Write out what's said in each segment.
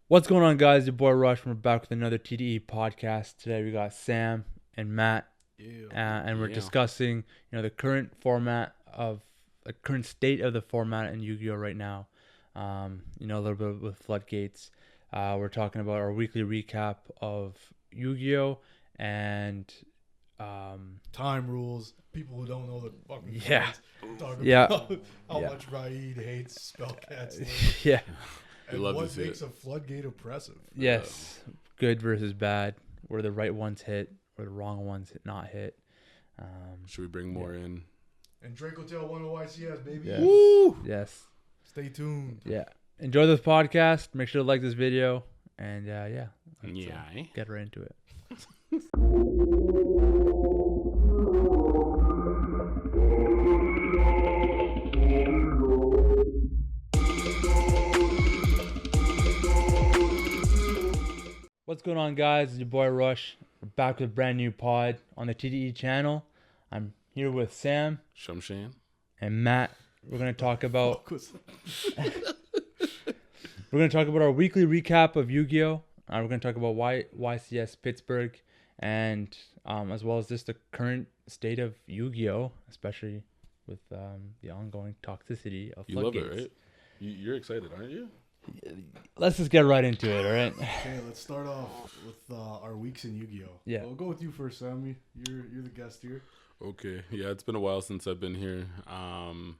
What's going on, guys? Your boy Rush. We're back with another TDE podcast. Today we got Sam and Matt, and we're discussing, the current format of the current state of the format in Yu-Gi-Oh right now. A little bit with Floodgates. We're talking about our weekly recap of Yu-Gi-Oh and time rules. People who don't know the fucking yeah, talking yeah, about how yeah. much Raaid hates spellcats. yeah, And what makes a floodgate oppressive. yes, good versus bad, where the right ones hit, where the wrong ones not hit. Should we bring more in? And Draco Tail 10 YCS, baby. Yes. Woo! Yes. Stay tuned. Yeah. Enjoy this podcast. Make sure to like this video. And let's, get right into it. What's going on, guys? It's your boy Rush. We're back with a brand new pod on the TDE channel. I'm here with Sam Shumshan and Matt. We're gonna talk about Fuck our weekly recap of Yu-Gi-Oh. We're gonna talk about YCS Pittsburgh, and as well as just the current state of Yu-Gi-Oh, especially with the ongoing toxicity of You love Floodgates. it, right? You're excited, aren't you? Let's just get right into it, all right? Okay, let's start off with our weeks in Yu-Gi-Oh. Yeah. We'll go with you first, Sammy. You're the guest here. Okay. Yeah, it's been a while since I've been here.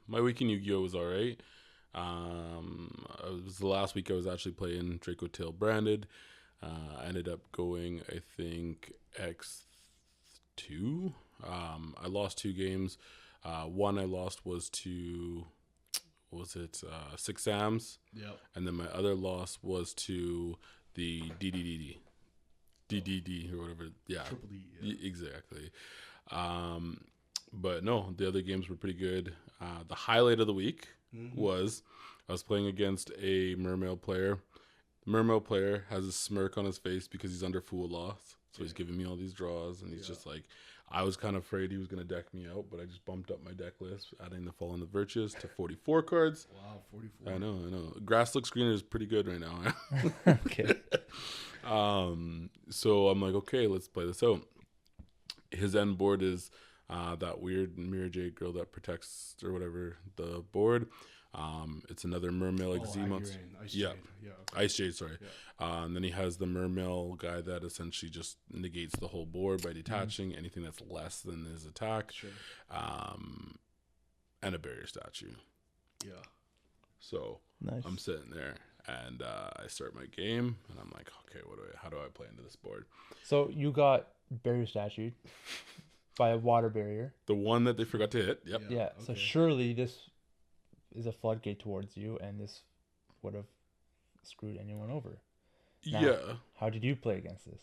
My week in Yu-Gi-Oh was all right. It was the last week I was actually playing Draco Tail branded. I ended up going, I think, X2. I lost 2 games. One I lost was to... Six Sams, Yep. and then my other loss was to the DDD or whatever. Yeah, Triple D. Yeah. Exactly. But no, the other games were pretty good. The highlight of the week was I was playing against a Mermail player. The Mermail player has a smirk on his face because he's under Fool Loss, so he's giving me all these draws, and he's just like, I was kind of afraid he was going to deck me out, but I just bumped up my deck list, adding the Fall and the Virtues to 44 cards. Wow, 44. I know. Grass Looks Greener is pretty good right now. Okay. So I'm like, okay, let's play this out. His end board is that weird Mirror Jade girl that protects or whatever the board. It's another Mermail Xemox. Ice Jade. Yeah. Okay. Ice Jade, sorry. Yeah. And then he has the Mermail guy that essentially just negates the whole board by detaching anything that's less than his attack. Sure. And a barrier statue. Yeah. So Nice. I'm sitting there and I start my game and I'm like, okay, how do I play into this board? So you got barrier statued by a water barrier. The one that they forgot to hit. Yep. Yeah. So Okay. surely this is a floodgate towards you, and this would have screwed anyone over. Now, Yeah. How did you play against this?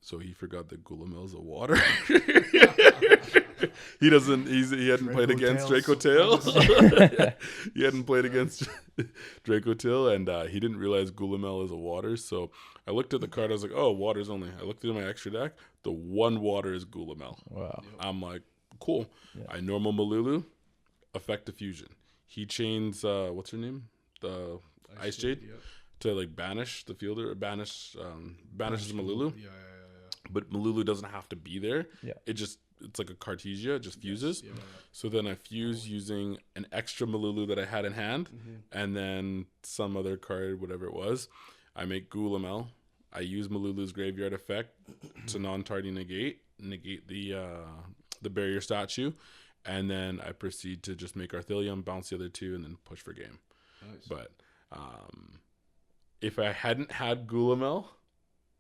So he forgot that Gulamel's a water. He hadn't played against Draco Tail. He hadn't played against Draco Tail, and he didn't realize Gulamel is a water. So I looked at the card. I was like, oh, water's only. I looked at my extra deck. The one water is Gulamel. Wow. I'm like, cool. Yeah. I normal Malulu, effect diffusion. He chains, what's her name? The Ice Jade. Yeah. To like banish the fielder, banishes Malulu. Yeah. But Malulu doesn't have to be there. Yeah. It's like a Cartesia, it just fuses. Yeah. So then I fuse using an extra Malulu that I had in hand, and then some other card, whatever it was. I make Gulamel. I use Malulu's graveyard effect to non-tardy negate the barrier statue, and then I proceed to just make Arthelium, bounce the other 2, and then push for game. Nice. But if I hadn't had Gulamel,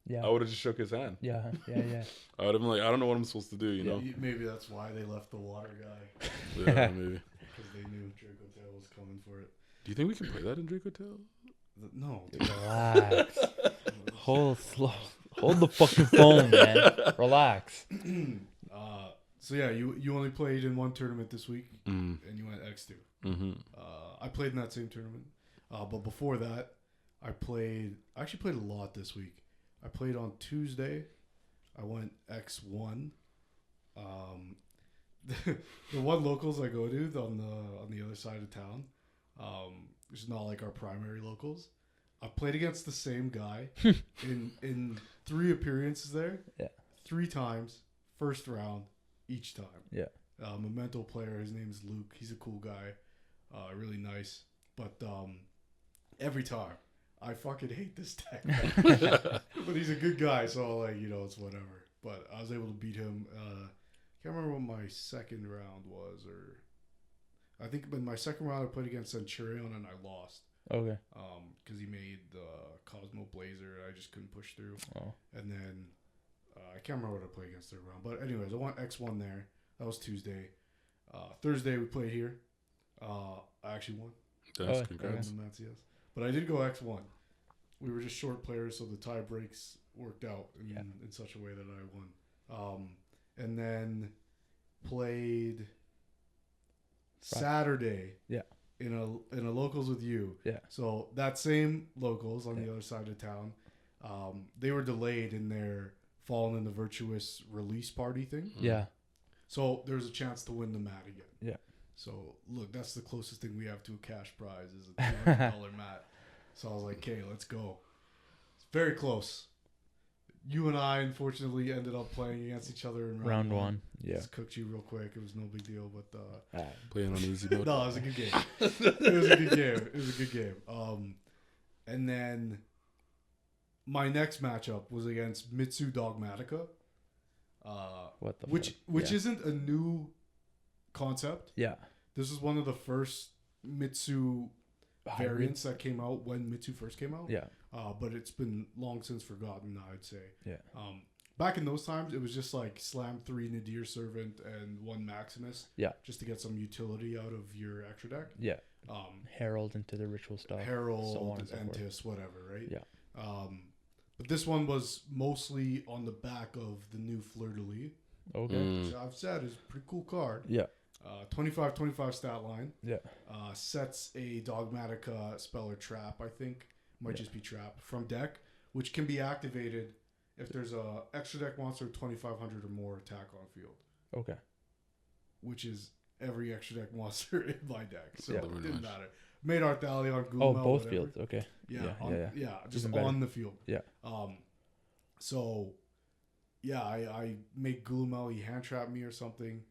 Yeah. I would have just shook his hand. Yeah. I would have been like, I don't know what I'm supposed to do, you know? Maybe that's why they left the water guy. Yeah, maybe. Because they knew Draco Tail was coming for it. Do you think we can play that in Draco Tail? No. Relax. Hold the fucking phone, man. Relax. So yeah, you only played in one tournament this week, Mm. and you went X2. Mm-hmm. I played in that same tournament, but before that, I actually played a lot this week. I played on Tuesday. I went X1. The one locals I go to on the other side of town, it's not like our primary locals. I played against the same guy in 3 appearances there. Yeah. 3 times, first round, each time. Yeah. Memento player. His name's Luke. He's a cool guy, really nice. But every time, I fucking hate this deck. But he's a good guy, so like it's whatever. But I was able to beat him. Can't remember what my second round was, or I think in my second round I played against Centurion and I lost. Okay. Because he made the Cosmo Blazer, I just couldn't push through. Oh. And then I can't remember what I played against third round. But anyways, I won X1 there. That was Tuesday. Thursday we played here. I actually won. That's congrats. Yes. But I did go X1. We were just short players, so the tie breaks worked out in such a way that I won. And then played Saturday. Yeah. In a locals with you. Yeah. So that same locals on the other side of town, they were delayed in their Fallen in the Virtuous release party thing. Yeah. So there's a chance to win the mat again. Yeah. So look, that's the closest thing we have to a cash prize is a $200 mat. So I was like, okay, let's go. It's very close. You and I, unfortunately, ended up playing against each other in round one. Yeah. Just cooked you real quick. It was no big deal, but Playing on easy mode. no, it was a good game. It was a good game. And then my next matchup was against Mitsu Dogmatica. What the which isn't a new concept. Yeah. This is one of the first Mitsu variants that came out when Mitsu first came out. Yeah. But it's been long since forgotten, I'd say. Yeah. Back in those times, it was just like slam 3 Nadir Servant and 1 Maximus. Yeah. Just to get some utility out of your extra deck. Yeah. Herald into the ritual stuff. Herald, so on and so Entis, whatever, right? Yeah. But this one was mostly on the back of the new Fleur de Lis. Okay. Which I've said is a pretty cool card. Yeah. 25 stat line. Yeah. Sets a Dogmatica spell or trap, I think. Might just be trap from deck, which can be activated if there's a extra deck monster 2,500 or more attack on field. Okay. Which is every extra deck monster in my deck. So Yeah. it didn't matter. Made Arthalia on Gulmel. Oh, both whatever. fields. Okay. Yeah, just Even better. on the field. Yeah. So, yeah, I make Gulmel, he hand trap me or something.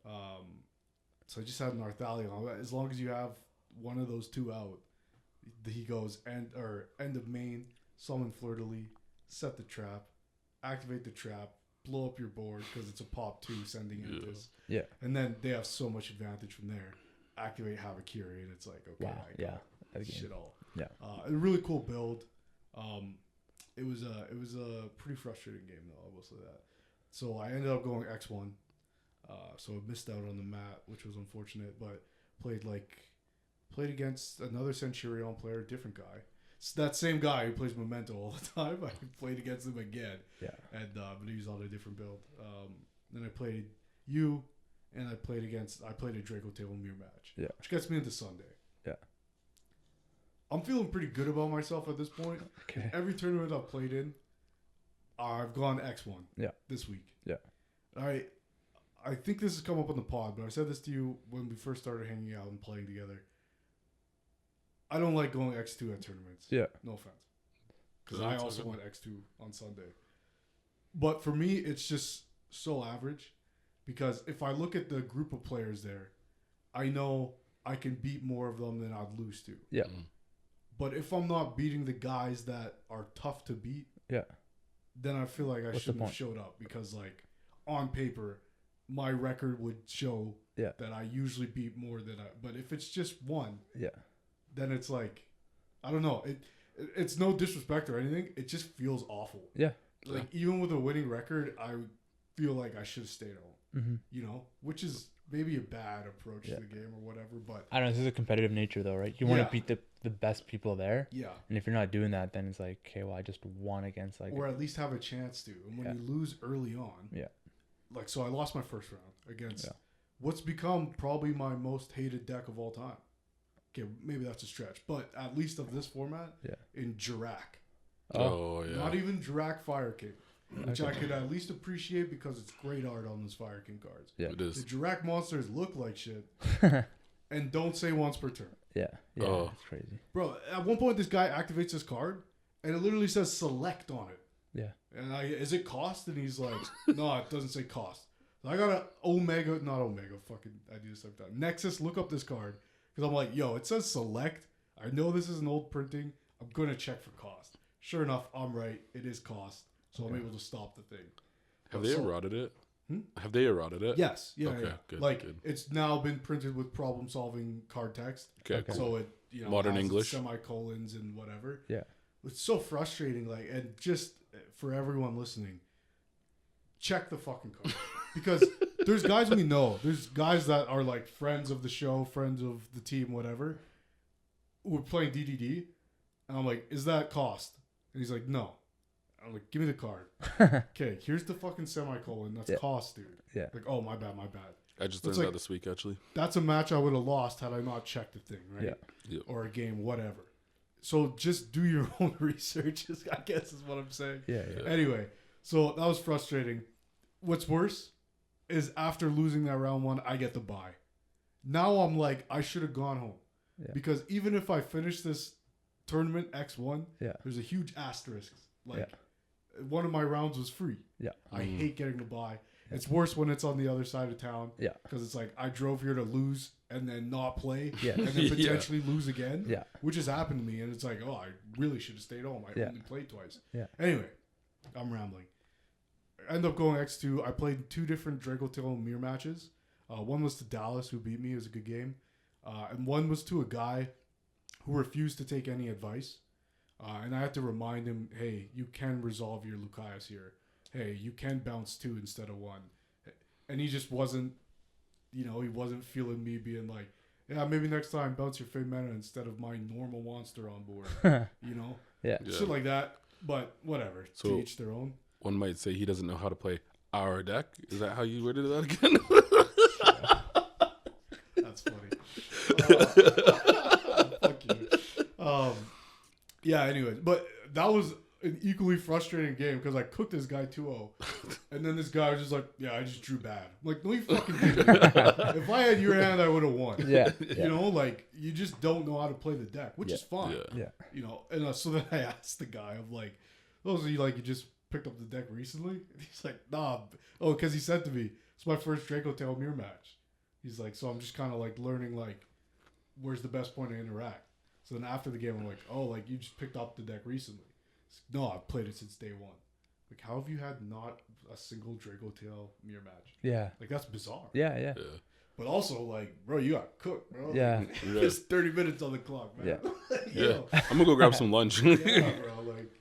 So I just had an Arthalia on. As long as you have one of those 2 out, he goes end of main, summon Fleur de Lis, set the trap, activate the trap, blow up your board because it's a pop 2 sending Entis. Yeah. And then they have so much advantage from there. Activate Havakiri and it's like, okay, Wow. I got shit all. Yeah. A really cool build. It was a pretty frustrating game though, I will say that. So I ended up going X1. So I missed out on the mat, which was unfortunate, but played against another Centurion player, different guy. It's that same guy who plays Memento all the time. I played against him again. Yeah. And but he was on a different build. Then I played you, and I played a Draco Table Mirror match. Yeah. Which gets me into Sunday. Yeah. I'm feeling pretty good about myself at this point. Okay. Every tournament I've played in, I've gone X1. Yeah. This week. Yeah. I think this has come up on the pod, but I said this to you when we first started hanging out and playing together. I don't like going X2 at tournaments. Yeah. No offense. Because I also went X2 on Sunday. But for me, it's just so average. Because if I look at the group of players there, I know I can beat more of them than I'd lose to. Yeah. But if I'm not beating the guys that are tough to beat, then I feel like I shouldn't have showed up. Because, like, on paper, my record would show that I usually beat more than but if it's just one, then it's like, I don't know. It's no disrespect or anything. It just feels awful. Yeah. Like even with a winning record, I feel like I should have stayed home. Mm-hmm. You know, which is maybe a bad approach to the game or whatever. But I don't know. This is a competitive nature, though, right? You want to beat the best people there. Yeah. And if you're not doing that, then it's like, okay, well, I just won against like, or at least have a chance to. And when you lose early on, like, so I lost my first round against what's become probably my most hated deck of all time. Okay, maybe that's a stretch, but at least of this format, in Jirak. Oh, yeah. Not even Jirak Fire King, which I could at least appreciate because it's great art on those Fire King cards. Yeah, it is. The Jirak monsters look like shit, and don't say once per turn. Yeah. Oh. It's crazy. Bro, at one point, this guy activates his card, and it literally says select on it. Yeah. And is it cost? And he's like, no, it doesn't say cost. So I got not Omega, fucking, I do this every time. Nexus, look up this card. Because I'm like, yo, it says select. I know this is an old printing. I'm going to check for cost. Sure enough, I'm right. It is cost. So I'm able to stop the thing. Have they eroded it? Have they eroded it? Yes. Yeah. Okay. Yeah. Good. Like good. it's now been printed with problem-solving card text. Okay. Cool. So it Modern English, semicolons and whatever. Yeah. It's so frustrating. Like, and just for everyone listening, check the fucking card because there's guys we know. There's guys that are like friends of the show, friends of the team, whatever. We're playing DDD, and I'm like, "Is that cost?" And he's like, "No." I'm like, "Give me the card." Okay, here's the fucking semicolon. That's cost, dude. Yeah. Like, oh, my bad. I just learned that this week, actually. That's a match I would have lost had I not checked the thing, right? Yeah. Or a game, whatever. So just do your own research, I guess is what I'm saying. Yeah. Anyway, so that was frustrating. What's worse is after losing that round one, I get the bye. Now I'm like, I should have gone home. Yeah. Because even if I finish this tournament X1, there's a huge asterisk. Like, one of my rounds was free. Yeah. I hate getting the bye. Yeah. It's worse when it's on the other side of town. Yeah. Because it's like, I drove here to lose and then not play. Yeah. And then potentially lose again. Yeah. Which has happened to me. And it's like, oh, I really should have stayed home. I only played twice. Yeah. Anyway, I'm rambling. I end up going X2. I played 2 different Dragotail mirror matches. One was to Dallas, who beat me. It was a good game. And one was to a guy who refused to take any advice. And I had to remind him, hey, you can resolve your Lucaeus here. Hey, you can bounce 2 instead of 1. And he just wasn't, he wasn't feeling me being like, yeah, maybe next time bounce your Fey Mana instead of my normal monster on board. Yeah. Shit like that. But whatever. So to each their own. One might say he doesn't know how to play our deck. Is that how you worded that again? That's funny. Fuck you. Yeah, anyways. But that was an equally frustrating game because I cooked this guy 2-0. And then this guy was just like, yeah, I just drew bad. I'm like, no, you fucking didn't. If I had your hand, I would have won. Yeah. Like, you just don't know how to play the deck, which is fine. Yeah. And so then I asked the guy, I'm like, those are you like, you just picked up the deck recently? And he's like, nah. Oh, because he said to me, it's my first Dragotail mirror match. He's like, so I'm just kind of like learning, like, where's the best point to interact. So then after the game, I'm like, oh, like, you just picked up the deck recently. Like, no, I've played it since day one. Like, how have you had not a single Dragotail mirror match? Yeah. Like, that's bizarre. Yeah. But also, like, bro, you got cooked, bro. Yeah. It's 30 minutes on the clock, man. Yeah. I'm going to go grab some lunch. Yeah, bro. Like,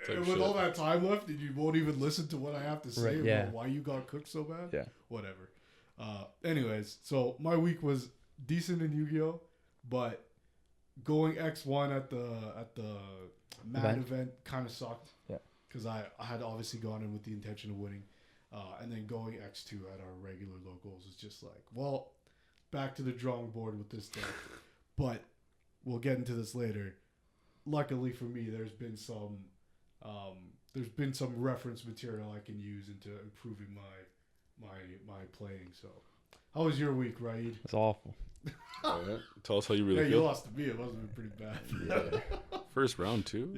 and with all that time left, and you won't even listen to what I have to say about why you got cooked so bad? Yeah. Whatever. Anyways, so my week was decent in Yu-Gi-Oh! But going X1 at the Mad event kind of sucked. Yeah. Because I had obviously gone in with the intention of winning. And then going X2 at our regular locals is just like, well, back to the drawing board with this deck. But we'll get into this later. Luckily for me, there's been some reference material I can use into improving my playing. So, how was your week, Raaid? It's awful. Tell us how you really feel. You lost to me. It must have been pretty bad. Yeah. First round too.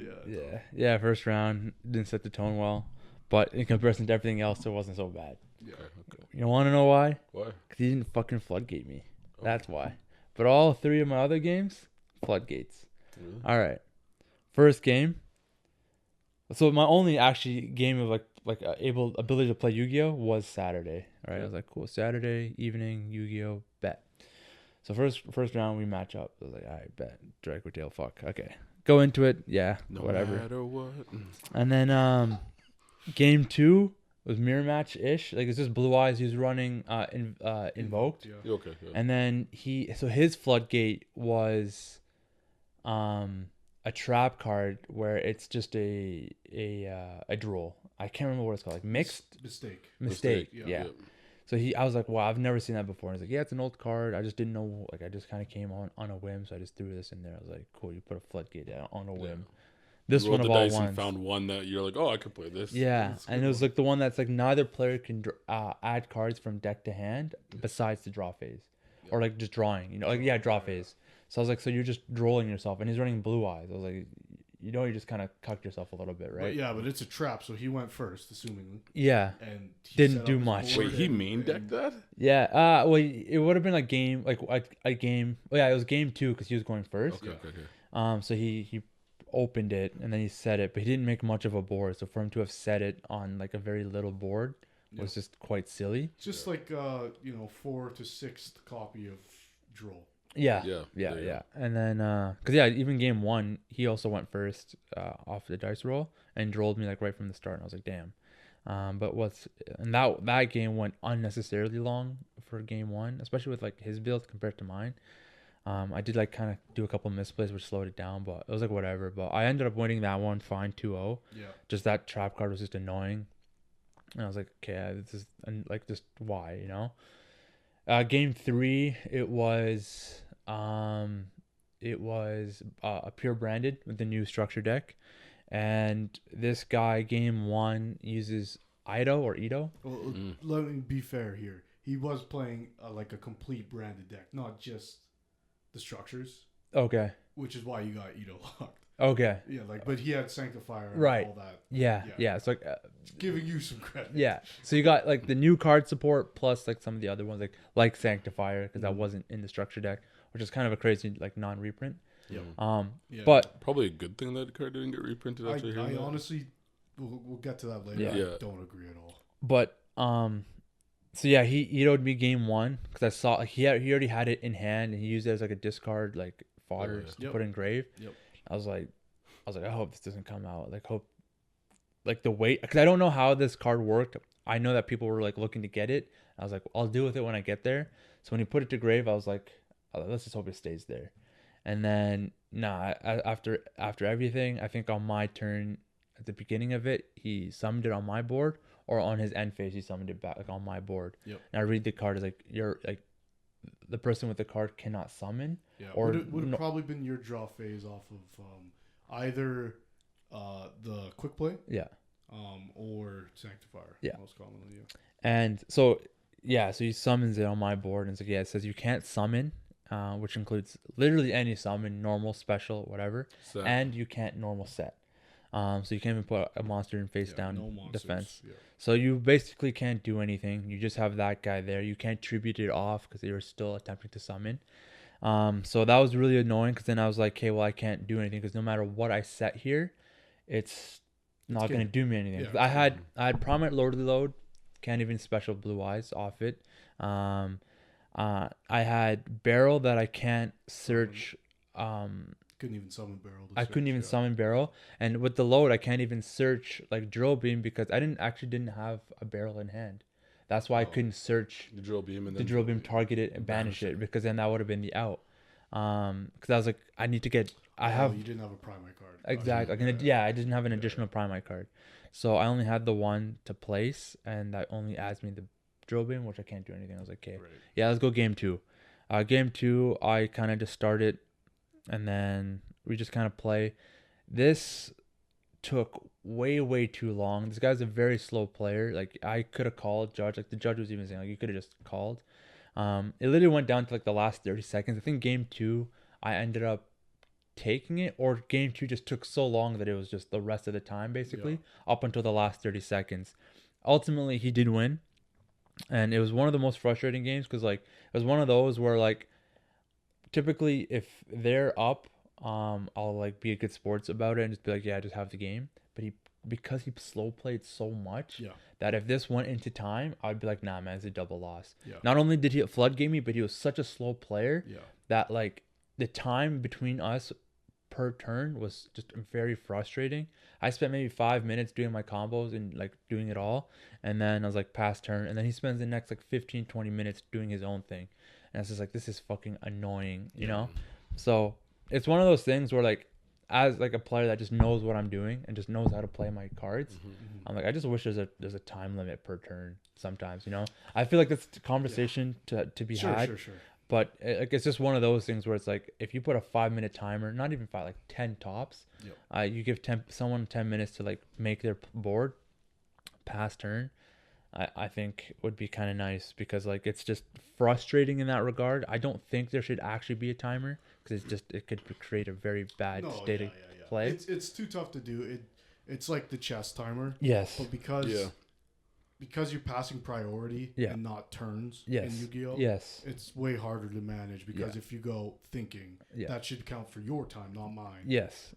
Yeah. First round didn't set the tone well, but in comparison to everything else, it wasn't so bad. Yeah. Okay. You want to know why? Why? Because he didn't fucking floodgate me. Oh. That's why. But all 3 of my other games, floodgates. Really? All right. First game. So my only actually game of ability to play Yu-Gi-Oh was Saturday. All right. I was like, cool. Saturday evening Yu-Gi-Oh, bet. So first round we match up. I was like, all right, bet. Dragotail, fuck. Okay. Go into it. Yeah. No whatever. Matter what. And then game 2 was mirror match-ish. Like, it's just Blue Eyes. He was running Invoked. Yeah. Okay. Yeah. And then his floodgate was a trap card where it's just a drool. I can't remember what it's called. Like mixed mistake. Yeah. So I was like, wow, I've never seen that before. And he's like, yeah, it's an old card. I just didn't know. Like, I just kind of came on a whim, so I just threw this in there. I was like, cool, you put a floodgate on a whim. This one of all ones. Found one that you're like, oh, I could play this. Yeah, and it was like the one that's like neither player can add cards from deck to hand besides the draw phase. or like just drawing, you know, like draw phase. So I was like, so you're just drooling yourself, and he's running blue eyes. I was like, you know, you just kind of cucked yourself a little bit, right? But it's a trap, so he went first, assumingly. Yeah. And he didn't do much. Wait, he main decked that? Yeah. Well, it would have been like game, like a game. Well, yeah, it was game 2 because he was going first. Okay. So he opened it and then he set it, but he didn't make much of a board. So for him to have set it on like a very little board was just quite silly. Just like 4th to 6th copy of Droll. Yeah. And then, even game 1, he also went first off the dice roll and drolled me like right from the start. And I was like, damn. That game went unnecessarily long for game 1, especially with like his build compared to mine. I did like kind of do a couple misplays which slowed it down, but it was like whatever. But I ended up winning that one fine 2-0. Yeah. Just that trap card was just annoying. And I was like, okay, this is like just why, you know? Game 3, it was a pure branded with the new structure deck, and this guy game 1 uses Ido. Well, let me be fair here. He was playing like a complete branded deck, not just the structures. Okay. Which is why you got Ido locked. Okay. Yeah, but he had Sanctifier and all that. Yeah. So like, giving you some credit. Yeah. So you got like the new card support plus like some of the other ones like Sanctifier, because that wasn't in the structure deck, which is kind of a crazy like non-reprint. Yeah. But probably a good thing that card didn't get reprinted after I honestly, we'll get to that later. Yeah. I don't agree at all. But so yeah, he Ito'd me game 1 because I saw he already had it in hand and he used it as like a discard like fodder to put in grave. Yep. I was like, I hope this doesn't come out. Like the weight, because I don't know how this card worked. I know that people were like looking to get it. I was like, I'll deal with it when I get there. So when he put it to grave, I was like, let's just hope it stays there. And then after everything, I think on my turn at the beginning of it, he summoned it on my board, or on his end phase, he summoned it back like on my board. Yep. And I read the card as like, you're like, the person with the card cannot summon. Yeah. Or would have probably been your draw phase off of either the quick play. Yeah. Or Sanctifier. Yeah. Most commonly, yeah. And so he summons it on my board, and it's like, it says you can't summon, which includes literally any summon, normal, special, whatever, and you can't normal set. So you can't even put a monster in face down defense. Yeah. So you basically can't do anything. You just have that guy there. You can't tribute it off because they were still attempting to summon. So that was really annoying, because then I was like, okay, well, I can't do anything because no matter what I set here, it's not going to do me anything. Yeah, I had Prominent Lordly Load, can't even special Blue Eyes off it. I had Barrel that I can't search. Couldn't even summon Barrel. I couldn't even summon Barrel, and with the load, I can't even search like Drill Beam because I didn't have a Barrel in hand. That's why I couldn't search the Drill Beam, and then the Drill Beam, target it and banish it, because then that would have been the out. Because I was like, I need to get. You didn't have a Primite card. Exactly. I didn't have an additional Primite card, so I only had the one to place, and that only adds me the Drill Beam, which I can't do anything. I was like, okay, yeah, let's go game 2. Game 2, I kind of just started, and then we just kind of play. This took way too long. This guy's a very slow player. Like, I could have called judge. Like, the judge was even saying, like, you could have just called. It literally went down to like the last 30 seconds. I think game 2 I ended up taking it, or game 2 just took so long that it was just the rest of the time basically up until the last 30 seconds. Ultimately he did win, and it was one of the most frustrating games because like it was one of those where like typically if they're up, I'll like be a good sports about it and just be like, yeah, just have the game. But because he slow played so much that if this went into time, I'd be like, nah, man, it's a double loss. Not only did he floodgate me, but he was such a slow player that like the time between us per turn was just very frustrating. I spent maybe 5 minutes doing my combos and like doing it all, and then I was like, pass turn, and then he spends the next like 15-20 minutes doing his own thing, and it's just like, this is fucking annoying, you know? So it's one of those things where like, as like a player that just knows what I'm doing and just knows how to play my cards, I'm like, I just wish there's a time limit per turn sometimes, you know? I feel like that's a conversation to be had. Sure. But it's just one of those things where it's like, if you put a 5-minute timer, not even 5, like 10 tops, you give someone 10 minutes to like make their board, pass turn, I think would be kind of nice, because like it's just frustrating in that regard. I don't think there should actually be a timer, because it could create a very bad state of play. It's too tough to do. It's like the chess timer. Yes. But because you're passing priority and not turns in Yu-Gi-Oh! Yes. It's way harder to manage, because if you go thinking, that should count for your time, not mine. Yes.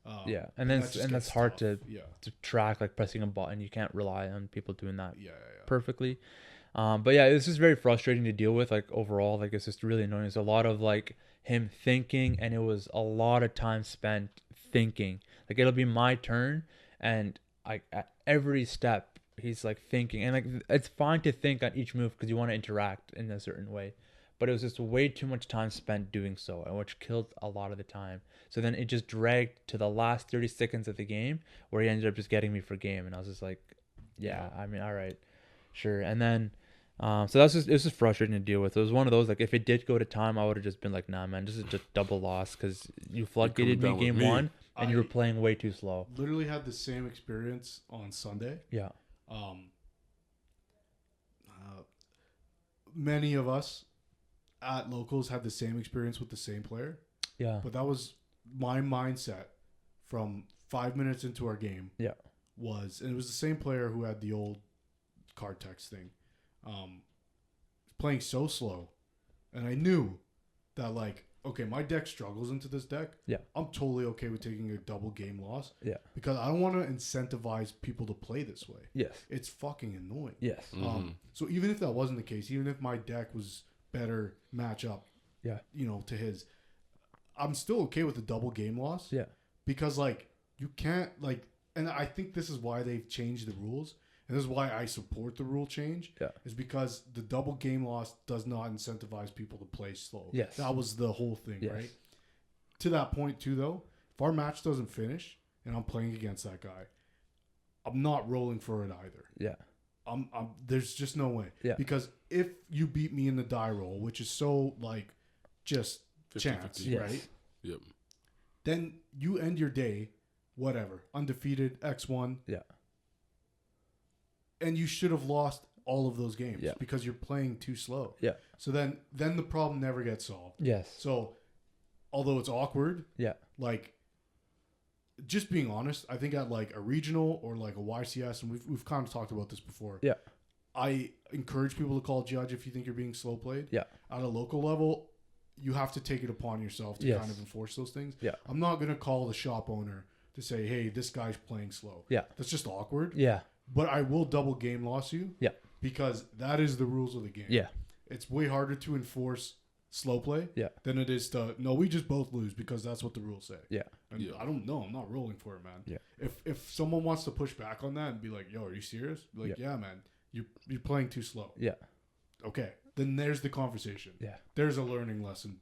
And that's hard to track, like pressing a button. You can't rely on people doing that perfectly. But yeah, this is very frustrating to deal with. Like overall, like it's just really annoying. It's a lot of like him thinking, and it was a lot of time spent thinking. Like it'll be my turn, and like at every step he's like thinking, and like it's fine to think on each move because you want to interact in a certain way, but it was just way too much time spent doing so, and which killed a lot of the time. So then it just dragged to the last 30 seconds of the game, where he ended up just getting me for game, and I was just like, I mean, all right, sure. And then so it was just frustrating to deal with. It was one of those, like if it did go to time, I would have just been like, nah man, this is just double loss, because you floodgated me game one and you were playing way too slow. Literally had the same experience on Sunday. Many of us at locals had the same experience with the same player. But that was my mindset from 5 minutes into our game. And it was the same player who had the old card text thing. Playing so slow, and I knew that like, okay, my deck struggles into this deck. I'm totally okay with taking a double game loss. Because I don't want to incentivize people to play this way. It's fucking annoying. So even if that wasn't the case, even if my deck was better match up, you know, to his, I'm still okay with the double game loss. Because like you can't like, and I think this is why they've changed the rules. And this is why I support the rule change. Is because the double game loss does not incentivize people to play slow. That was the whole thing, right? To that point too, though, if our match doesn't finish and I'm playing against that guy, I'm not rolling for it either. There's just no way. Because if you beat me in the die roll, which is so like just 50, chance, right? Then you end your day, whatever, undefeated, X1. And you should have lost all of those games because you're playing too slow. So then the problem never gets solved. So although it's awkward, like just being honest, I think at like a regional or like a YCS, and we've kind of talked about this before. I encourage people to call judge if you think you're being slow played. At a local level, you have to take it upon yourself to kind of enforce those things. I'm not gonna call the shop owner to say, hey, this guy's playing slow. That's just awkward. But I will double game loss you. Because that is the rules of the game. It's way harder to enforce slow play than it is to, no, we just both lose because that's what the rules say. And I don't know. I'm not rolling for it, man. If someone wants to push back on that and be like, yo, are you serious? Be like, yeah, man, you're playing too slow. Okay. Then there's the conversation. There's a learning lesson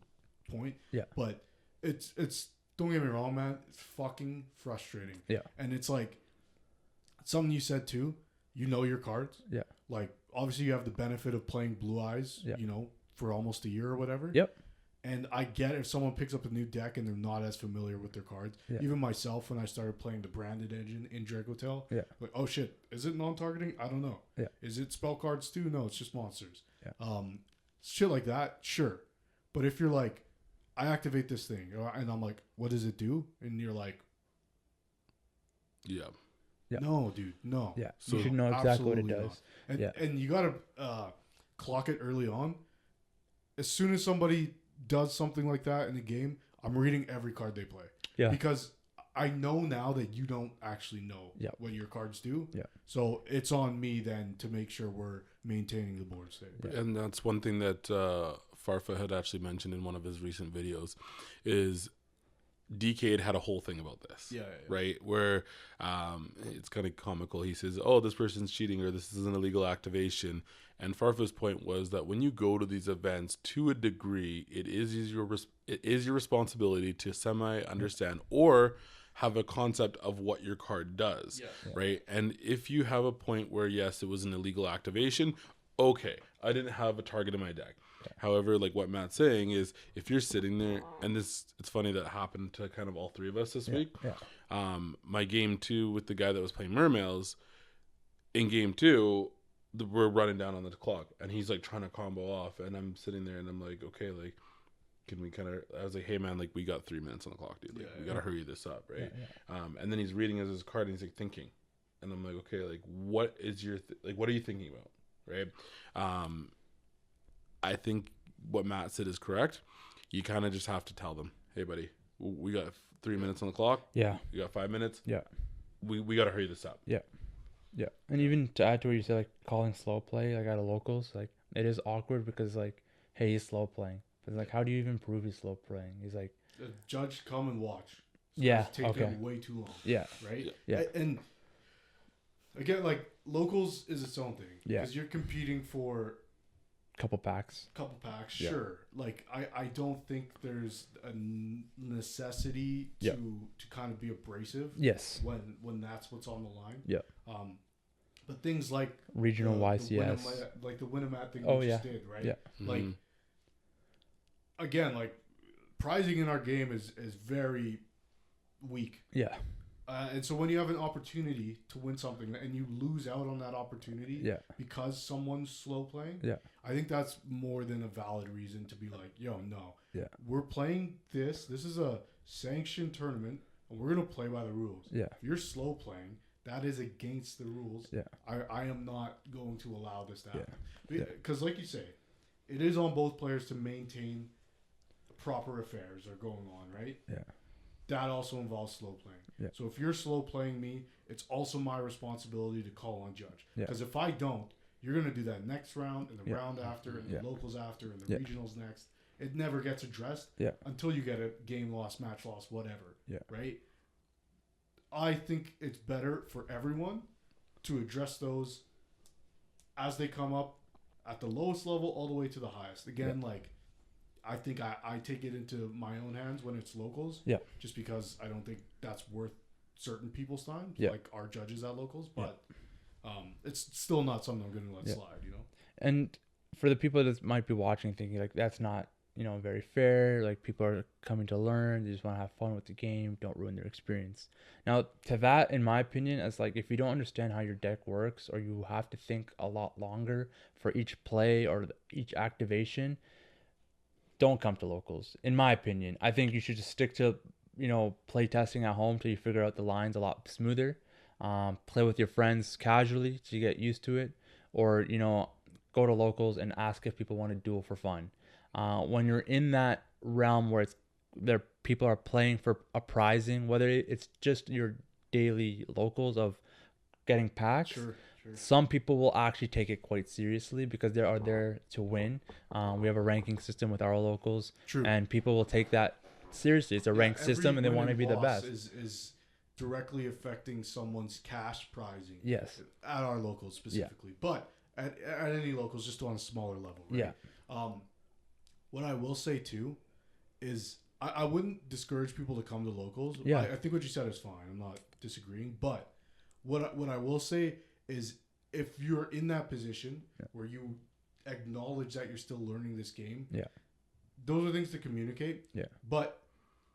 point. But it's don't get me wrong, man. It's fucking frustrating. And it's like, something you said too, you know your cards. Like obviously you have the benefit of playing Blue Eyes, you know, for almost a year or whatever. And I get if someone picks up a new deck and they're not as familiar with their cards. Even myself, when I started playing the branded engine in Dracotel, like, oh shit, is it non-targeting? I don't know. Is it spell cards too? No, it's just monsters. Shit like that, sure. But if you're like, I activate this thing, and I'm like, what does it do? And you're like, no, dude, no. So you should know exactly what it does. And you gotta clock it early on. As soon as somebody does something like that in the game, I'm reading every card they play. Because I know now that you don't actually know what your cards do. So it's on me then to make sure we're maintaining the board state. And that's one thing that Farfa had actually mentioned in one of his recent videos is DK had a whole thing about this, right? Where it's kind of comical. He says, "Oh, this person's cheating," or "This is an illegal activation." And Farfa's point was that when you go to these events, to a degree, it is your responsibility to semi-understand or have a concept of what your card does, right? And if you have a point where yes, it was an illegal activation, okay, I didn't have a target in my deck. However, like what Matt's saying is, if you're sitting there, and it's funny that happened to kind of all three of us this week. My game 2 with the guy that was playing Mermails, in game 2, we're running down on the clock, and he's like trying to combo off, and I'm sitting there, and I'm like, okay, like, can we kind of? I was like, hey man, like we got 3 minutes on the clock, dude. Like, we gotta hurry this up, right? And then he's reading his card, and he's like thinking, and I'm like, okay, like what is your what are you thinking about, right? I think what Matt said is correct. You kind of just have to tell them, hey buddy, we got 3 minutes on the clock. Yeah. You got 5 minutes. Yeah. We got to hurry this up. Yeah. Yeah. And even to add to what you said, like calling slow play, like at a locals, like it is awkward because like, hey, he's slow playing. But like, how do you even prove he's slow playing? He's like, judge, come and watch. Yeah. Take them way too long. Yeah. Right. Yeah. And again, like locals is its own thing. Yeah. Because you're competing for couple packs, sure. Like I don't think there's a necessity to kind of be abrasive. Yes. When that's what's on the line. Yeah. But things like regional YCS, like the Winamac thing we just did, right? Yeah. Like again, like prizing in our game is very weak. Yeah. And so when you have an opportunity to win something and you lose out on that opportunity because someone's slow playing, I think that's more than a valid reason to be like, yo, no. Yeah. We're playing this. This is a sanctioned tournament, and we're going to play by the rules. Yeah. If you're slow playing, that is against the rules. Yeah. I am not going to allow this to happen. Yeah. Because like you say, it is on both players to maintain proper affairs are going on, right? Yeah. That also involves slow playing. Yeah. So if you're slow playing me, it's also my responsibility to call on judge. Because if I don't, you're going to do that next round and the round after and the locals after and the regionals next. It never gets addressed until you get a game loss, match loss, whatever. Right? I think it's better for everyone to address those as they come up at the lowest level all the way to the highest. Again, like I think I take it into my own hands when it's locals. Yeah. Just because I don't think that's worth certain people's time. Yeah. Like our judges at locals. But it's still not something I'm going to let slide, you know? And for the people that might be watching thinking like that's not, very fair. Like people are coming to learn. They just want to have fun with the game. Don't ruin their experience. Now to that, in my opinion, it's like if you don't understand how your deck works or you have to think a lot longer for each play or each activation, don't come to locals. In my opinion, I think you should just stick to, play testing at home till you figure out the lines a lot smoother. Play with your friends casually to get used to it, or go to locals and ask if people want to duel for fun. When you're in that realm where people are playing for a prizing, whether it's just your daily locals of getting packs. Sure. Some people will actually take it quite seriously because they are there to win. We have a ranking system with our locals. True. And people will take that seriously. It's a ranked system, and they want to be the best. Is directly affecting someone's cash prizing. Yes. At our locals specifically, but at any locals, just on a smaller level. Right? Yeah. What I will say too is I wouldn't discourage people to come to locals. Yeah. I think what you said is fine. I'm not disagreeing, but what I will say is if you're in that position where you acknowledge that you're still learning this game, those are things to communicate. Yeah. But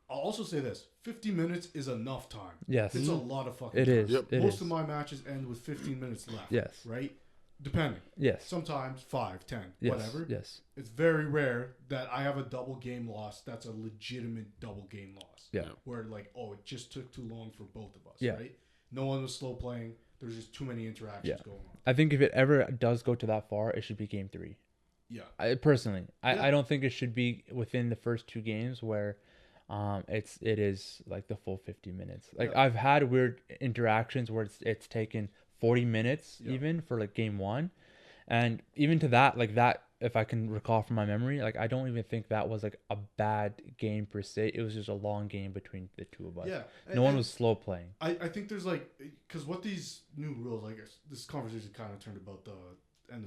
I'll also say this: 50 minutes is enough time. Yes, it's a lot of fucking time. Yep. Most of my matches end with 15 minutes left. Yes. Right. Depending. Yes. Sometimes 5, 10, yes. whatever. Yes. It's very rare that I have a double game loss. That's a legitimate double game loss. Yeah. Where it just took too long for both of us. Yeah. Right. No one was slow playing. There's just too many interactions going on. I think if it ever does go to that far, it should be game 3. Yeah. I don't think it should be within the first 2 games where it is like the full 50 minutes. Like I've had weird interactions where it's taken 40 minutes even for like game 1. And even to that, like that, if I can recall from my memory, like I don't even think that was like a bad game per se. It was just a long game between the two of us. Yeah. No one was slow playing. I think there's like, because what these new rules, I guess this conversation kind of turned about the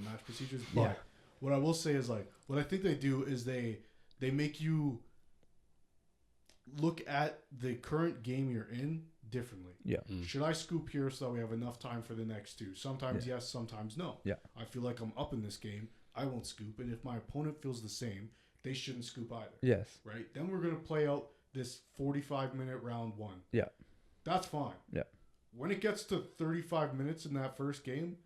match procedures. But what I will say is like, what I think they do is they make you look at the current game you're in differently. Yeah. Should I scoop here so that we have enough time for the next 2? Sometimes yes, sometimes no. Yeah. I feel like I'm up in this game. I won't scoop. And if my opponent feels the same, they shouldn't scoop either. Yes. Right? Then we're going to play out this 45-minute round 1. Yeah. That's fine. Yeah. When it gets to 35 minutes in that first game,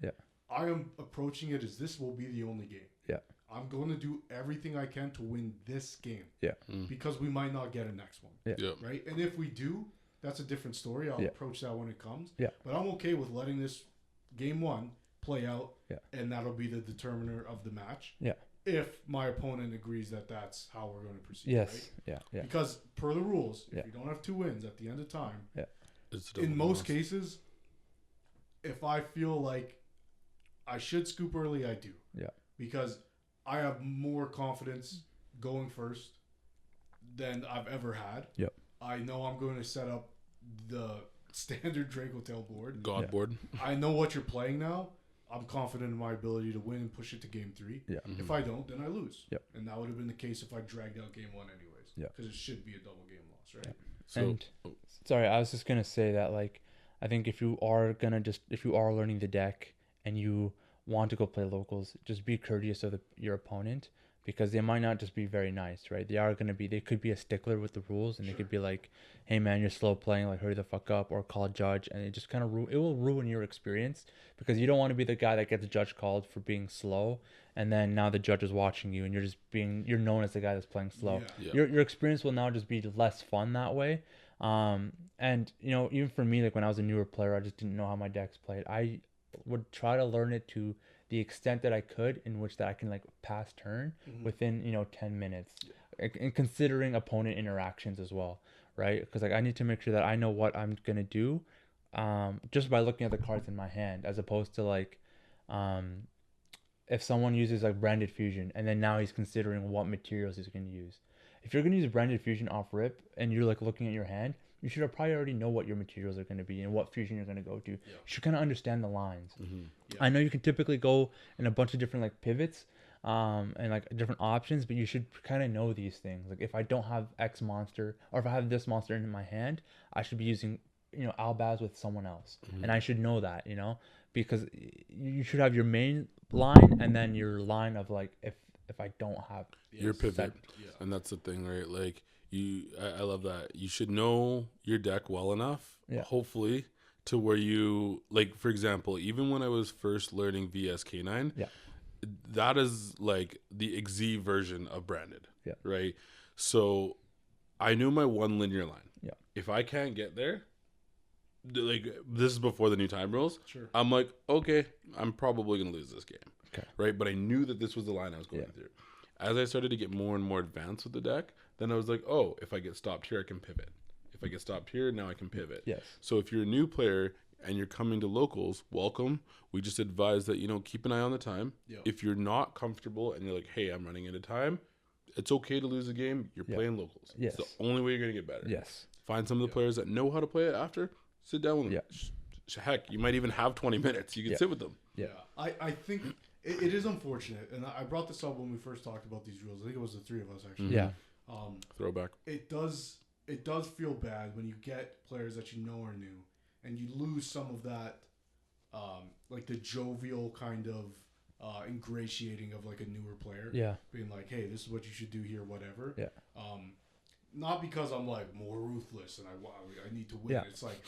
I am approaching it as this will be the only game. Yeah. I'm going to do everything I can to win this game. Yeah. Because we might not get a next one. Yeah. Right? And if we do, that's a different story. I'll approach that when it comes. Yeah. But I'm okay with letting this game 1 play out. Yeah. And that'll be the determiner of the match. Yeah. If my opponent agrees that that's how we're going to proceed. Yes. Right? Yeah. Yeah. Because per the rules, if you don't have 2 wins at the end of time, in most cases, if I feel like I should scoop early, I do. Yeah. Because I have more confidence going first than I've ever had. Yep. I know I'm going to set up the standard Draco Tail board. God board. I know what you're playing now. I'm confident in my ability to win and push it to game 3. Yeah. Mm-hmm. If I don't, then I lose. Yep. And that would have been the case if I dragged out game 1 anyways. Yeah. Because it should be a double game loss, right? Yeah. Sorry, I was just gonna say that, like, I think if you are learning the deck and you want to go play locals, just be courteous of your opponent, because they might not just be very nice, right? They could be a stickler with the rules, and they could be like, hey man, you're slow playing, like hurry the fuck up, or call a judge, and it just kind of it will ruin your experience, because you don't want to be the guy that gets a judge called for being slow, and then now the judge is watching you and you're known as the guy that's playing slow. Yeah. Your experience will now just be less fun that way. And even for me, like when I was a newer player, I just didn't know how my decks played. I would try to learn it to the extent that I could, in which that I can like pass turn within 10 minutes, and considering opponent interactions as well, right? Because like I need to make sure that I know what I'm gonna do, just by looking at the cards in my hand, as opposed to like if someone uses like branded fusion and then now he's considering what materials he's going to use. If you're going to use branded fusion off rip and you're like looking at your hand, you should probably already know what your materials are going to be and what fusion you're going to go to. You should kind of understand the lines. I know you can typically go in a bunch of different like pivots and like different options, but you should kind of know these things. Like if I don't have X monster, or if I have this monster in my hand, I should be using Albaz with someone else, and I should know that, because you should have your main line and then your line of like if I don't have your pivot. And that's the thing, right? Like I love that. You should know your deck well enough, hopefully, to where you, like, for example, even when I was first learning VSK9, that is like the XZ version of branded, right? So I knew my one linear line. If I can't get there, like this is before the new time rules, I'm like, okay, I'm probably gonna lose this game, right? But I knew that this was the line I was going through. As I started to get more and more advanced with the deck, then I was like, oh, if I get stopped here, I can pivot. If I get stopped here, now I can pivot. So if you're a new player and you're coming to locals, welcome. We just advise that, keep an eye on the time. If you're not comfortable and you're like, hey, I'm running out of time, it's okay to lose a game. You're playing locals. It's the only way you're going to get better. Find some of the players that know how to play it after. Sit down with them. Heck, you might even have 20 minutes. You can sit with them. I think it is unfortunate, and I brought this up when we first talked about these rules. I think it was the three of us, actually. Throwback. It does feel bad when you get players that you know are new, and you lose some of that, like the jovial kind of ingratiating of like a newer player. Being like, hey, this is what you should do here, whatever. Not because I'm like more ruthless and I need to win. It's like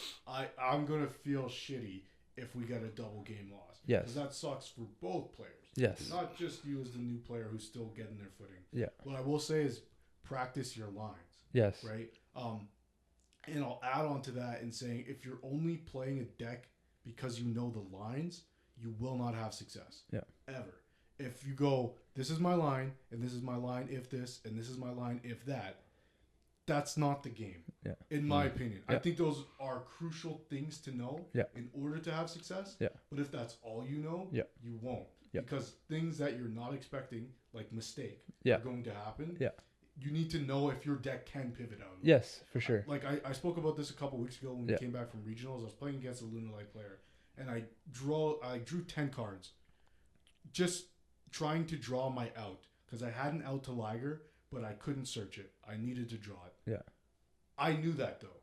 I'm gonna feel shitty if we get a double game loss. Because that sucks for both players. Not just you as the new player who's still getting their footing. What I will say is practice your lines. Right. And I'll add on to that in saying if you're only playing a deck because you know the lines, you will not have success. Ever. If you go, this is my line and this is my line if this and this is my line if that. That's not the game, in my opinion. I think those are crucial things to know in order to have success. But if that's all you know, you won't. Because things that you're not expecting, like mistake, are going to happen. You need to know if your deck can pivot out of it. For sure. I spoke about this a couple weeks ago when we came back from regionals. I was playing against a Lunalight player, and I drew 10 cards, just trying to draw my out because I had an out to Liger, but I couldn't search it. I needed to draw it. I knew that though.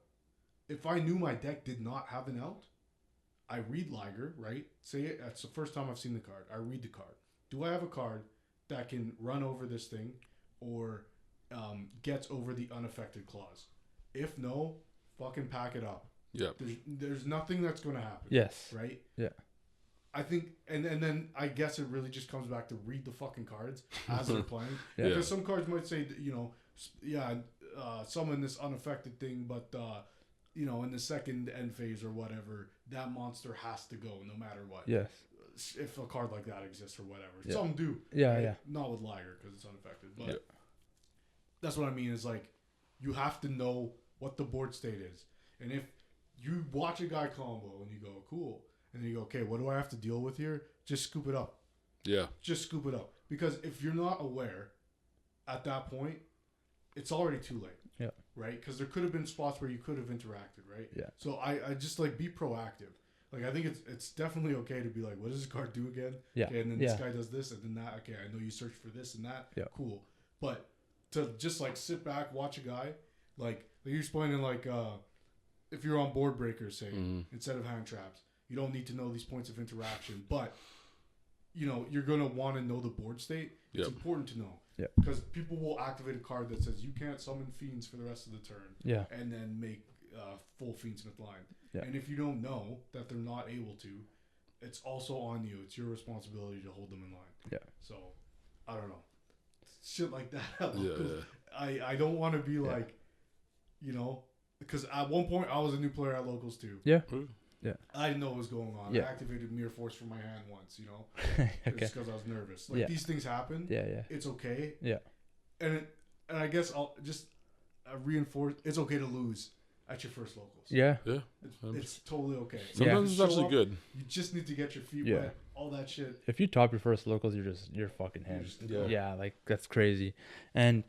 If I knew my deck did not have an out, I read Liger, right? Say it. That's the first time I've seen the card. I read the card. Do I have a card that can run over this thing, or gets over the unaffected clause? If no, fucking pack it up. There's nothing that's going to happen. Right? I think, and then I guess it really just comes back to read the fucking cards as they're playing. Because some cards might say, summon this unaffected thing, but in the second end phase or whatever, that monster has to go no matter what. Yes. If a card like that exists or whatever. Yeah. Some do. Yeah, right? yeah. Not with Liger because it's unaffected. But that's what I mean is like, you have to know what the board state is. And if you watch a guy combo and you go, cool. And then you go, okay, what do I have to deal with here? Just scoop it up. Yeah. Just scoop it up. Because if you're not aware at that point, it's already too late. Yeah. Right? Because there could have been spots where you could have interacted, right? Yeah. So I just like be proactive. Like I think it's definitely okay to be like, what does this card do again? Yeah. Okay, and then this guy does this and then that. Okay, I know you search for this and that. Yeah. Cool. But to just like sit back, watch a guy, like you're explaining like if you're on board breakers, say, instead of hand traps, you don't need to know these points of interaction, but you're gonna want to know the board state. It's important to know. Yeah. Because people will activate a card that says you can't summon fiends for the rest of the turn. Yeah. And then make full Fiendsmith line. Yeah. And if you don't know that they're not able to, it's also on you. It's your responsibility to hold them in line. Yeah. So I don't know. Shit like that. Yeah. I don't want to be like, because at one point I was a new player at locals too. Yeah. Yeah. I didn't know what was going on. Yeah. I activated Mirror Force from my hand once, Okay. Just because I was nervous. Like these things happen. Yeah, yeah. It's okay. Yeah. And I guess I'll just reinforce. It's okay to lose at your first locals. Yeah. Yeah. It's totally okay. Sometimes it's actually good. You just need to get your feet wet. All that shit. If you top your first locals, you're fucking him. Yeah, like that's crazy. And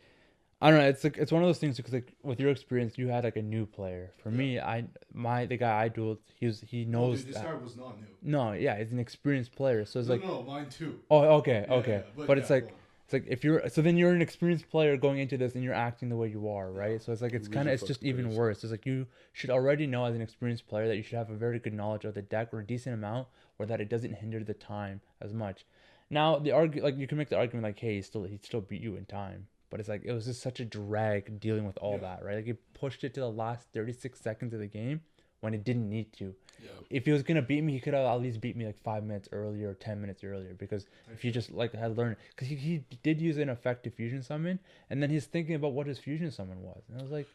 I don't know. It's one of those things because like with your experience, you had like a new player. For me, the guy I dueled, he knows. This guy was not new. No, yeah, he's an experienced player. So it's no, mine too. Oh, okay. But it's like if then you're an experienced player going into this and you're acting the way you are, right? So it's like it's just even worse. It's like you should already know as an experienced player that you should have a very good knowledge of the deck or a decent amount, or that it doesn't hinder the time as much. Now you can make the argument like, hey, he'd still beat you in time. But it's like, it was just such a drag dealing with all that, right? Like, he pushed it to the last 36 seconds of the game when it didn't need to. Yeah. If he was going to beat me, he could have at least beat me like 5 minutes earlier or 10 minutes earlier. Because if he just like had learned, because he did use an effective fusion summon, and then he's thinking about what his fusion summon was. And I was like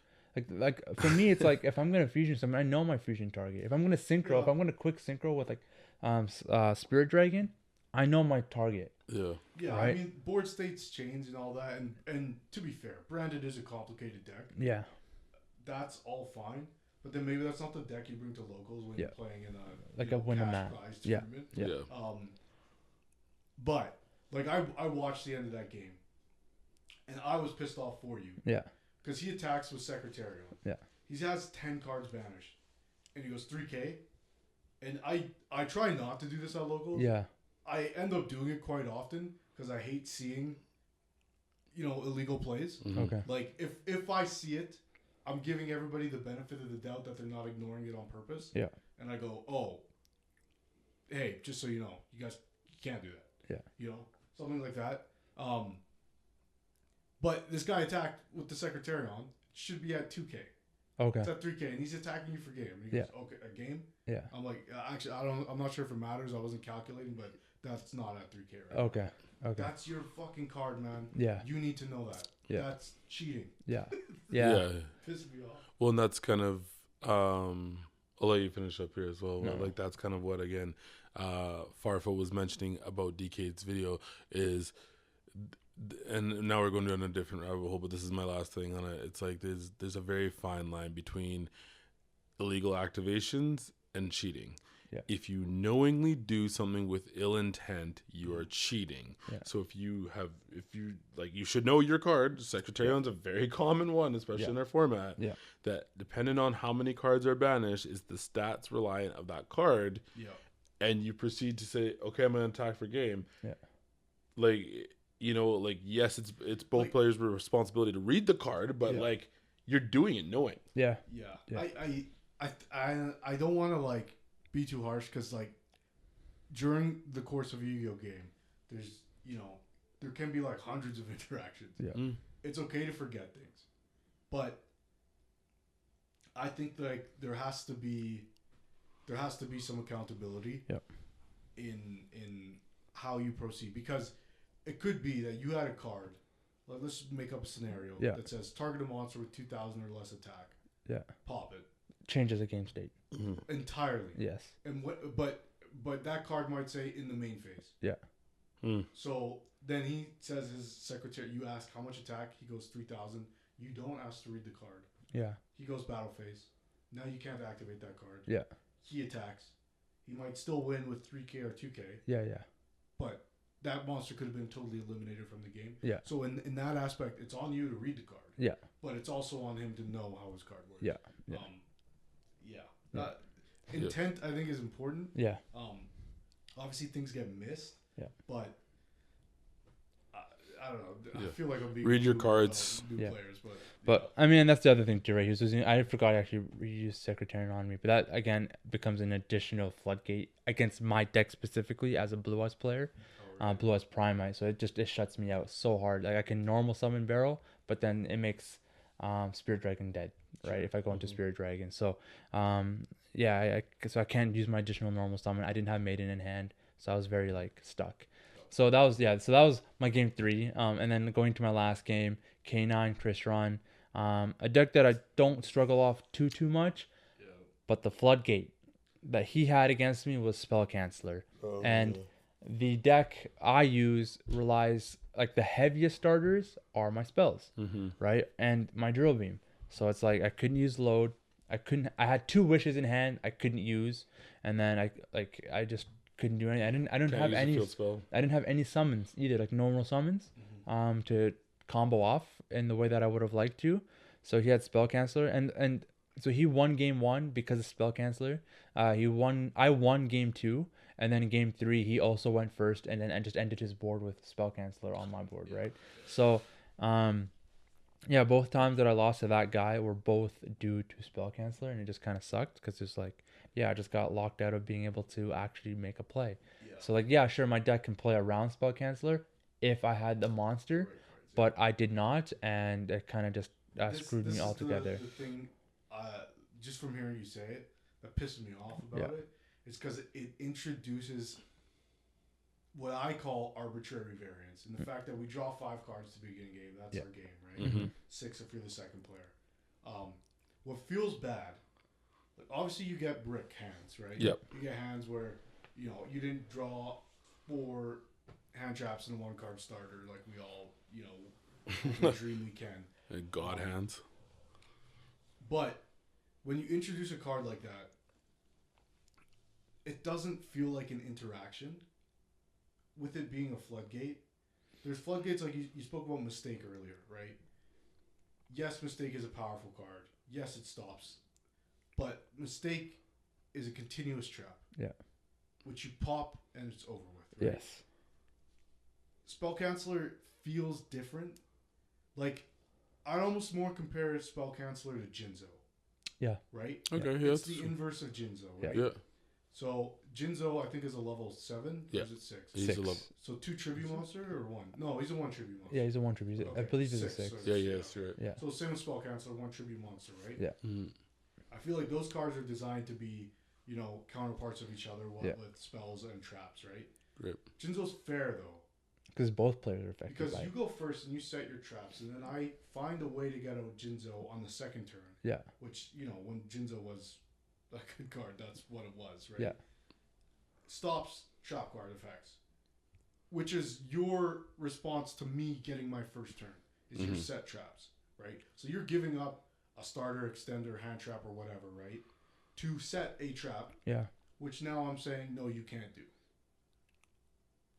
for me, it's like, if I'm going to fusion summon, I know my fusion target. If I'm going to synchro, if I'm going to quick synchro with like Spirit Dragon, I know my target. Yeah, right? I mean, board states change and all that, and to be fair, Branded is a complicated deck. Yeah. That's all fine, but then maybe that's not the deck you bring to locals when you're playing in a win a match tournament. Yeah. But like I watched the end of that game, and I was pissed off for you. Yeah. Because he attacks with Secretarial. Yeah. He has 10 cards banished, and he goes 3K, and I try not to do this at locals. Yeah. I end up doing it quite often because I hate seeing, illegal plays. Mm-hmm. Okay. Like if I see it, I'm giving everybody the benefit of the doubt that they're not ignoring it on purpose. Yeah. And I go, oh, hey, just so you know, you can't do that. Yeah. Something like that. But this guy attacked with the Secretarion. Should be at 2K. Okay. It's at 3K, and he's attacking you for game. And he goes, okay, a game? Yeah. I'm like, actually, I'm not sure if it matters. I wasn't calculating, but that's not at 3K, right? Okay. That's your fucking card, man. Yeah. You need to know that. Yeah. That's cheating. Yeah. Pisses me off. Well, and that's kind of, I'll let you finish up here as well. No. Like, that's kind of what, again, Farfa was mentioning about DK's video is, and now we're going down a different rabbit hole, but this is my last thing on it. It's like there's a very fine line between illegal activations and cheating. Yeah. If you knowingly do something with ill intent, you are cheating. Yeah. So you should know your card. Secretarion's a very common one, especially in our format. Yeah. That depending on how many cards are banished is the stats reliant of that card. Yeah. And you proceed to say, okay, I'm going to attack for game. Yeah. Yes, it's both players' responsibility to read the card, but you're doing it knowing. Yeah. Yeah. I don't want to be too harsh because during the course of a Yu-Gi-Oh game, there's there can be hundreds of interactions. Yeah. It's okay to forget things, but I think there has to be some accountability. Yep. in how you proceed, because it could be that you had a card. Like, let's make up a scenario that says target a monster with 2,000 or less attack. Yeah. Pop it. Changes the game state. Entirely. Yes. And but that card might say in the main phase. Yeah. So then he says his secretary. You ask how much attack. He goes 3,000. You don't ask to read the card. Yeah. He goes battle phase. Now you can't activate that card. Yeah. He attacks. He might still win with 3K or 2K. Yeah. But that monster could have been totally eliminated from the game. Yeah. So in that aspect, it's on you to read the card. Yeah. But it's also on him to know how his card works. Yeah. Intent, I think, is important. Yeah. Obviously, things get missed. Yeah. But I don't know. I feel like I'm being read your cards. New players, but I mean, that's the other thing too, right? He was using. I forgot to actually reuse Secretarian on me, but that again becomes an additional floodgate against my deck specifically as a Blue Eyes player. Blue Eyes Primite, so it shuts me out so hard. Like I can normal summon Barrel, but then it makes Spirit Dragon dead, right? If I go into Spirit Dragon, so so I can't use my additional normal summon. I didn't have Maiden in hand, so I was very like stuck. So that was my game 3. And then going to my last game, K9 Chris Run, a deck that I don't struggle off too much, but the floodgate that he had against me was Spell Canceller, and the deck I use relies, like, the heaviest starters are my spells, right? And my Drill Beam. So it's like I couldn't use Load. I had 2 wishes in hand I couldn't use, and then I just couldn't do anything. I didn't have any summons either, like normal summons, to combo off in the way that I would have liked to. So he had Spell Canceller, and so he won game 1 because of Spell Canceller. I won game 2. And then in game 3, he also went first, and then just ended his board with Spell Canceller on my board, right? So, both times that I lost to that guy were both due to Spell Canceller, and it just kind of sucked because it's like, I just got locked out of being able to actually make a play. Yeah. So, like, sure, my deck can play around Spell Canceller if I had the monster, but I did not, and it kind of just screwed me altogether. The thing, just from hearing you say it, that pisses me off about it. It's because it introduces what I call arbitrary variance. And the fact that we draw 5 cards to begin a game, that's our game, right? 6 if you're the second player. What feels bad, like, obviously you get brick hands, right? Yep. You get hands where, you didn't draw 4 hand traps in a 1-card starter like we all, dream we can. God hands. But when you introduce a card like that, it doesn't feel like an interaction. With it being a floodgate, there's floodgates, like you spoke about Mistake earlier, right? Yes, Mistake is a powerful card. Yes, it stops. But Mistake is a continuous trap. Yeah. Which you pop and it's over with, right? Yes. Spell Canceller feels different. Like, I'd almost more compare Spell Canceller to Jinzo. Yeah. Right? Okay, yeah. It's the inverse of Jinzo, right? Yeah. So Jinzo, I think, is a level 7. Yeah. Or is it 6? He's 6. So 2 tribute monster or 1? No, he's a 1 tribute monster. Yeah, he's a 1 tribute. Okay. I believe he's a 6. Yeah, yes, right. Yeah. So same with Spell Canceller, 1 tribute monster, right? Yeah. I feel like those cards are designed to be, counterparts of each other with spells and traps, right? Right. Jinzo's fair though. Because both players are affected. Because you go first and you set your traps, and then I find a way to get out Jinzo on the second turn. Yeah. Which, when Jinzo was a good card, that's what it was, right? Yeah. Stops trap card effects, which is your response to me getting my first turn, is your set traps, right? So you're giving up a starter, extender, hand trap, or whatever, right? To set a trap. Yeah. Which now I'm saying, no, you can't do.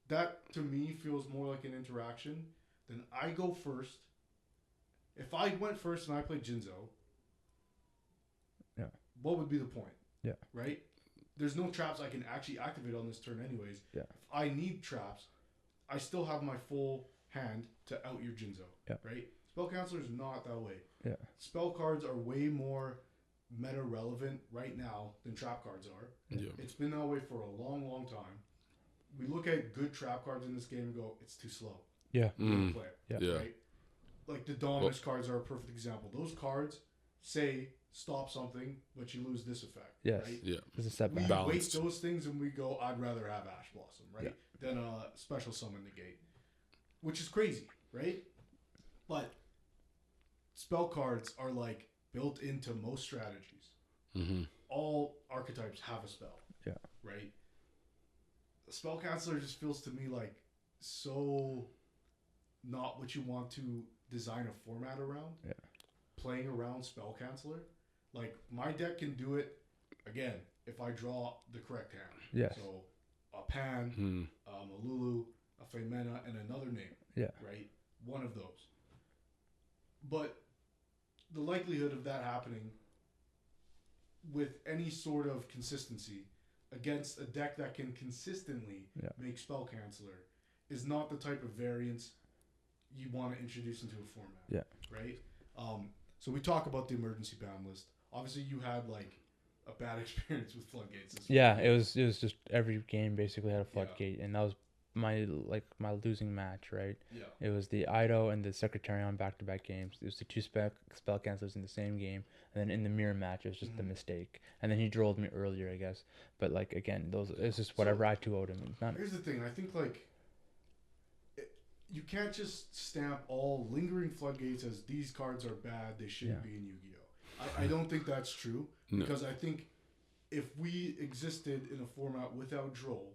That, to me, feels more like an interaction than I go first. If I went first and I played Jinzo, what would be the point? Yeah. Right? There's no traps I can actually activate on this turn anyways. Yeah. If I need traps, I still have my full hand to out your Jinzo. Yeah. Right? Spell Canceller is not that way. Yeah. Spell cards are way more meta relevant right now than trap cards are. Yeah. It's been that way for a long, long time. We look at good trap cards in this game and go, it's too slow. Yeah. We play it. Yeah. Right? Like the Dominus cards are a perfect example. Those cards say stop something, but you lose this effect. Yes. Right? Yeah. It's a setback. We Balanced. weight those things and we go, I'd rather have Ash Blossom, right? Than a special summon negate. Which is crazy, right? But spell cards are like built into most strategies. Mm-hmm. All archetypes have a spell. Yeah. Right? A spell canceller just feels to me like so not what you want to design a format around. Yeah. Playing around spell canceller. Like my deck can do it again if I draw the correct hand. Yes. So a Pan, a Lulu, a Femena, and another name. Yeah. Right? One of those. But the likelihood of that happening with any sort of consistency against a deck that can consistently make spell canceller is not the type of variance you want to introduce into a format. Yeah. Right? So we talk about the emergency ban list. Obviously you had like a bad experience with floodgates. Yeah, it was just every game basically had a floodgate, and that was my losing match, right? Yeah. It was the Ido and the Secretarion back-to-back games. It was the two spell cancelers in the same game, and then in the mirror match it was just the mistake. And then he drolled me earlier, I guess. But like again, it's just whatever I 2-0'd him. Here's the thing, I think like you can't just stamp all lingering floodgates as these cards are bad, they shouldn't be in Yu-Gi-Oh! I don't think that's true. No. Because I think if we existed in a format without Droll,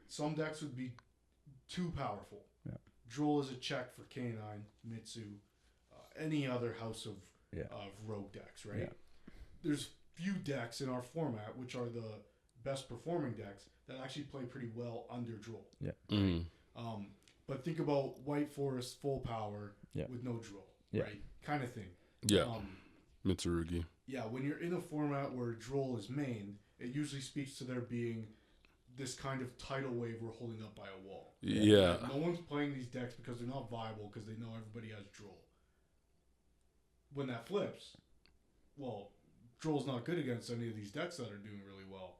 some decks would be too powerful. Yeah. Droll is a check for K9, Mitsu, any other house of rogue decks, right? Yeah. There's few decks in our format which are the best performing decks that actually play pretty well under Droll. Yeah. Mm-hmm. But think about White Forest full power with no Droll, right? Kind of thing. Yeah. Mitsurugi. Yeah, when you're in a format where Droll is main, it usually speaks to there being this kind of tidal wave we're holding up by a wall. Yeah. No one's playing these decks because they're not viable because they know everybody has Droll. When that flips, well, Droll's not good against any of these decks that are doing really well.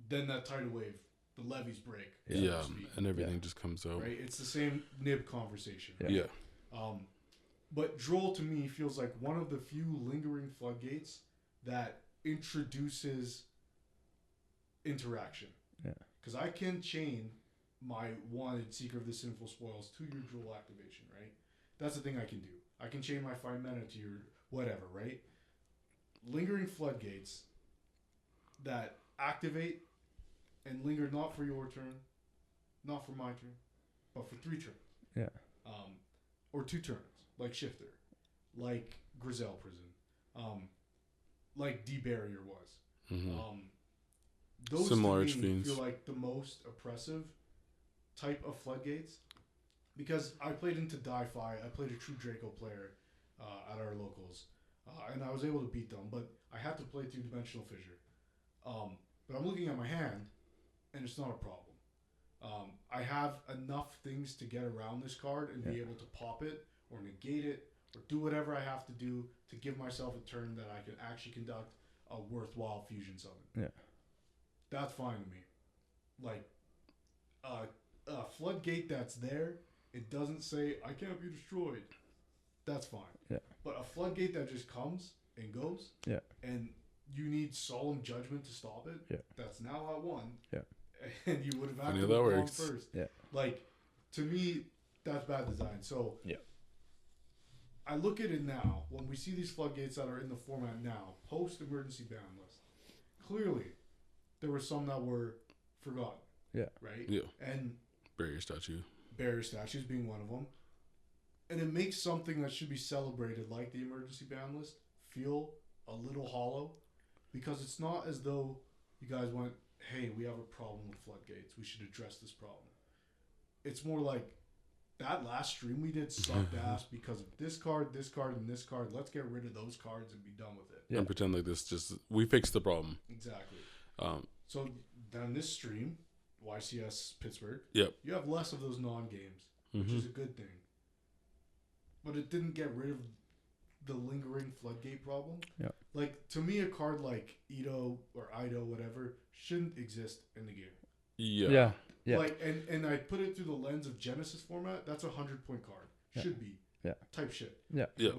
Then that tidal wave, the levees break. Yeah, and everything just comes out. Right? It's the same nib conversation. Yeah. But Droll to me feels like one of the few lingering floodgates that introduces interaction. Yeah. Because I can chain my wanted Seeker of the Sinful Spoils to your Droll activation, right? That's the thing I can do. I can chain my Femena to your whatever, right? Lingering floodgates that activate and linger not for your turn, not for my turn, but for 3 turns. Yeah. Or 2 turns. Like Shifter, like Grizel Prison, like D-Barrier was. Mm-hmm. Those similar to me Archfiends feel like the most oppressive type of floodgates because I played into Di-Fi. I played a true Draco player at our locals, and I was able to beat them, but I had to play through Dimensional Fissure. But I'm looking at my hand, and it's not a problem. I have enough things to get around this card and be able to pop it or negate it, or do whatever I have to do to give myself a turn that I can actually conduct a worthwhile fusion summon. Yeah. That's fine to me. Like, a floodgate that's there, it doesn't say, I can't be destroyed. That's fine. Yeah. But a floodgate that just comes and goes, and you need solemn judgment to stop it, that's now at 1. Yeah. And you would have acted wrong first. Yeah. Like, to me, that's bad design. So, I look at it now, when we see these floodgates that are in the format now, post-emergency ban list, clearly, there were some that were forgotten. Yeah. Right? Yeah. And Barrier statues being one of them. And it makes something that should be celebrated, like the emergency ban list, feel a little hollow. Because it's not as though you guys went, hey, we have a problem with floodgates. We should address this problem. It's more like, that last stream we did sucked ass because of this card, and this card. Let's get rid of those cards and be done with it. And pretend like this we fixed the problem. Exactly. So then this stream, YCS Pittsburgh, you have less of those non-games, which is a good thing. But it didn't get rid of the lingering floodgate problem. Yeah. Like, to me, a card like Ido or Ido, whatever, shouldn't exist in the game. Yeah. Yeah. Like, and I put it through the lens of Genesis format. That's a 100-point card. Should be. Yeah. Type shit. Yeah. Yeah.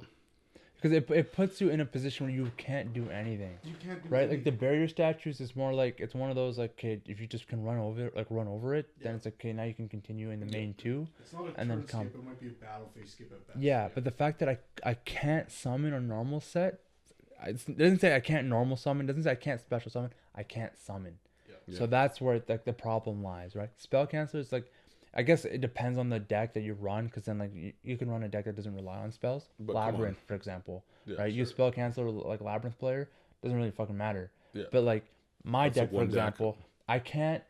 Because it puts you in a position where you can't do anything. You can't do right. anything. Like the barrier statues is more like it's one of those like, okay, if you just can run over it, then it's okay. Now you can continue in the main two. It's not a turn skip. It might be a battle phase skip at best. Yeah, but the fact that I can't summon a normal set, it doesn't say I can't normal summon. It doesn't say I can't special summon. I can't summon. Yeah. So that's where like the problem lies, right? Spell cancel is like, I guess it depends on the deck that you run, because then like you can run a deck that doesn't rely on spells. But Labyrinth, for example, right? Sure. You spell cancel like Labyrinth player, doesn't really fucking matter. Yeah. But like my deck, for example, I can't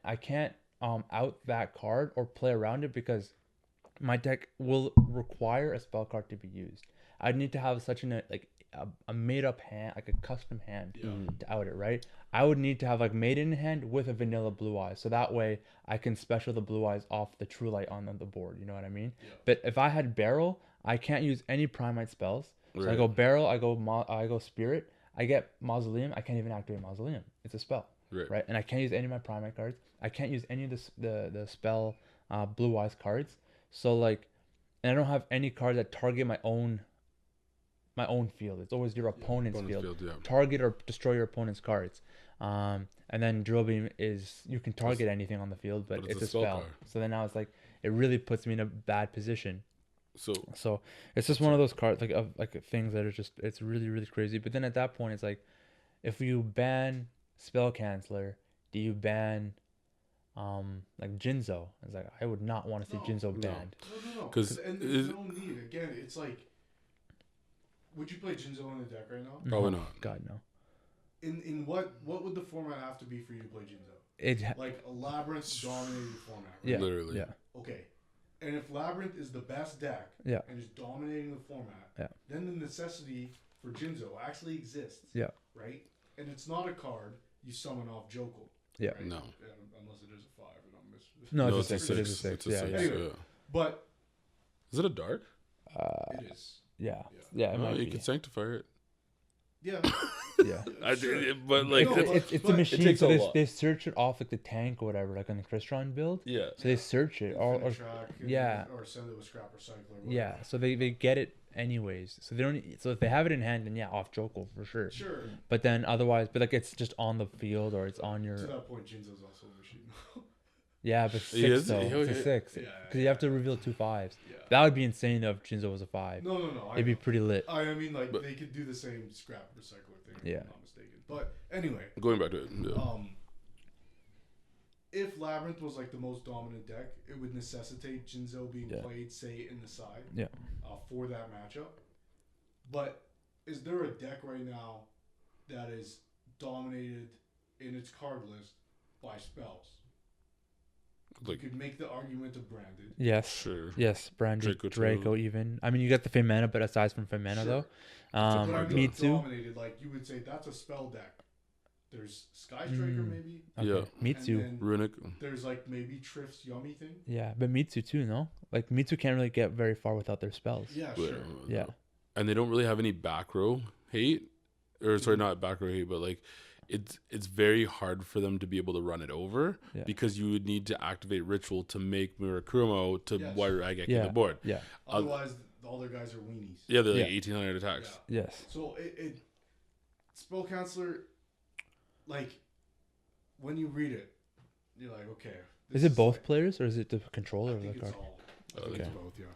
out that card or play around it because my deck will require a spell card to be used. I'd need to have such a made up hand, like a custom hand to out it, right? I would need to have like made in hand with a vanilla blue eyes, so that way I can special the blue eyes off the true light on the board. You know what I mean? Yeah. But if I had barrel, I can't use any primite spells. So I go barrel, I go spirit, I get mausoleum. I can't even activate mausoleum. It's a spell, right? And I can't use any of my primite cards. I can't use any of the spell blue eyes cards. So like, and I don't have any cards that target my own field. It's always your opponent's field. Target or destroy your opponent's cards. And then drill beam is you can target anything on the field, but it's a spell. So then now it's like it really puts me in a bad position. So it's just one of those cards like things that are just, it's really, really crazy. But then at that point it's like, if you ban spell canceller, do you ban like Jinzo? It's like I would not want to see Jinzo banned. No. Because there's no need. Again, it's like, would you play Jinzo in the deck right now? Probably not. God, no. In what would the format have to be for you to play Jinzo? Like a Labyrinth dominated format, right? Yeah. Literally. Yeah. Okay. And if Labyrinth is the best deck and is dominating the format, then the necessity for Jinzo actually exists. Yeah. Right? And it's not a card you summon off Jokul. Yeah. Right? No. Unless it is a 5 and I'm missing. No, it's a 6. It is a 6. It's a 6. Anyway, but is it a dark? It is. Yeah. You could sanctify it. Yeah. Yeah. But like it's a machine. It so they search it off like the tank or whatever, like on the Crystron build. Yeah. So they search it or send it with scrap recycler. Yeah. So they get it anyways. So they don't. So if they have it in hand, then off Jokul for sure. Sure. But then otherwise, but like it's just on the field or it's on your. To that point, Jinzo's also a machine. Yeah, but 6 though. It's a 6 because you have to reveal 2 5s. Yeah. That would be insane though if Jinzo was a 5. No. It'd be pretty lit. I mean, like they could do the same scrap recycler thing. If I'm not mistaken. But anyway, going back to it. Yeah. If Labyrinth was like the most dominant deck, it would necessitate Jinzo being played, say, in the side. Yeah. For that matchup. But is there a deck right now that is dominated in its card list by spells? Like, you could make the argument of branded. Yes. Sure. Yes, branded. Draco even. I mean, you got the Femana, but aside from Femana, though. Mitsu. Dominated, like, you would say that's a spell deck. There's Sky Striker, maybe. Okay. Yeah. Mitsu. Runic. There's, like, maybe Triff's Yummy thing. Yeah, but Mitsu, too, no? Like, Mitsu can't really get very far without their spells. Yeah, sure. Yeah. And they don't really have any back row hate. Or, sorry, not back row hate, but, like, it's very hard for them to be able to run it over because you would need to activate Ritual to make Murakumo to wire Ageki the board. Yeah. Otherwise, all their guys are weenies. Yeah, they're like 1800 attacks. Yeah. Yes. So it Spell Counselor, like, when you read it, you're like, okay. Is it both players or is it the controller of the card? I think it's both, yeah.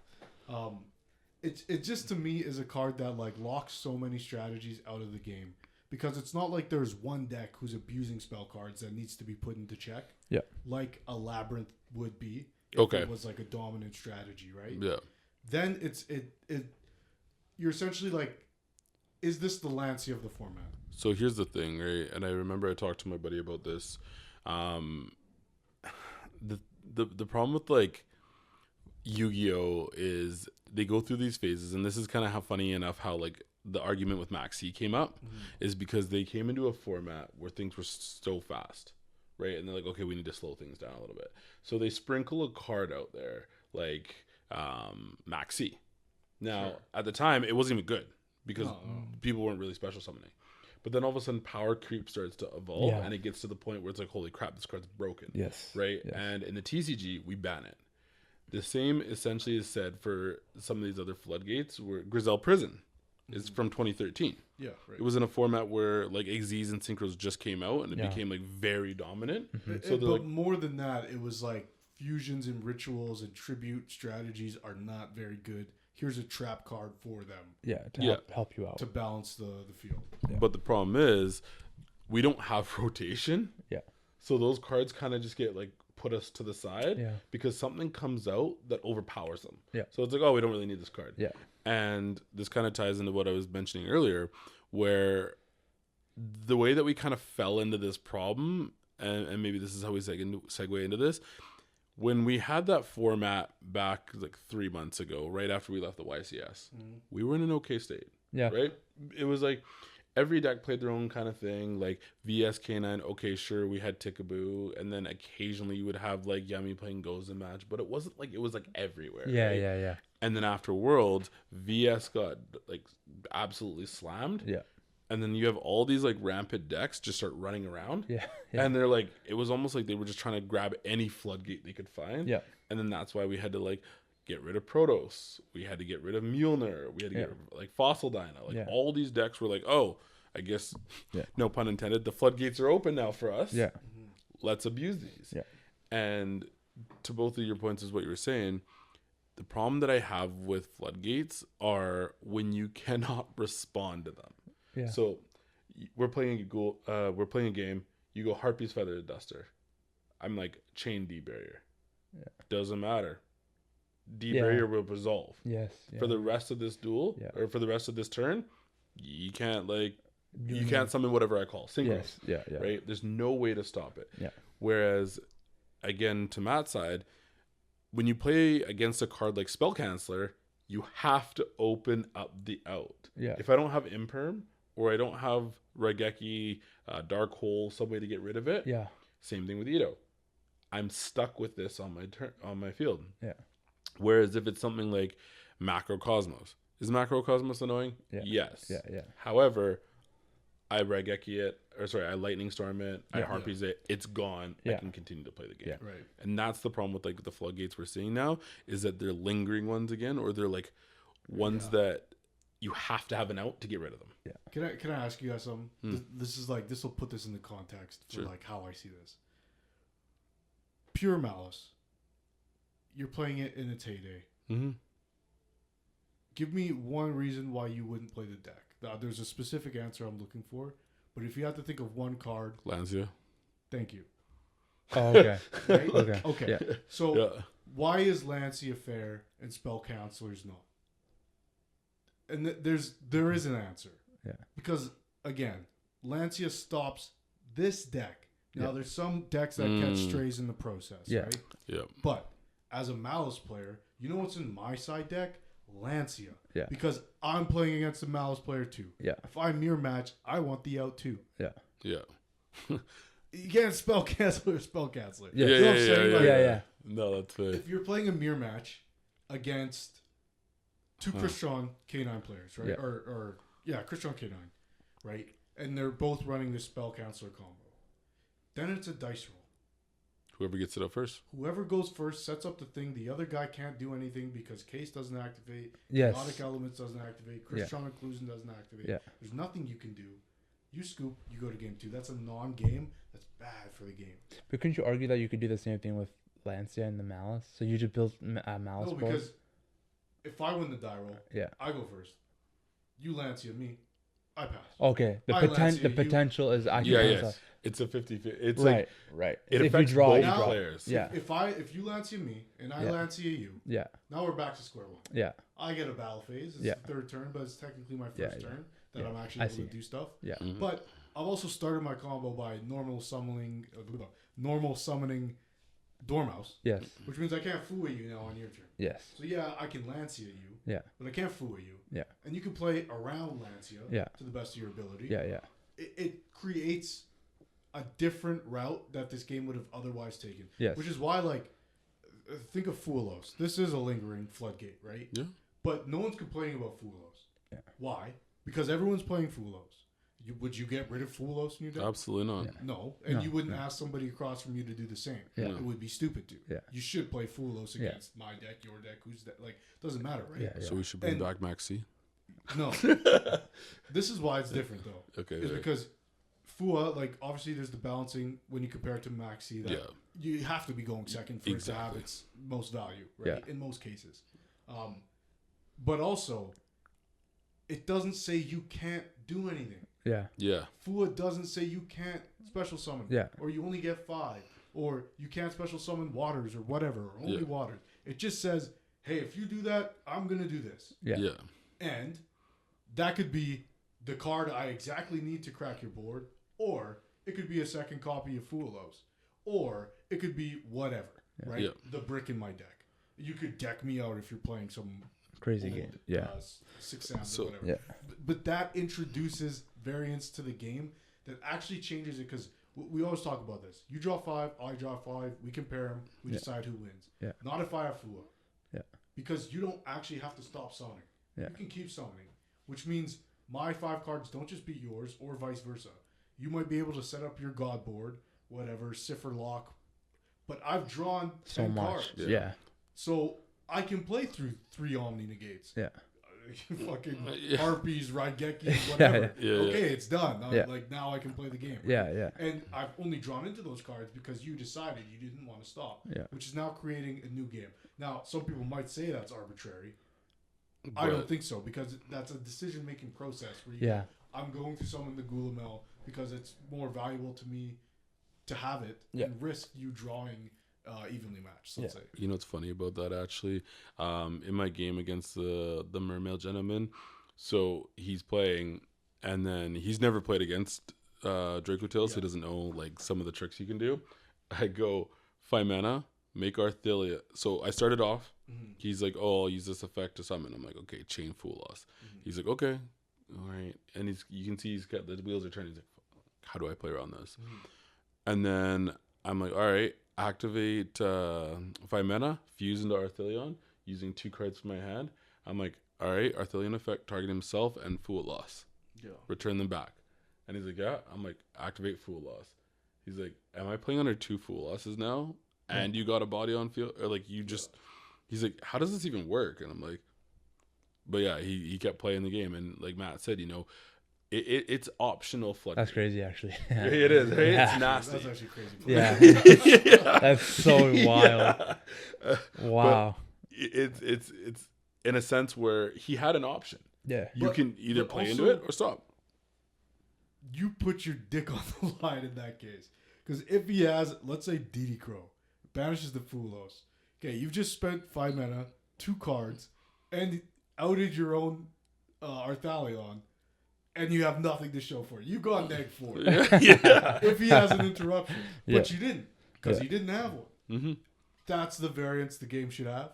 It just to me is a card that like locks so many strategies out of the game. Because it's not like there's one deck who's abusing spell cards that needs to be put into check. Yeah. Like a Labyrinth would be. If it was like a dominant strategy, right? Yeah. Then you're essentially like, is this the Lancey of the format? So here's the thing, right? And I remember I talked to my buddy about this. The problem with like Yu-Gi-Oh is they go through these phases, and this is kind of how funny enough how like the argument with Max C came up is because they came into a format where things were so fast, right? And they're like, okay, we need to slow things down a little bit. So they sprinkle a card out there like Max C. Now, at the time, it wasn't even good because people weren't really special summoning. But then all of a sudden, power creep starts to evolve, and it gets to the point where it's like, holy crap, this card's broken. Yes. Right? Yes. And in the TCG, we ban it. The same essentially is said for some of these other floodgates where Grizel Prison. is from 2013. Yeah, right. It was in a format where like Xyz and Synchros just came out, and it became like very dominant. So but more than that, it was like fusions and rituals and tribute strategies are not very good. Here's a trap card for them. Yeah, to help you out. To balance the field. Yeah. But the problem is we don't have rotation. Yeah. So those cards kind of just get like put us to the side because something comes out that overpowers them. Yeah. So it's like, oh, we don't really need this card. Yeah. And this kind of ties into what I was mentioning earlier, where the way that we kind of fell into this problem, and maybe this is how we segue into this, when we had that format back like 3 months ago, right after we left the YCS, we were in an okay state. Yeah. Right? It was like every deck played their own kind of thing. Like VS K9, okay, sure, we had Tickaboo, and then occasionally you would have like Yummy playing Gozen match, but it wasn't like, it was like everywhere. Yeah, right? yeah. And then after Worlds, VS got like absolutely slammed. Yeah. And then you have all these like rampant decks just start running around. Yeah. And they're like, it was almost like they were just trying to grab any floodgate they could find. Yeah. And then that's why we had to like get rid of Protoss. We had to get rid of Mjolnir. We had to get rid of like Fossil Dino. Like all these decks were like, oh, I guess, no pun intended, the floodgates are open now for us. Yeah. Let's abuse these. Yeah. And to both of your points is what you were saying. The problem that I have with floodgates are when you cannot respond to them. Yeah. So we're playing a game. You go Harpy's Feather Duster. I'm like chain D barrier. Yeah. Doesn't matter. D barrier will resolve. Yes. Yeah. For the rest of this duel or for the rest of this turn, you can't can't summon whatever I call synchros. Yes. Yeah. Right? There's no way to stop it. Yeah. Whereas, again, to Matt's side, when you play against a card like Spell Canceller, you have to open up the out. Yeah. If I don't have Imperm or I don't have Raigeki, Dark Hole, some way to get rid of it. Yeah. Same thing with Ito. I'm stuck with this on my field. Yeah. Whereas if it's something like Macrocosmos, is Macrocosmos annoying? Yeah. Yes. Yeah. However, I Raigeki it, I Lightning Storm it, I Harpies it, it's gone. I can continue to play the game. Yeah. Right. And that's the problem with like the floodgates we're seeing now, is that they're lingering ones again, or they're like ones that you have to have an out to get rid of them. Yeah. Can I ask you guys something? This is like, this will put this into context for like how I see this. Pure Malice. You're playing it in its heyday. Mm-hmm. Give me one reason why you wouldn't play the deck. There's a specific answer I'm looking for, but if you have to think of one card, Lancia. Thank you. Oh, okay. Right? Okay. Yeah. So why is Lancia fair and Spell Counselors not? And there is an answer. Yeah. Because again, Lancia stops this deck. Now there's some decks that catch strays in the process, right? Yeah. But as a Malice player, you know what's in my side deck? Lancia. Yeah. Because I'm playing against a Malice player too. Yeah. If I mirror match, I want the out too. Yeah. Yeah. You can't spell canceler. Yeah. You know what I'm saying? Like, Yeah. No, that's fair. if you're playing a mirror match against two Christian K9 players, right? Yeah. Christian K9, right? And they're both running this spell counselor combo. Then it's a dice roll. Whoever gets it up first. Whoever goes first sets up the thing. The other guy can't do anything because Case doesn't activate. Yes. Hypnotic Elements doesn't activate. Christian Occlusion doesn't activate. Yeah. There's nothing you can do. You scoop, you go to game 2. That's a non-game. That's bad for the game. But couldn't you argue that you could do the same thing with Lancia and the Malice? So you just build Malice No, because if I win the die roll, I go first. You Lancia me, I pass. Okay. The potential is actually It's a 50-50. It's right. It if affects you draw, both players. Yeah. If you Lancia me and I Lancia you, now we're back to square one. Yeah. I get a battle phase. It's the third turn, but it's technically my first turn that I'm actually able to do stuff. Yeah. Mm-hmm. But I've also started my combo by normal summoning Dormouse. Yes. Which means I can't fool you now on your turn. Yes. So I can Lancia you. Yeah. But I can't fool you. Yeah. And you can play around Lancia to the best of your ability. Yeah. It creates a different route that this game would have otherwise taken. Yes. Which is why, like, think of Fuelos. This is a lingering floodgate, right? Yeah. But no one's complaining about Fuelos. Yeah. Why? Because everyone's playing Fuelos. Would you get rid of Fuelos in your deck? Absolutely not. Yeah. No. And you wouldn't ask somebody across from you to do the same. Yeah. It would be stupid to. Yeah. You should play Fuelos against my deck, your deck, whose deck. Like, doesn't matter, right? Yeah. So we should bring back Maxi. No. This is why it's different, though. Okay. It's because Fua, like, obviously there's the balancing when you compare it to Maxi. That you have to be going second for it to have its most value, right? In most cases. But also, it doesn't say you can't do anything. Yeah. Fua doesn't say you can't special summon. Or you only get 5. Or you can't special summon waters or whatever. Or only waters. It just says, hey, if you do that, I'm going to do this. Yeah. And that could be the card I exactly need to crack your board. Or it could be a second copy of Fualos. Or it could be whatever. Right? Yeah. The brick in my deck. You could deck me out if you're playing some crazy game. 6 sounds or whatever. But that introduces variance to the game that actually changes it, because we always talk about this. You draw 5, I draw 5, we compare them, we decide who wins. Not if I have Fua. Because you don't actually have to stop summoning. You can keep summoning, which means my 5 cards don't just beat yours, or vice versa. You might be able to set up your god board, whatever, Cipher Lock, but I've drawn 10 cards. So I can play through 3 Omni Negates. Fucking Harpies, Raigekis, whatever. Okay, it's done. Like, now I can play the game. Right? And I've only drawn into those cards because you decided you didn't want to stop. Which is now creating a new game. Now, some people might say that's arbitrary. But I don't think so, because that's a decision-making process where you I'm going to summon the Gulamel because it's more valuable to me to have it and risk you drawing evenly matched, let's say. You know what's funny about that, actually? In my game against the Mermail Gentleman, so he's playing, and then he's never played against Draco Tail, so he doesn't know like some of the tricks he can do. I go 5 mana, make Arthelia. So I started off. He's like, oh, I'll use this effect to summon. I'm like, okay, chain Fool Loss. He's like, okay, all right. And you can see he's got the wheels are turning. He's like, how do I play around this? And then I'm like, all right, activate 5 mana, fuse into Arthelion, using 2 cards from my hand. I'm like, all right, Arthelion effect, target himself and Fool Loss. Return them back. And he's like, yeah. I'm like, activate Fool Loss. He's like, am I playing under 2 Fool Losses now? And you got a body on field? Or like, you just... He's like, how does this even work? And I'm like, but yeah, he kept playing the game. And like Matt said, you know, it's optional floodgate. That's crazy, actually. It is, right? It's nasty. That's actually crazy. That's so wild. Wow. But it's in a sense where he had an option. You can either play into it or stop. You put your dick on the line in that case. Because if he has, let's say, DD Crow, banishes the Fulos. Okay, you've just spent 5 mana, 2 cards, and outed your own Arthalion, and you have nothing to show for it. You got neg 4. If he has an interruption. But you didn't, because he didn't have one. That's the variance the game should have.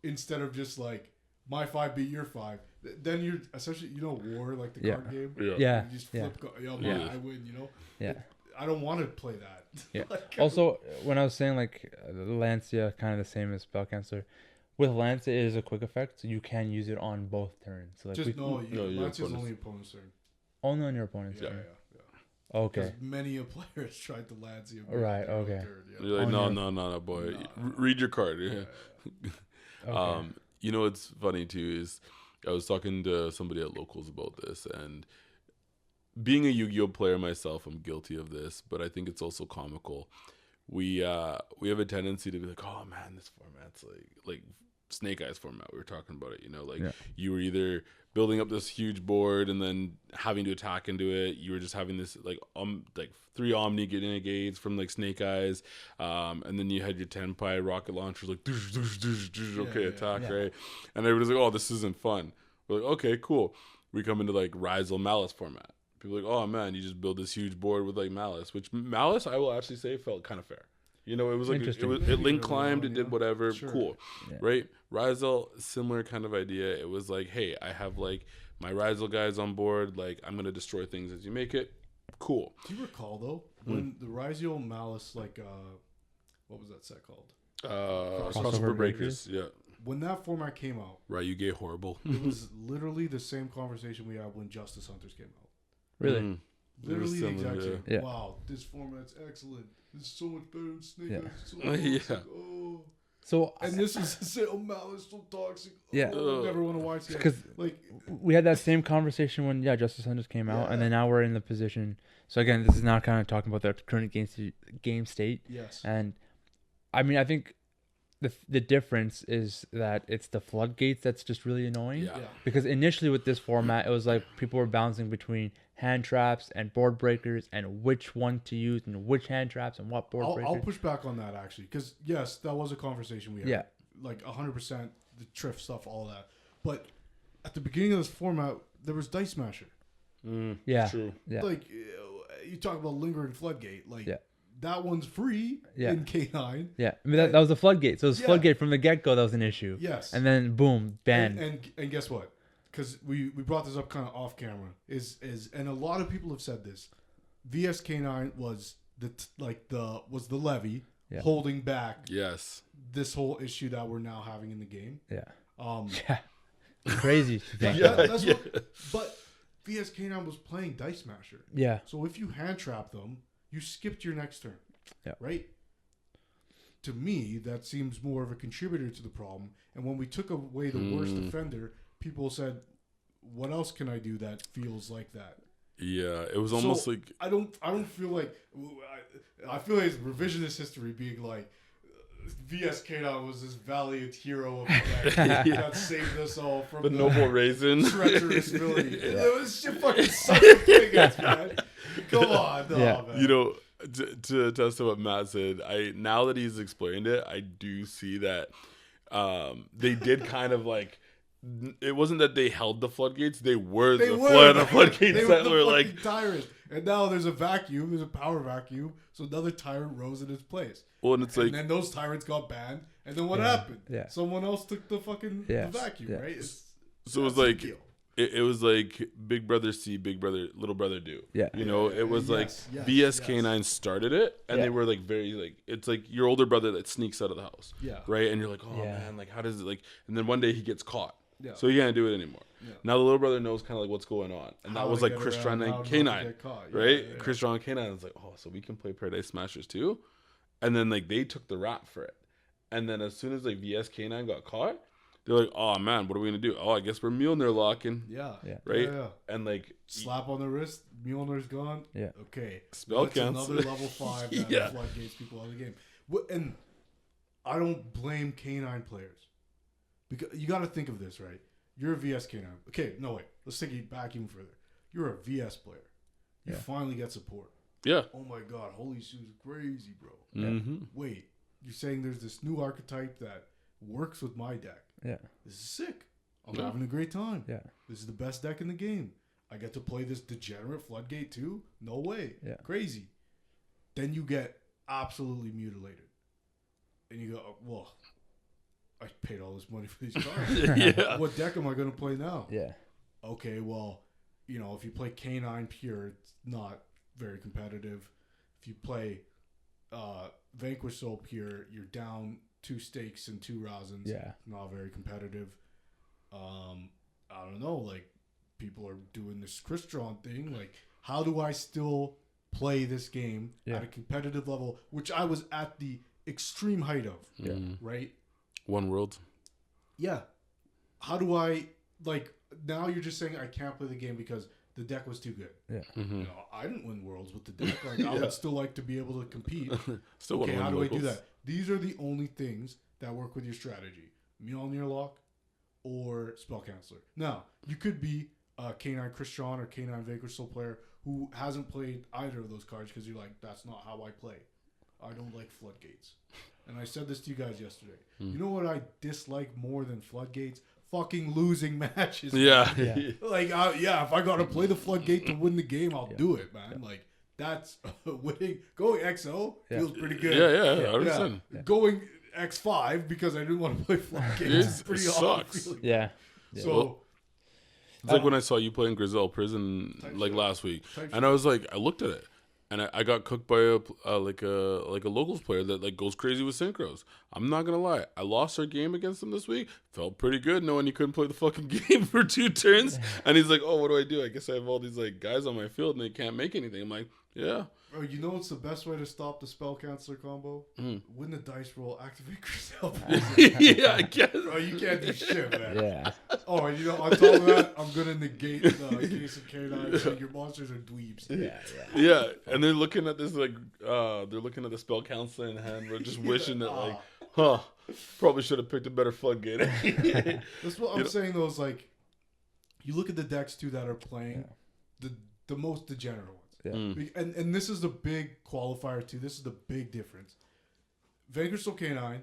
Instead of just like, my 5 beat your 5. Then you're essentially, you know, war, like the card game? You just flip, I win, you know? I don't want to play that. Like, also, when I was saying like Lancia, kind of the same as Spellcaster, with Lancia it is a quick effect, so you can use it on both turns. So like Lancia's only opponent's turn. Only on your opponent's turn. Okay. Many players tried to Lancia. Right. Okay. Turn, You're like, no, boy. Read your card. Okay. You know what's funny too is I was talking to somebody at Locals about this, and being a Yu-Gi-Oh player myself, I'm guilty of this, but I think it's also comical. We have a tendency to be like, oh man, this format's like Snake Eyes format. We were talking about it, you know, like you were either building up this huge board and then having to attack into it. You were just having this like 3 Omni getting negates from like Snake Eyes, and then you had your Tenpai rocket launchers like attack, right? And everybody's like, oh, this isn't fun. We're like, okay, cool. We come into like Raaid Malice format. People are like, oh man, you just build this huge board with like Malice, which Malice I will actually say felt kind of fair. You know, it was like it link climbed, it did whatever, cool, right? Raizel, similar kind of idea. It was like, hey, I have like my Raizel guys on board, like I'm gonna destroy things as you make it, cool. Do you recall though when the Raizel Malice, like what was that set called? Crossover Breakers, When that format came out, Ryuge horrible. It was literally the same conversation we had when Justice Hunters came out. Really? Literally the exact same. Wow, this format's excellent. It's so much better than Snake Eyes. Like, and this is say, oh, Malice so toxic. Yeah, I never want to watch that. Because like we had that same conversation when Justice Hunters came out, and then now we're in the position. So again, this is now kind of talking about the current game state. Yes, and I mean, I think the difference is that it's the floodgates that's just really annoying. Yeah. Because initially with this format, it was like people were bouncing between hand traps and board breakers and which one to use and which hand traps and what board breakers. I'll push back on that actually, because yes, that was a conversation we had. Yeah. Like 100% the Triff stuff, all that. But at the beginning of this format, there was Dice Smasher. Yeah. True. Yeah. Like you talk about lingering floodgate, like that one's free in K9. Yeah, I mean that was the floodgate. So it was floodgate from the get go. That was an issue. Yes. And then boom, banned. And guess what? Because we brought this up kind of off camera. And a lot of people have said this. VS K9 was the levy holding back. Yes. This whole issue that we're now having in the game. Yeah. Yeah. Crazy to think. But VS K9 was playing Dice Smasher. Yeah. So if you hand trap them, you skipped your next turn. Yeah. Right? To me, that seems more of a contributor to the problem. And when we took away the worst offender, people said, what else can I do that feels like that? Yeah, it was almost like I don't feel like I feel like it's revisionist history being like VS K9 was this valiant hero of that saved us all from the noble raisin treacherous villain. It was just fucking such a thing, man. Come on, man. You know, to attest to what Matt said, now that he's explained it, I do see that they did kind of like. It wasn't that they held the floodgates; the floodgates that were like tyrant. And now there's a vacuum. There's a power vacuum. So another tyrant rose in its place. Well, and it's and then those tyrants got banned. And then what happened? Yeah. Someone else took the fucking the vacuum, right? So it was like it was like Big Brother see, Big Brother, Little Brother do. Yeah. You know, it was like VS K9 started it, and they were like very like it's like your older brother that sneaks out of the house. Yeah. Right, and you're like, oh man, like how does it like? And then one day he gets caught. Yeah. So you can't do it anymore. Yeah. Now the little brother knows kind of like what's going on, and that was like Chris trying to K9, right? Yeah. Chris trying K9 was like, oh, so we can play Paradise Smashers too, and then like they took the rap for it, and then as soon as like VS K9 got caught, they're like, oh man, what are we gonna do? Oh, I guess we're Mjolnir locking. Yeah. Right. Yeah. And like slap on the wrist, Mjolnir's gone. Yeah. Okay. Spell cancel. Another level 5 that floodgates people out of the game. And I don't blame K9 players because you got to think of this, right? You're a VS K9. Okay, no wait. Let's take it back even further. You're a VS player. You finally get support. Yeah. Oh my God, Holy Sue's crazy, bro. Mm-hmm. Wait, you're saying there's this new archetype that works with my deck. Yeah. This is sick. I'm having a great time. Yeah. This is the best deck in the game. I get to play this degenerate floodgate too? No way. Yeah. Crazy. Then you get absolutely mutilated. And you go, oh, well, I paid all this money for these cards. What deck am I going to play now? Yeah. Okay, well, you know, if you play K9 pure, it's not very competitive. If you play Vanquish Soul pure, you're down 2 stakes and 2 Rousins. Yeah. Not very competitive. I don't know, like, people are doing this Crystron thing. Like, how do I still play this game at a competitive level, which I was at the extreme height of, right? One World. Yeah. How do I, like, now you're just saying I can't play the game because the deck was too good. Yeah. Mm-hmm. You know, I didn't win Worlds with the deck. Like, I would still like to be able to compete. Still okay, how do I do that? These are the only things that work with your strategy. Mjolnir Lock or Spell Canceller. Now, you could be a K9 Crystron or K9 Vanquish Soul player who hasn't played either of those cards because you're like, that's not how I play. I don't like floodgates. And I said this to you guys yesterday. You know what I dislike more than floodgates? Fucking losing matches. Yeah. Like, if I got to play the floodgate to win the game, I'll do it, man. Like, that's winning. Going XO feels pretty good. Yeah, 100%. Going X5 because I didn't want to play floodgates is pretty sucks. awful. Yeah. So... Well, it's like when I saw you playing Grizel Prison like last week, and I was like, I looked at it, and I got cooked by a locals player that like goes crazy with synchros. I'm not gonna lie, I lost our game against him this week. Felt pretty good knowing he couldn't play the fucking game for 2 turns, and he's like, oh, what do? I guess I have all these like guys on my field and they can't make anything. I'm like, yeah. Oh, you know what's the best way to stop the spell canceller combo? Win the dice roll, activate Crystal. Yeah, I guess. Oh, you can't do shit, man. Yeah. Oh, and on top of that, I'm gonna negate the case of K9 so your monsters are dweebs. Yeah, and they're looking at this they're looking at the spell counselor in hand. We're just wishing that probably should have picked a better floodgate. That's what I'm saying though. Is like, you look at the decks too that are playing the most degenerate ones. Yeah. And this is the big qualifier too. This is the big difference. Vanquished K9,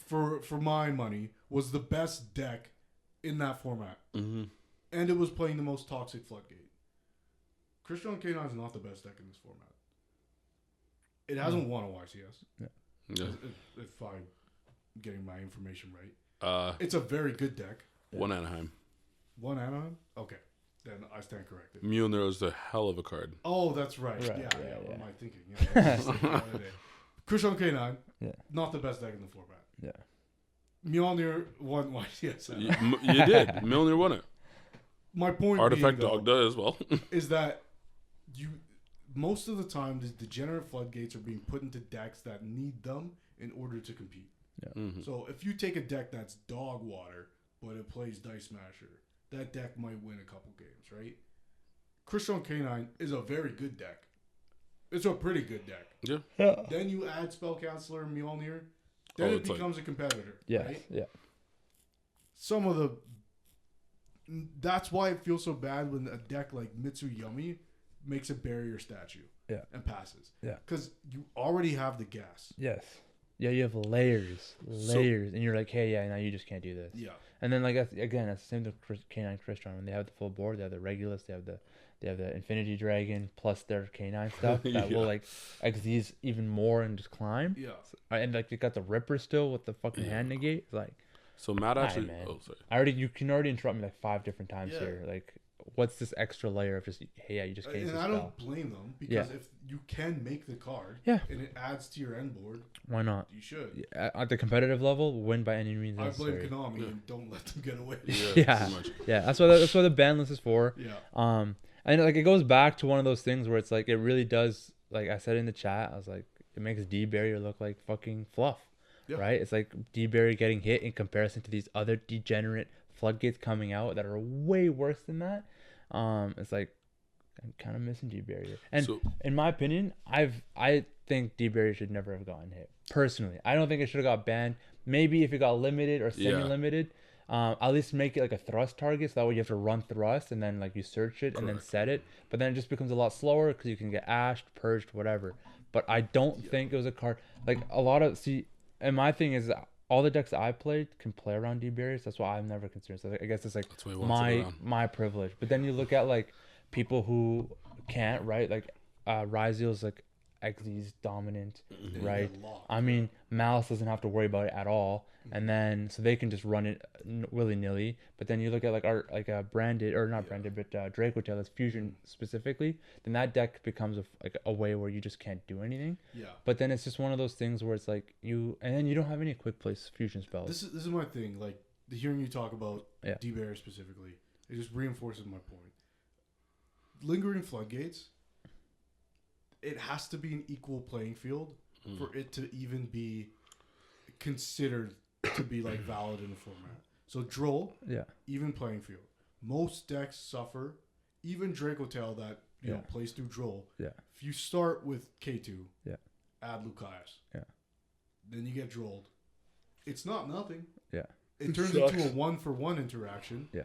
for my money, was the best deck in that format. Mm-hmm. And it was playing the most toxic floodgate. Christian K9 is not the best deck in this format. It hasn't won a YCS. Yeah. If I'm getting my information right. It's a very good deck. One Anaheim. One Anaheim? Okay. Then I stand corrected. Mjolnir is a hell of a card. Oh, that's right. Yeah. What am I thinking? Yeah, Christian K9, not the best deck in the format. Yeah. Mjolnir won YCS. You did. Mjolnir won it. My point Artifact being, Dog as well. is that most of the time, the degenerate floodgates are being put into decks that need them in order to compete. Yeah. Mm-hmm. So if you take a deck that's dog water, but it plays Dice Smasher, that deck might win a couple games, right? Christian K9 is a very good deck. It's a pretty good deck. Yeah. Then you add Spell Counselor and Mjolnir, then it becomes a competitor. Yeah. Right? Yeah. That's why it feels so bad when a deck like Mitsuyami makes a barrier statue and passes. Yeah. Because you already have the gas. Yes. Yeah, you have layers, and you're like, hey, now you just can't do this. Yeah. And then, like, again, it's the same with K9 Crystron. When they have the full board, they have the Regulus, they have the Infinity Dragon, plus their K9 stuff that will, like, Xyz even more and just climb. Yeah. And, like, you got the Ripper still with the fucking hand negate. It's like, so Matt actually... man. Oh, sorry. You can already interrupt me, like, 5 different times here. Like, what's this extra layer of just, hey, you just can't use the spell. And I don't blame them, because if you can make the card and it adds to your end board, why not? You should. At the competitive level, win by any means necessary. I blame Konami and don't let them get away. Yeah. That's what the ban list is for. Yeah. And like it goes back to one of those things where it's like it really does. Like I said in the chat, I was like, it makes D barrier look like fucking fluff, right? It's like D barrier getting hit in comparison to these other degenerate floodgates coming out that are way worse than that. It's like I'm kind of missing D barrier, and in my opinion, I think D barrier should never have gotten hit. Personally, I don't think it should have got banned. Maybe if it got limited or semi-limited, at least make it like a thrust target, so that way you have to run thrust and then like you search it and then set it. But then it just becomes a lot slower because you can get ashed, purged, whatever. But I don't think it was a card like a lot of and my thing is all the decks I played can play around D barriers. That's why I'm never concerned. So I guess it's like my privilege. But then you look at like people who can't, right? Like Raizel's like Xyz dominant, right? I mean, Malice doesn't have to worry about it at all, and then so they can just run it willy nilly. But then you look at like a branded or not branded, but Draco Tail that's fusion specifically. Then that deck becomes a way where you just can't do anything. Yeah. But then it's just one of those things where it's like and then you don't have any quick play fusion spells. This is my thing. Like hearing you talk about D-Bear specifically, it just reinforces my point. Lingering floodgates. It has to be an equal playing field for it to even be considered to be like valid in the format. So Droll, even playing field. Most decks suffer. Even Draco Tail that plays through Droll. Yeah. If you start with K2, add Lucaris. Yeah. Then you get Drolled. It's not nothing. Yeah. It turns into a 1-for-1 interaction. Yeah.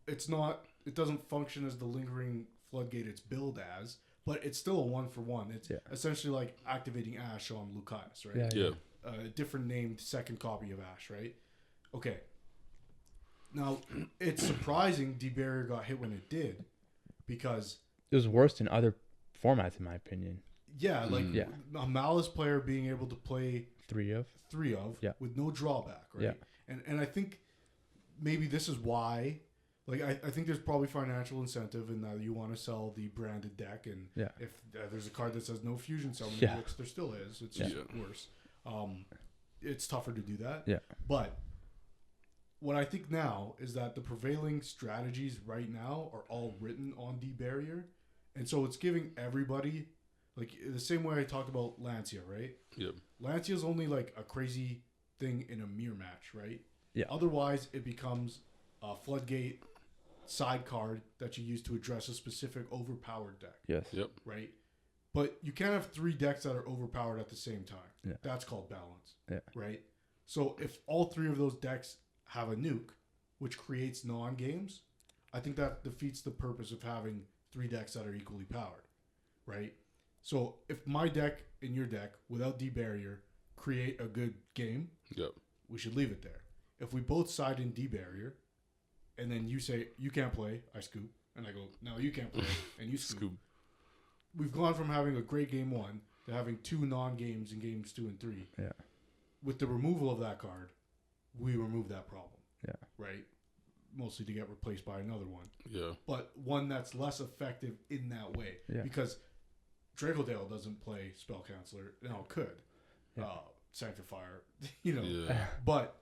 It's not. It doesn't function as the lingering floodgate it's billed as. But it's still a 1-for-1. It's essentially like activating Ash on Lucaris, right? Yeah. A different named second copy of Ash, right? Okay. Now, it's surprising D-Barrier got hit when it did because... It was worse than other formats, in my opinion. Yeah, like a Malice player being able to play... Three of with no drawback, right? Yeah. And I think maybe this is why... Like I think there's probably financial incentive in that you want to sell the branded deck, and if there's a card that says no fusion summoning, which there still is, it's just worse. It's tougher to do that. Yeah. But what I think now is that the prevailing strategies right now are all written on D barrier, and so it's giving everybody Like the same way I talked about Lancia, right? Yep. Lancia's only like a crazy thing in a mirror match, right? Yeah. Otherwise, it becomes a floodgate side card that you use to address a specific overpowered deck. Yes. Yep. Right? But you can't have 3 decks that are overpowered at the same time. Yeah. That's called balance. Yeah. Right? So if all 3 of those decks have a nuke, which creates non-games, I think that defeats the purpose of having 3 decks that are equally powered. Right? So if my deck and your deck, without D-Barrier, create a good game, yep, we should leave it there. If we both side in D-Barrier, and then you say, you can't play, I scoop, and I go, no, you can't play, and you scoop. We've gone from having a great game 1 to having 2 non-games in games 2 and 3. Yeah. With the removal of that card, we remove that problem. Yeah. Right? Mostly to get replaced by another one. Yeah. But one that's less effective in that way. Yeah. Because Dracodale doesn't play Spell Counselor. Now it could. Yeah. Sanctifier. You know. Yeah. But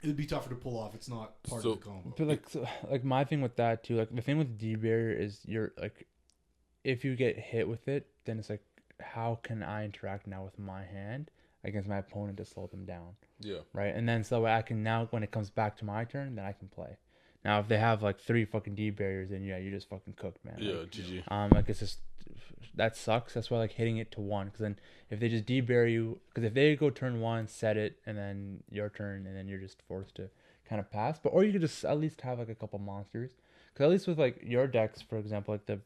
it'd be tougher to pull off. It's not part of the combo. But like my thing with that too, like the thing with D-Barrier is you're like, if you get hit with it, then it's like, how can I interact now with my hand against my opponent to slow them down? Yeah. Right. And then so I can now, when it comes back to my turn, then I can play. Now if they have like 3 fucking D-Barriers, then yeah, you're just fucking cooked, man. Yeah. Like, GG. Like it's just, that sucks. That's why like hitting it to 1, because then if they just D-Barrier you, because if they go turn 1, set it, and then your turn, and then you're just forced to kind of pass. But or you could just at least have like a couple monsters, because at least with like your decks, for example, like the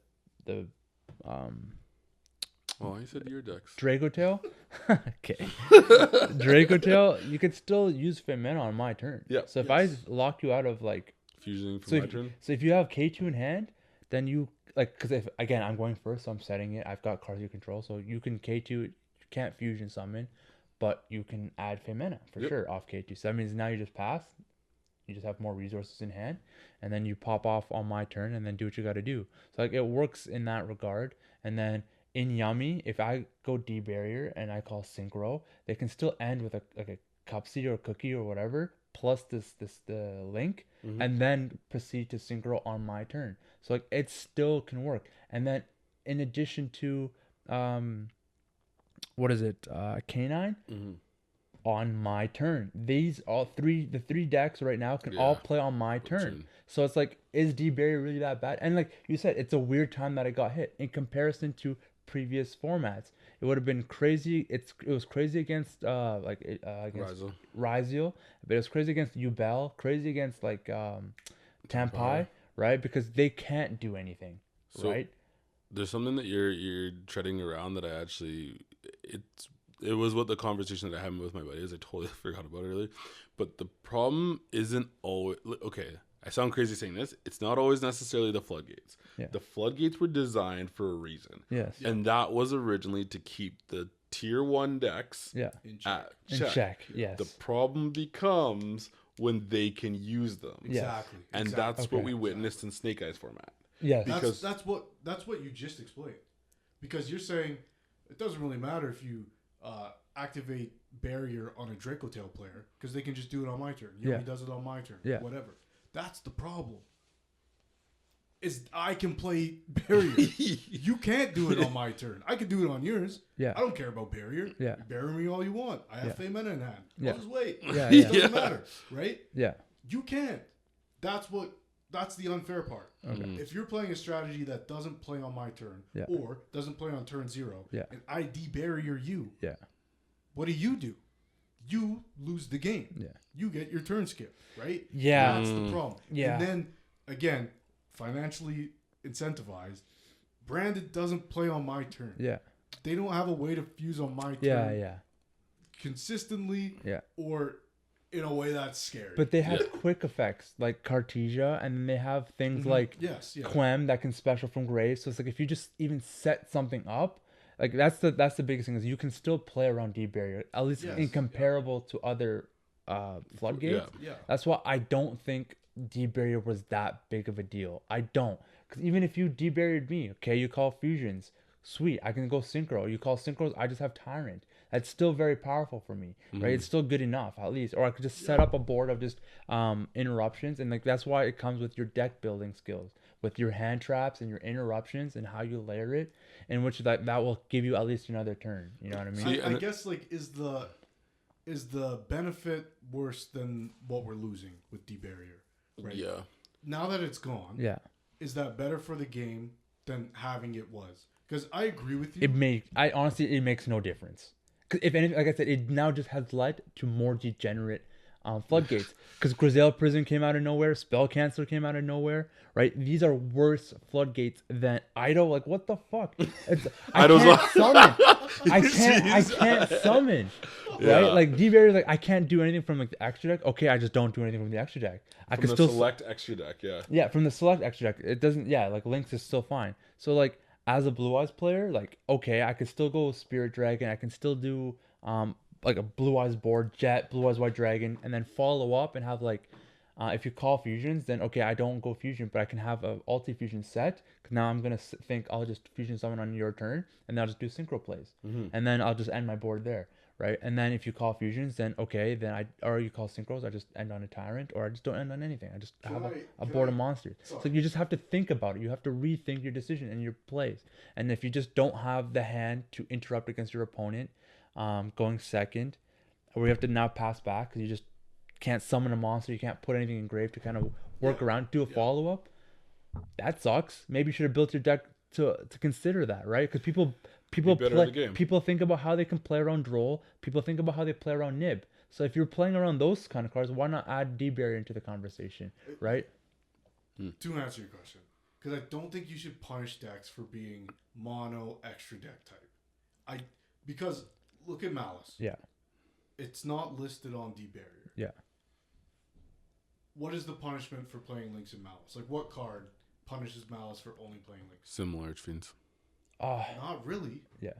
Oh, I said your decks. Dracodale. Okay. Dracodale, you could still use Femena on my turn. Yeah. So if I lock you out of like Fusing from my turn. So if you have K2 in hand, then you like, because if again I'm going first, so I'm setting it. I've got cards you control, so you can K2. You can't fusion summon, but you can add Femena for sure off K2. So that means now you just pass. You just have more resources in hand, and then you pop off on my turn, and then do what you got to do. So like it works in that regard. And then in Yummy, if I go D-Barrier and I call Synchro, they can still end with a cup seed or a cookie or whatever, plus the link, and then proceed to Synchro on my turn. So like it still can work. And then in addition to K9 on my turn. The 3 decks right now can all play on my turn. So it's like, is D-Barrier really that bad? And like you said, it's a weird time that it got hit in comparison to previous formats. It would have been crazy. It was crazy against against Ryziel, but it was crazy against Yubel, crazy against like Tampai, right? Because they can't do anything, right? There's something that you're treading around that I actually it was what the conversation that I had with my buddies. I totally forgot about it earlier. But the problem isn't always okay. I sound crazy saying this. It's not always necessarily the floodgates. Yeah. The floodgates were designed for a reason. Yes. And that was originally to keep the tier 1 decks in check. Yes. The problem becomes when they can use them. Exactly. And that's what we witnessed in Snake Eyes format. Yes. Because that's what you just explained. Because you're saying it doesn't really matter if you activate barrier on a Dracodale player, because they can just do it on my turn. He does it on my turn. Yeah. Whatever. That's the problem. Is I can play barrier. You can't do it on my turn. I can do it on yours. Yeah. I don't care about barrier. Yeah. You bury me all you want. I have Femena in hand. Yeah. I'll just wait. Yeah. It doesn't matter. Right? Yeah. You can't. That's the unfair part. Okay. If you're playing a strategy that doesn't play on my turn or doesn't play on turn 0 and I de-barrier you, what do? You lose the game. Yeah. You get your turn skipped, right? Yeah. That's the problem. Yeah. And then, again, financially incentivized, Branded doesn't play on my turn. Yeah. They don't have a way to fuse on my turn. Yeah. Consistently or in a way that's scary. But they have quick effects like Cartesia, and then they have things like Quem that can special from grave. So it's like if you just even set something up, like that's the biggest thing is you can still play around D-Barrier, at least in comparable to other floodgates. Yeah. That's why I don't think D-Barrier was that big of a deal. I don't. Because even if you D-Barriered me, okay, you call fusions, sweet, I can go Synchro. You call Synchros, I just have Tyrant. That's still very powerful for me, right? It's still good enough, at least. Or I could just set up a board of just interruptions, and like that's why it comes with your deck building skills. with your hand traps and your interruptions and how you layer it, in which that will give you at least another turn. You know what I mean? See, I guess like is the benefit worse than what we're losing with D-barrier? Right? Yeah. Now that it's gone, is that better for the game than having it was? Because I agree with you. It makes no difference. Because if anything, like I said, it now just has led to more degenerate floodgates. Because Grizel Prison came out of nowhere, Spell Canceller came out of nowhere, right? These are worse floodgates than Idol. Like, what the fuck? I can't summon. I can't summon. Right? Like D-barrier, like I can't do anything from like the extra deck. Okay, I just don't do anything from the extra deck. I can still select extra deck, from the select extra deck. It doesn't like Lynx is still fine. So like as a Blue Eyes player, like okay, I could still go with Spirit Dragon. I can still do like a Blue Eyes board, Jet, Blue Eyes White Dragon, and then follow up and have like if you call fusions, then okay, I don't go fusion, but I can have a ulti fusion set. Cause now I'm gonna think I'll just fusion summon on your turn, and then I'll just do synchro plays, and then I'll just end my board there. Right, and then if you call fusions, then okay, then or you call synchros, I just end on a tyrant, or I just don't end on anything. I just have a board of monsters. So you just have to think about it. You have to rethink your decision and your plays. And if you just don't have the hand to interrupt against your opponent, going second, or you have to now pass back because you just can't summon a monster, you can't put anything in grave to kind of work around, do a follow up. That sucks. Maybe you should have built your deck to consider that, right? Because people think about how they can play around Droll. People think about how they play around Nib. So if you're playing around those kind of cards, why not add D-barrier into the conversation, right? To answer your question, because I don't think you should punish decks for being mono extra deck type. Because look at Malice. Yeah. It's not listed on D-barrier. Yeah. What is the punishment for playing Lynx and Malice? Like what card punishes Malice for only playing Lynx? Similar Archfiends. Not really. Yeah.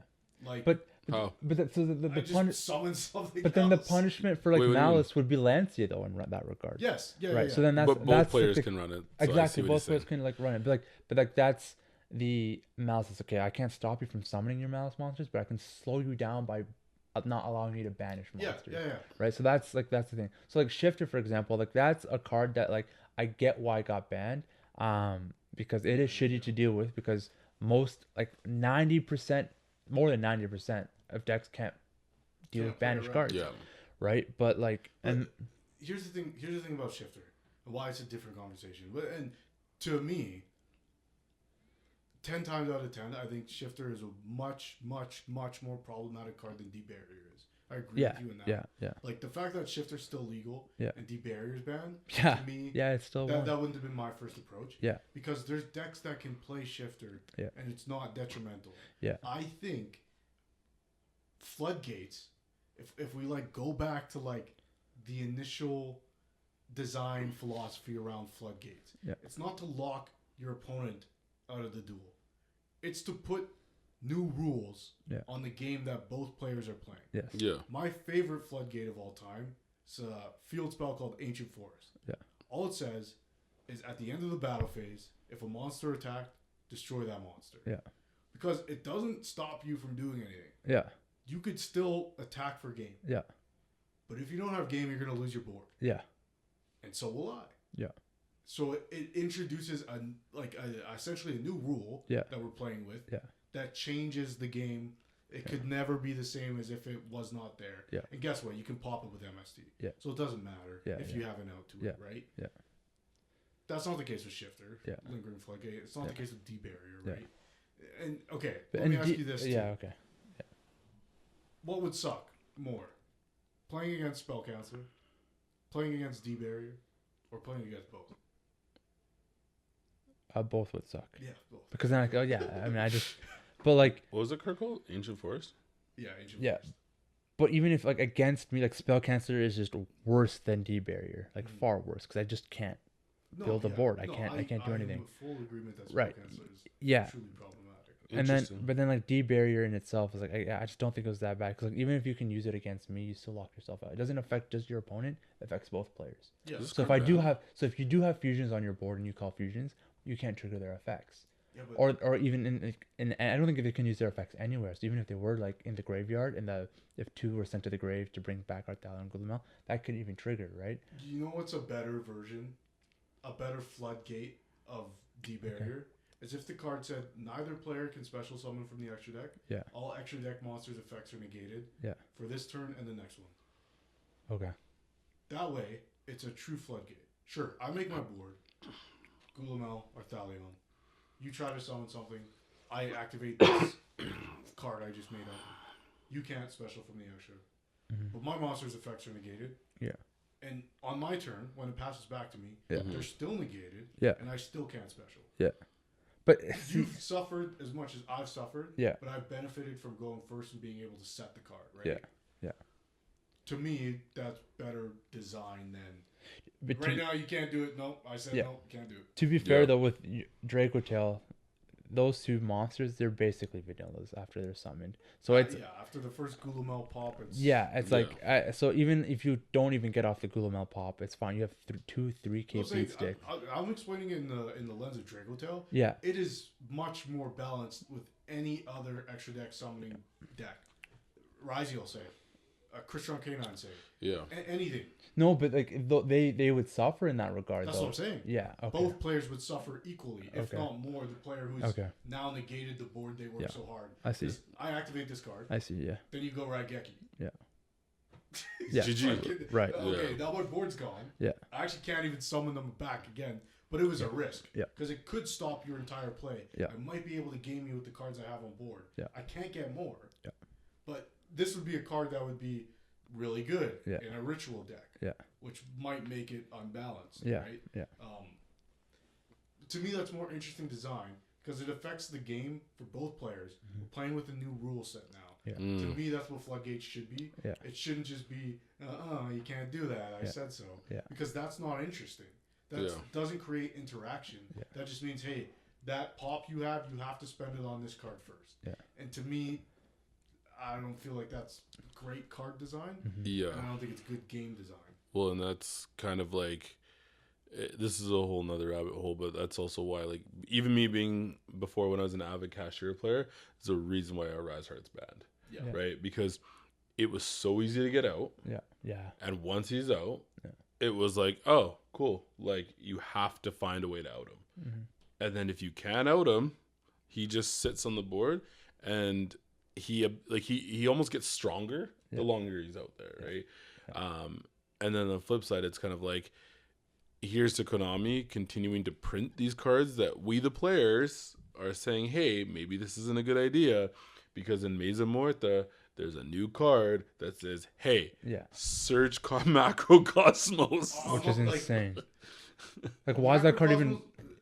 Like, but the summon something. But then the punishment for like Malice would be Lancia though in that regard. Yes. Yeah. Right. Yeah. So then both players can run it. So exactly. Both players can like run it. But that's the Malice is okay. I can't stop you from summoning your Malice monsters, but I can slow you down by not allowing you to banish monsters. Yeah. Right. So that's the thing. So like Shifter, for example, like that's a card that like I get why it got banned. Because it is shitty to deal with because most like 90%, more than 90% of decks can't deal with banished cards. Yeah. Right? But like here's the thing about Shifter and why it's a different conversation. And to me, 10 times out of 10, I think Shifter is a much, much, much more problematic card than D-barrier is. I agree with you in that. Yeah. Like the fact that Shifter's still legal and D-barrier is banned, to me, it's still that wouldn't have been my first approach. Yeah. Because there's decks that can play Shifter and it's not detrimental. Yeah. I think floodgates, if we like go back to like the initial design philosophy around floodgates, it's not to lock your opponent out of the duel. It's to put new rules on the game that both players are playing. Yes. Yeah. My favorite floodgate of all time is a field spell called Ancient Forest. Yeah. All it says is at the end of the battle phase, if a monster attacked, destroy that monster. Yeah. Because it doesn't stop you from doing anything. Yeah. You could still attack for game. Yeah. But if you don't have game, you're going to lose your board. Yeah. And so will I. Yeah. So it introduces essentially a new rule that we're playing with that changes the game. It could never be the same as if it was not there. Yeah. And guess what? You can pop it with MST. Yeah. So it doesn't matter if you have an out to it, right? Yeah. That's not the case with Shifter. Yeah. Lingering Floodgate. It's not the case with D-barrier, right? And okay, let me ask you this. Yeah, okay. Yeah. What would suck more? Playing against Spell Canceller, playing against D-barrier, or playing against both? Both would suck. Yeah, both. Because then I go, I mean, I just, but like, what was it called? Ancient Forest? Yeah, Ancient Forest. But even if like against me, like Spell Canceller is just worse than D-barrier, like far worse, because I just can't build a board. I can't do anything. I'm in full agreement that Spell Canceller is truly problematic. And then like D-barrier in itself is like I just don't think it was that bad because like, even if you can use it against me, you still lock yourself out. It doesn't affect just your opponent; it affects both players. Yeah. So if you do have fusions on your board and you call fusions, you can't trigger their effects. Yeah, or even in I don't think they can use their effects anywhere. So even if they were like in the graveyard and if two were sent to the grave to bring back Arthala and Gulamel, that could even trigger, right? You know what's a better version, a better floodgate of D barrier is if the card said neither player can special summon from the extra deck. Yeah. All extra deck monsters' effects are negated. Yeah. For this turn and the next one. Okay. That way, it's a true floodgate. Sure, I make my board. Gulamel or Thalion. You try to summon something. I activate this card I just made up. You can't special from the extra. Mm-hmm. But my monster's effects are negated. Yeah. And on my turn, when it passes back to me, they're still negated. Yeah. And I still can't special. Yeah. But you've suffered as much as I've suffered. Yeah. But I've benefited from going first and being able to set the card, right? Yeah. Yeah. To me, that's better design than. But right now, you can't do it. No, I said no, can't do it. To be fair, though, with Draco Tail, those two monsters, they're basically vanillas after they're summoned. So it's after the first Gulamel pop, it's like so even if you don't even get off the Gulamel pop, it's fine. You have 2-3K beat stick. I'm explaining in the lens of Draco Tail. Yeah, it is much more balanced with any other extra deck summoning deck. Raaid will say, Christian Canine say, anything. No, but like they would suffer in that regard. That's what I'm saying. Yeah, okay. Both players would suffer equally, if not more. The player who's now negated the board they worked so hard. I see. I activate this card. I see. Yeah. Then you go Raigeki. Yeah. Yeah. GG. Right. Okay. Now my board's gone. Yeah. I actually can't even summon them back again. But it was a risk. Yeah. Because it could stop your entire play. Yeah. I might be able to game you with the cards I have on board. Yeah. I can't get more. Yeah. But this would be a card that would be really good in a ritual deck. Yeah. Which might make it unbalanced. Yeah. Right? Yeah. To me, that's more interesting design because it affects the game for both players. We're playing with a new rule set now. Yeah. To me, that's what Floodgates should be. Yeah. It shouldn't just be, you can't do that. I said so. Yeah. Because that's not interesting. That doesn't create interaction. Yeah. That just means, hey, that pop you have to spend it on this card first. Yeah. And to me, I don't feel like that's great card design. Yeah. And I don't think it's good game design. Well, and that's kind of like, this is a whole nother rabbit hole, but that's also why, like, even me being, before when I was an avid cashier player, is a reason why our Rise Heart's banned. Yeah. Right? Because it was so easy to get out. Yeah. Yeah. And once he's out, it was like, oh, cool. Like, you have to find a way to out him. Mm-hmm. And then if you can out him, he just sits on the board, and he almost gets stronger the longer he's out there, right? Yeah. And then on the flip side, it's kind of like, here's to Konami continuing to print these cards that we, the players, are saying, hey, maybe this isn't a good idea, because in Mesa Morta, there's a new card that says, hey, Surge Macrocosmos. Which is insane. Like, why is that card even...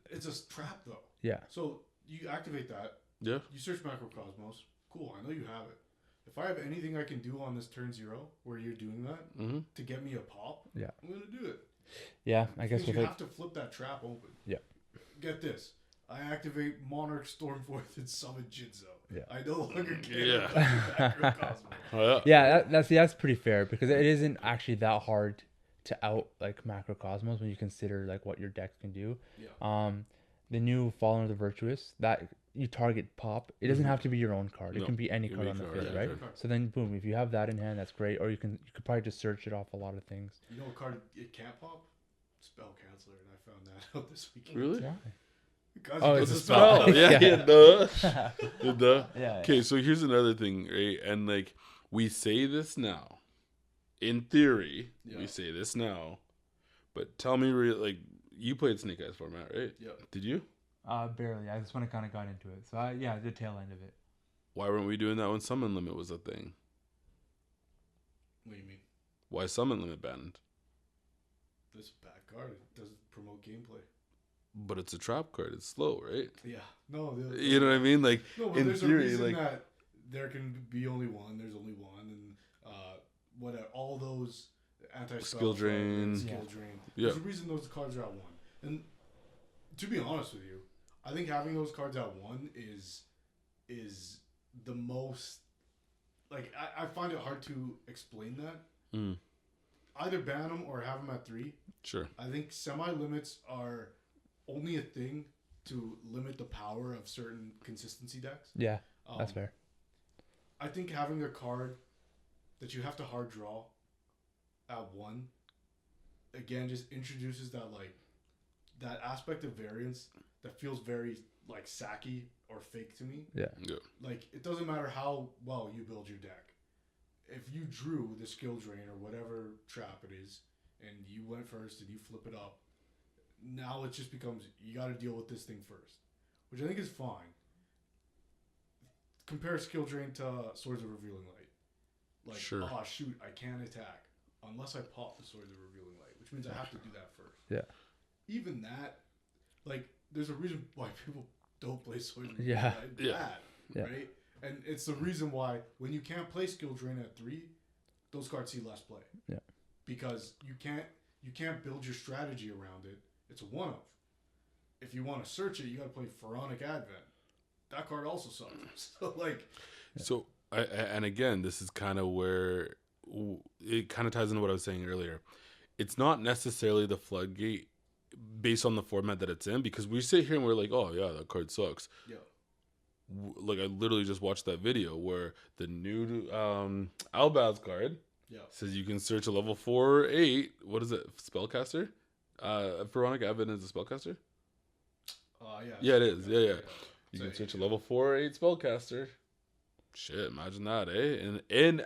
It's a trap, though. Yeah. So, you activate that. Yeah. You search Macrocosmos. Cool, I know you have it. If I have anything I can do on this turn 0 where you're doing that to get me a pop, I'm going to do it. Yeah, I guess you have to flip that trap open. Yeah. Get this. I activate Monarch Stormforth and summon Jinzo. Yeah. I no longer care about Macrocosmos. That's pretty fair, because it isn't actually that hard to out like Macrocosmos when you consider like what your deck can do. Yeah. The new Fallen of the Virtuous, that you target pop, it doesn't have to be your own card. It can be any card on the field, right? So then boom, if you have that in hand, that's great. Or you could probably just search it off a lot of things. You know what card it can't pop? Spell Canceller, and I found that out this weekend. Really? Yeah. Because it's a spell. Yeah. Yeah. Okay, so here's another thing, right? And like, we say this now. In theory, we say this now. But tell me, like, you played Snake Eyes format, right? Yeah. Did you? Barely. I just want to kind of got into it. So the tail end of it. Why weren't we doing that when Summon Limit was a thing? What do you mean? Why Summon Limit banned? This is a bad card. It doesn't promote gameplay. But it's a trap card. It's slow, right? Yeah. No. You know what I mean? Like, no, but in there's theory, a reason like, that there can be only one. There's only one, and all those skill drain. Skill drain. Yeah. There's a reason those cards are at 1. And to be honest with you, I think having those cards at 1 is the most, like, I find it hard to explain that. Either ban them or have them at 3. Sure. I think semi-limits are only a thing to limit the power of certain consistency decks. Yeah, that's fair. I think having a card that you have to hard draw at 1, again, just introduces that, like, that aspect of variance that feels very like sacky or fake to me. Yeah. Like it doesn't matter how well you build your deck. If you drew the skill drain or whatever trap it is, and you went first and you flip it up, now it just becomes you got to deal with this thing first, which I think is fine. Compare skill drain to Swords of Revealing Light. Like, sure. Oh shoot, I can't attack unless I pop the Swords of Revealing Light, which means I have to do that first. Yeah. Even that, like, there's a reason why people don't play Swords of Revealing Light bad, right? And it's the reason why when you can't play skill drain at 3, those cards see less play. Yeah. Because you can't build your strategy around it. It's a one-of. If you want to search it, you got to play Pharaonic Advent. That card also sucks. So like, so and again, this is kind of where it kind of ties into what I was saying earlier. It's not necessarily the floodgate based on the format that it's in, because we sit here and we're like, oh yeah, that card sucks. Yeah. Like I literally just watched that video where the new Albaz card says you can search a level 4 or 8. What is it? Spellcaster? Pharaonic Advent is a spellcaster? Yeah, it is. Yeah. You can search a level 4 or 8 spellcaster. Shit, imagine that, eh? And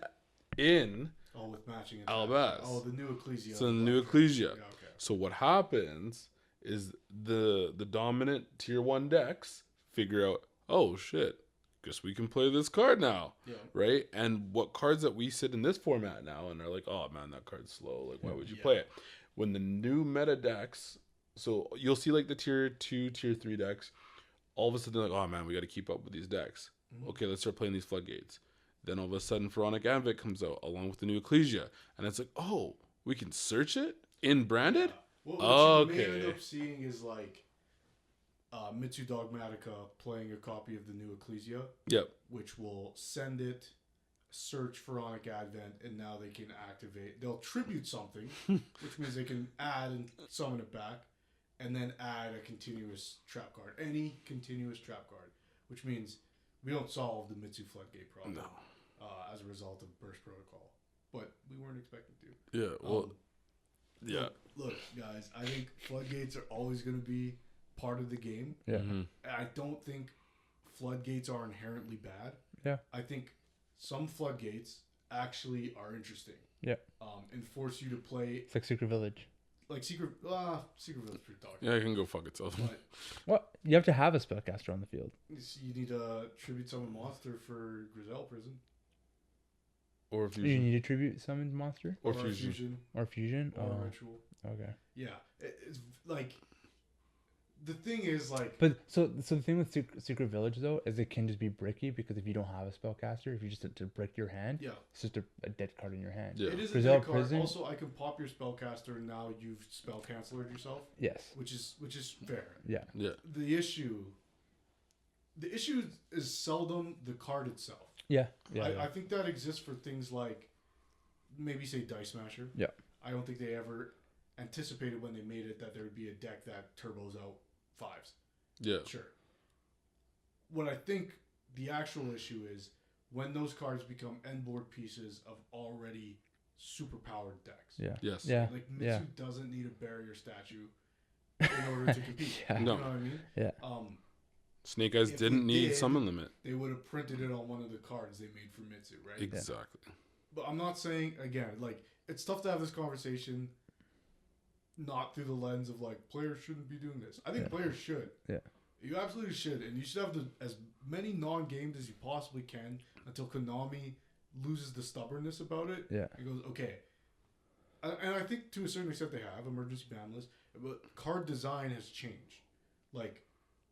in with matching Albaz. Oh, the new Ecclesia. So the new Ecclesia. Yeah, okay. So what happens is the dominant tier 1 decks figure out, oh shit, guess we can play this card now. Yeah. Right? And what cards that we sit in this format now and are like, oh man, that card's slow. Like, why would you play it? When the new meta decks, so you'll see like the tier 2, tier 3 decks, all of a sudden they're like, oh man, we got to keep up with these decks. Mm-hmm. Okay, let's start playing these floodgates. Then all of a sudden Pharaonic Advent comes out along with the new Ecclesia. And it's like, oh, we can search it in branded? Yeah. What you may end up seeing is like Mitsu Dogmatica playing a copy of the new Ecclesia. Yep. Which will send it, search Pharaonic Advent, and now they can activate. They'll tribute something, which means they can add and summon it back, and then add a continuous trap card. Any continuous trap card, which means we don't solve the Mitsu Floodgate problem as a result of Burst Protocol. But we weren't expecting to. Yeah, well, yeah. Look, guys, I think floodgates are always going to be part of the game. Yeah. Mm-hmm. I don't think floodgates are inherently bad. Yeah. I think some floodgates actually are interesting. Yeah. And force you to play. It's like Secret Village. Like Secret Village is pretty dark. Yeah, it can go fuck itself. But what? You have to have a spellcaster on the field. You need a tribute summon monster for Grizel Prison. Or fusion. You need a tribute summoned monster? Or fusion. Or fusion? Or ritual. Okay. Yeah. It's like, the thing is like... But, so the thing with Secret Village, though, is it can just be bricky, because if you don't have a spellcaster, if you just to brick your hand, it's just a dead card in your hand. Yeah. It is a dead card. Also, I can pop your spellcaster, and now you've spell canceled yourself. Yes. Which is fair. Yeah. Yeah. The issue is seldom the card itself. Yeah. I think that exists for things like, maybe say Dice Smasher. Yeah. I don't think they ever anticipated when they made it that there would be a deck that turbos out 5s. Yeah. Sure. What I think the actual issue is when those cards become end board pieces of already super powered decks. Yeah. Yes. Yeah. Like Mitsu doesn't need a barrier statue in order to compete. No. You know what I mean? Yeah. Snake Eyes didn't need summon limit. They would have printed it on one of the cards they made for Mitsu, right? Exactly. But I'm not saying, again, like, it's tough to have this conversation not through the lens of, like, players shouldn't be doing this. I think players should. Yeah. You absolutely should. And you should have as many non-games as you possibly can until Konami loses the stubbornness about it. Yeah. And goes, okay. And I think to a certain extent they have, emergency ban list, but card design has changed. Like,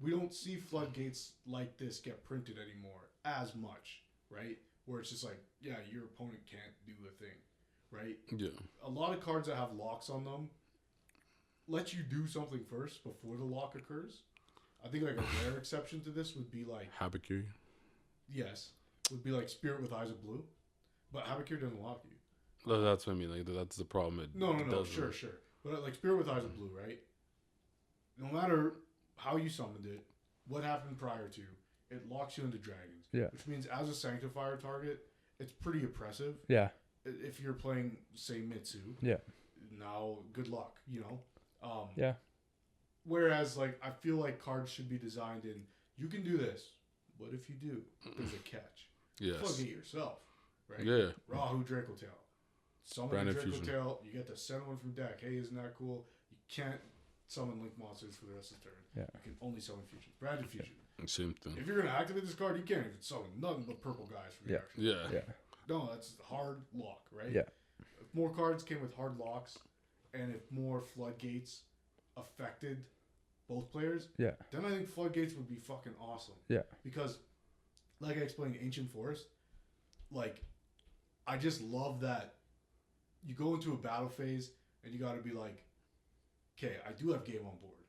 we don't see floodgates like this get printed anymore as much, right? Where it's just like, yeah, your opponent can't do a thing, right? Yeah. A lot of cards that have locks on them let you do something first before the lock occurs. I think like a rare exception to this would be like... Habakiri? Yes. Would be like Spirit with Eyes of Blue. But Habakiri doesn't lock you. No, that's what I mean. Like, that's the problem. No. Sure. But like Spirit with Eyes of Blue, right? No matter how you summoned it, what happened prior to, it locks you into dragons. Yeah. Which means as a Sanctifier target, it's pretty oppressive. Yeah. If you're playing, say, Mitsu. Yeah. Now, good luck, you know? Yeah. Whereas, like, I feel like cards should be designed in, you can do this, but if you do, there's a catch. Yes. Plug it yourself, right? Yeah. Rahu Dracotail. Summon a Dracotail, you get to send one from deck. Hey, isn't that cool? You can't summon link monsters for the rest of the turn. Yeah. You can only summon fusions. Branded fusion. Same thing. If you're going to activate this card, you can't even summon nothing but purple guys from the action. Yeah. No, that's hard lock, right? Yeah. If more cards came with hard locks, and if more floodgates affected both players, then I think floodgates would be fucking awesome. Yeah. Because, like I explained, Ancient Forest, like, I just love that you go into a battle phase and you got to be like, okay, I do have game on board,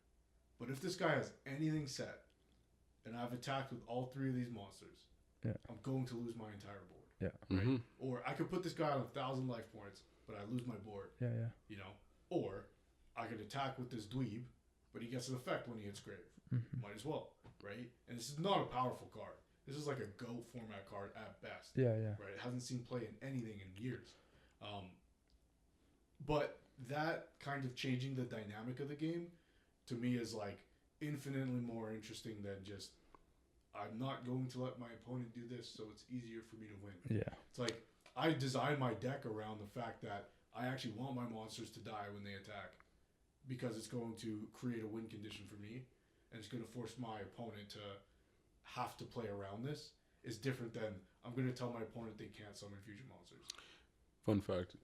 but if this guy has anything set and I've attacked with all three of these monsters, I'm going to lose my entire board. Yeah. Right? Or I could put this guy on 1,000 life points, but I lose my board. Yeah. You know? Or I could attack with this dweeb, but he gets an effect when he hits grave. Might as well, right? And this is not a powerful card. This is like a go format card at best. Yeah. Right? It hasn't seen play in anything in years. But that kind of changing the dynamic of the game, to me, is like infinitely more interesting than just, I'm not going to let my opponent do this, so it's easier for me to win. Yeah. It's like, I design my deck around the fact that I actually want my monsters to die when they attack, because it's going to create a win condition for me, and it's going to force my opponent to have to play around this. Is different than, I'm going to tell my opponent they can't summon fusion monsters. Fun fact.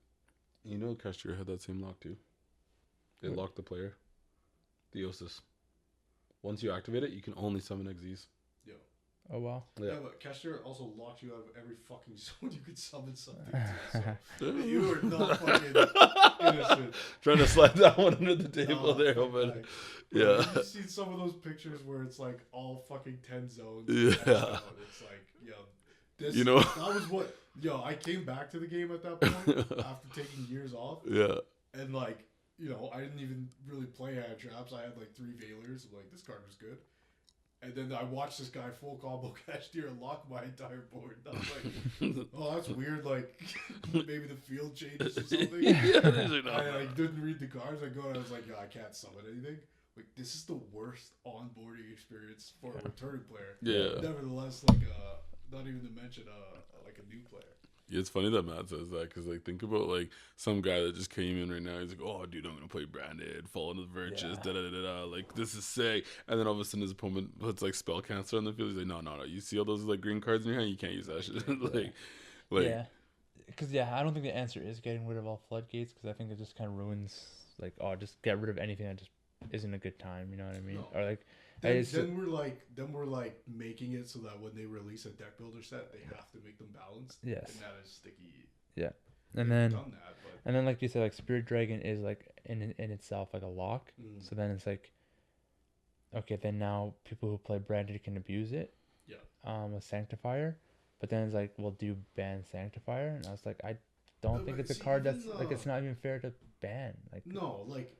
You know Castor had that same lock too. It locked the player. Theosis. Once you activate it, you can only summon Xyz. Yo. Oh, wow. Yeah, but Castor also locked you out of every fucking zone you could summon something to. So you are not fucking innocent. Trying to slide that one under the table there, but yeah. You've seen some of those pictures where it's like all fucking 10 zones. Yeah. It's like, yo, this, you know, that was what, I came back to the game at that point after taking years off. Yeah. And like, I didn't even really play hand traps. I had like 3 Veilers. I'm like, this card was good. And then I watched this guy full combo Castor and lock my entire board. And I was like, oh, that's weird. Like, maybe the field changes or something. I didn't read the cards. I go and I was like, I can't summon anything. Like, this is the worst onboarding experience for a returning player. Yeah. Nevertheless, like, not even to mention like a new player. Yeah, it's funny that Matt says that, because like, think about like some guy that just came in right now. He's like, oh dude, I'm gonna play branded, fall into the virtues, like this is sick. And then all of a sudden his opponent puts like spell cancel on the field. He's like, no, you see all those like green cards in your hand, you can't use that shit. like yeah, because I don't think the answer is getting rid of all floodgates, because I think it just kind of ruins, like, just get rid of anything that just isn't a good time, you know what I mean? No. Or like, then we're like making it so that when they release a deck builder set, they have to make them balanced. Yes. And that is sticky. Yeah. And then like you said, like Spirit Dragon is like in itself like a lock. So then it's like, okay, then now people who play branded can abuse it. Yeah. A Sanctifier, but then it's like, well, do you ban Sanctifier? And I was like, I don't think it's a card that's like, it's not even fair to ban. Like, no, like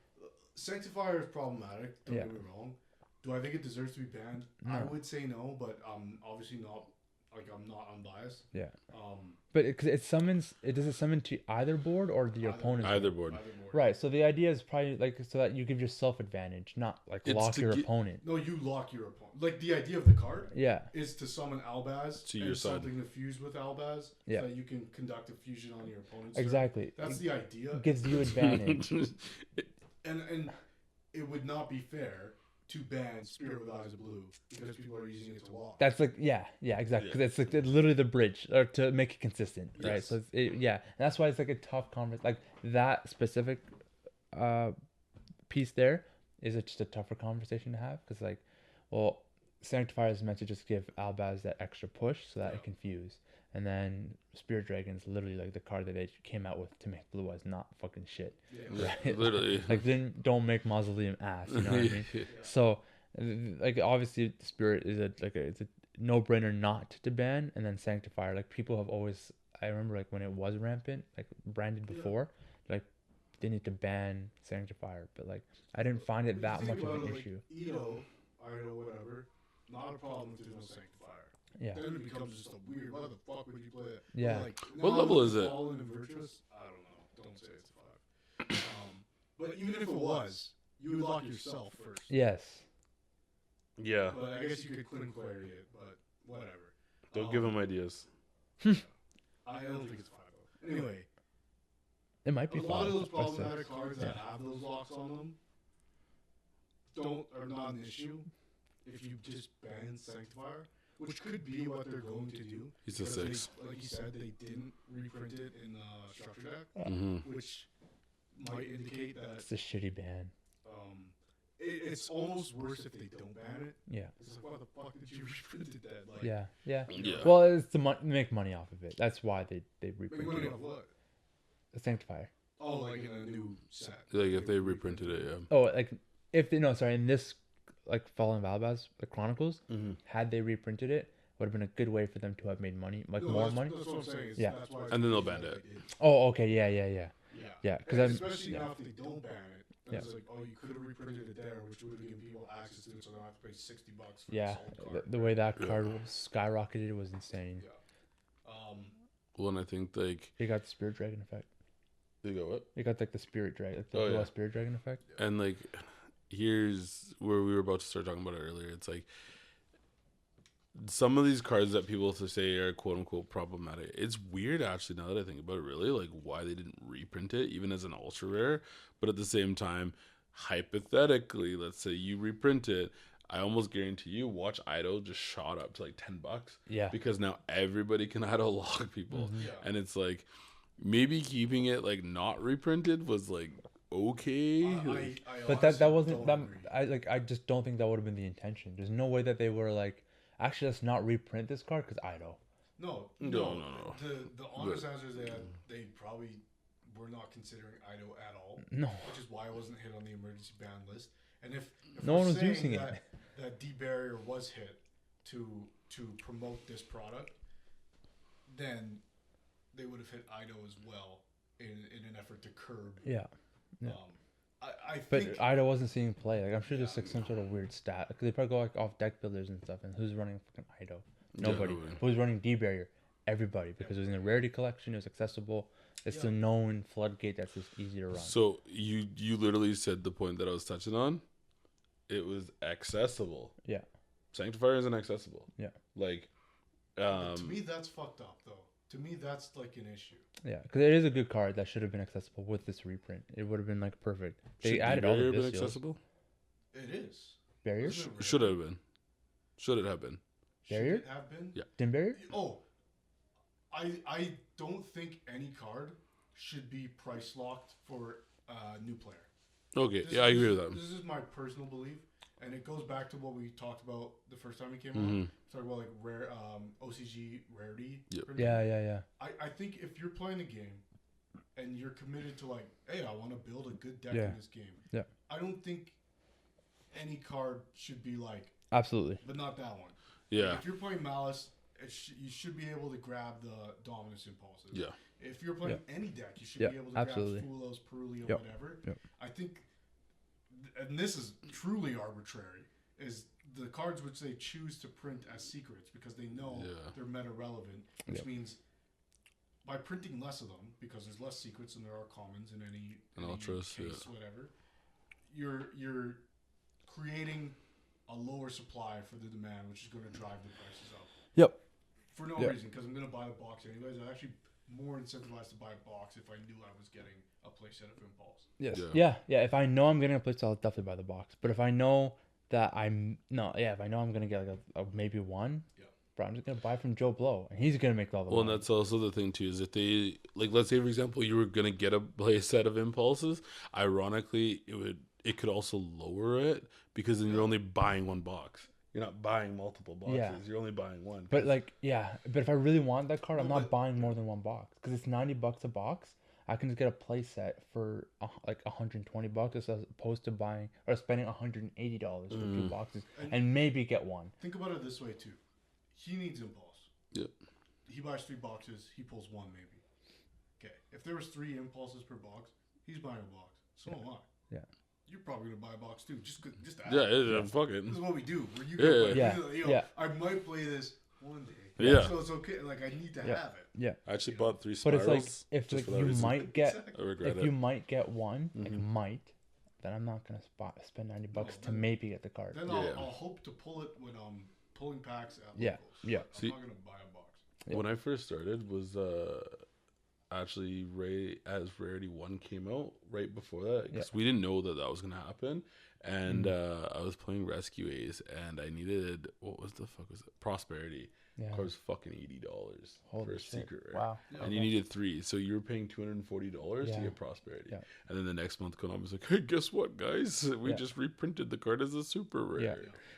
Sanctifier is problematic. Don't get me wrong. Do I think it deserves to be banned? No. I would say no, but obviously not. Like, I'm not unbiased. Yeah. But it summons. Does it summon to either board or the opponent's either board? Right. So the idea is probably like so that you give yourself advantage, not like lock your opponent. No, you lock your opponent. Like, the idea of the card. Yeah. Is to summon Albaz to your side. Something to fuse with Albaz. So that you can conduct a fusion on your opponent's exactly. Turn. That's the idea. It gives you advantage. and it would not be fair to ban Spirit with Eyes of Blue because people are using it to walk. That's like, exactly. Because it's like literally the bridge or to make it consistent, right? Yes. So and that's why it's like a tough conversation. Like that specific piece there is just a tougher conversation to have, because like, well, Sanctifier is meant to just give Albaz that extra push so that it can fuse. And then Spirit Dragon is literally like the card that they came out with to make Blue Eyes not fucking shit. Yeah, right? literally. Like then don't make Mausoleum ass, you know what I mean? So like obviously Spirit is it's a no-brainer not to ban, and then Sanctifier, like people have always, I remember like when it was rampant, like branded before, like they need to ban Sanctifier, but like I didn't find it that much of an issue. Ido, whatever, not a problem if there's no Sanctifier. Yeah. Then it becomes just a weird, why the fuck would you play it? Yeah. Like, what level is it? Fallen and Virtuous? I don't know. Don't say it's a 5. But even if it was, you would lock yourself first. Yes. Yeah. But I guess you could clean query it, but whatever. Don't give him ideas. I don't think it's 5.0. Anyway. It might be 5. A lot of those problematic cards that have those locks on them are not an issue if you just ban Sanctifier, which could be what they're going to do. He's a 6. Like you said, they didn't reprint it in the structure deck, which might indicate that it's a shitty ban. It's almost worse if they don't ban it. Yeah. It's like, why the fuck did you reprint it then? Like, yeah. Well, it's to make money off of it. That's why they reprinted make money it. off what? The Sanctifier. Oh, like in a new set. Like if they reprinted it, yeah. Oh, like if they in this like Fallen Valbaz, the Chronicles, had they reprinted it, would have been a good way for them to have made money, more money. That's what I'm saying. Yeah. That's why and then they'll ban it. Oh, okay, yeah. Yeah, because especially now if they don't ban it. It's like, oh, you could have reprinted it there, which would have given people access to it, so they don't have to pay $60 for a sold card. The way that card skyrocketed was insane. Yeah. Well, and I think like you got the Spirit Dragon effect. You got what? You got like the Spirit Dragon, like the Spirit Dragon effect. And like, here's where we were about to start talking about it earlier. It's like some of these cards that people say are quote unquote problematic. It's weird actually now that I think about it, really, like why they didn't reprint it even as an ultra rare. But at the same time, hypothetically, let's say you reprint it, I almost guarantee you watch Idol just shot up to like $10. Yeah. Because now everybody can Idol log people. Yeah. And it's like maybe keeping it like not reprinted was like okay. But that wasn't that I just don't think that would have been the intention. There's no way that they were like, actually let's not reprint this card because Idol. No. The honest answer is that they probably were not considering Idol at all. No. Which is why it wasn't hit on the emergency ban list. And if no one was using it, that D-barrier was hit to promote this product, then they would have hit Idol as well in an effort to curb. Yeah. I but think Idol wasn't seeing play. Like I'm sure there's like some sort of weird stat. Like they probably go like off deck builders and stuff. And who's running fucking Idol? Nobody. Who's running D-barrier? Everybody, because it was in a rarity collection. It was accessible. It's a known floodgate that's just easy to run. So you literally said the point that I was touching on. It was accessible. Yeah. Sanctifier isn't accessible. Yeah. Like, to me that's fucked up though. To me that's like an issue. Yeah, because it is a good card that should have been accessible with this reprint. It would have been like perfect. They added all the been accessible. It is. Barrier? Should it have been? Should it have been? Barrier? Should it have been? Yeah. Dim barrier? Oh. I don't think any card should be price locked for a new player. Okay, I agree with that. This is my personal belief, and it goes back to what we talked about the first time we came on. Talking about like rare OCG rarity. Yep. Yeah. I think if you're playing a game and you're committed to like, hey, I want to build a good deck in this game. Yeah. I don't think any card should be like absolutely, but not that one. Yeah. Like if you're playing Malice, you should be able to grab the Dominus Impulses. Yeah. If you're playing any deck, you should be able to grab Fulos, Peruli, or whatever. Yep. I think, and this is truly arbitrary, is the cards which they choose to print as secrets because they know they're meta relevant, which means by printing less of them, because there's less secrets than there are commons in any ultras, case, whatever, you're creating a lower supply for the demand, which is going to drive the prices up. Yep. For no reason, because I'm going to buy the box anyways. I'm actually more incentivized to buy a box if I knew I was getting a playset of Impulse. Yes. Yeah. If I know I'm getting a playset, I'll definitely buy the box. But if I know that if I know I'm going to get like a maybe one, bro, I'm just going to buy from Joe Blow, and he's going to make all the money. And that's also the thing too, is if they, like, let's say for example, you were going to get a playset of Impulses, ironically, it could also lower it because then you're only buying one box. You're not buying multiple boxes. Yeah. You're only buying one. But but if I really want that card, I'm not buying more than one box because it's $90 a box. I can just get a play set for like $120 as opposed to buying or spending $180 for 2 boxes and maybe get one. Think about it this way too. He needs Impulse. Yep. He buys 3 boxes. He pulls 1 maybe. Okay. If there was 3 Impulses per box, he's buying a box. So am I. Yeah. You're probably gonna buy a box too, just to add. Fuck it. This is what we do. Where you play, I might play this one day. Yeah. So it's okay. Like I need to have it. Yeah. I actually bought 3 Spirals. spirals. But it's like if like, you might get exactly. if you might get one, like might, then I'm not gonna spend $90 to maybe get the card. Then I'll hope to pull it when I'm pulling packs at locals. Yeah. I'm not gonna buy a box. Yeah. When I first started was actually as Rarity 1 came out right before that, because we didn't know that was gonna happen, and I was playing Rescue Ace and I needed Prosperity. Yeah. It was fucking $80 for a secret rare. Wow. And you needed 3, so you were paying $240 to get Prosperity. Yeah. And then the next month Konami was like, hey, guess what, guys? We just reprinted the card as a super rare. Yeah.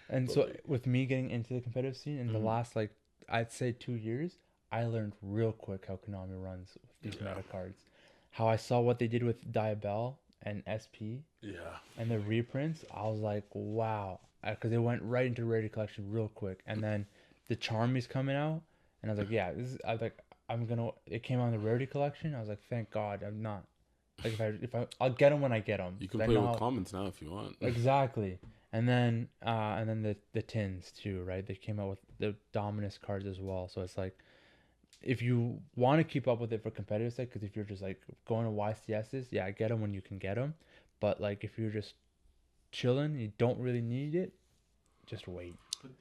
And but so with me getting into the competitive scene in the last, like, I'd say 2 years, I learned real quick how Konami runs with these meta cards. How I saw what they did with Diabell and SP. Yeah. And the reprints, I was like, wow. Because they went right into Rarity Collection real quick. And then the Charmy's coming out, and I was like, yeah, it came out in the Rarity Collection. I was like, thank God, I'm not. Like, I'll get them when I get them. You can play with commons now if you want. Exactly. And then the tins too, right? They came out with the Dominus cards as well. So it's like, if you want to keep up with it for competitive sake, because if you're just like going to YCSs, get them when you can get them. But like, if you're just chilling, you don't really need it, just wait. But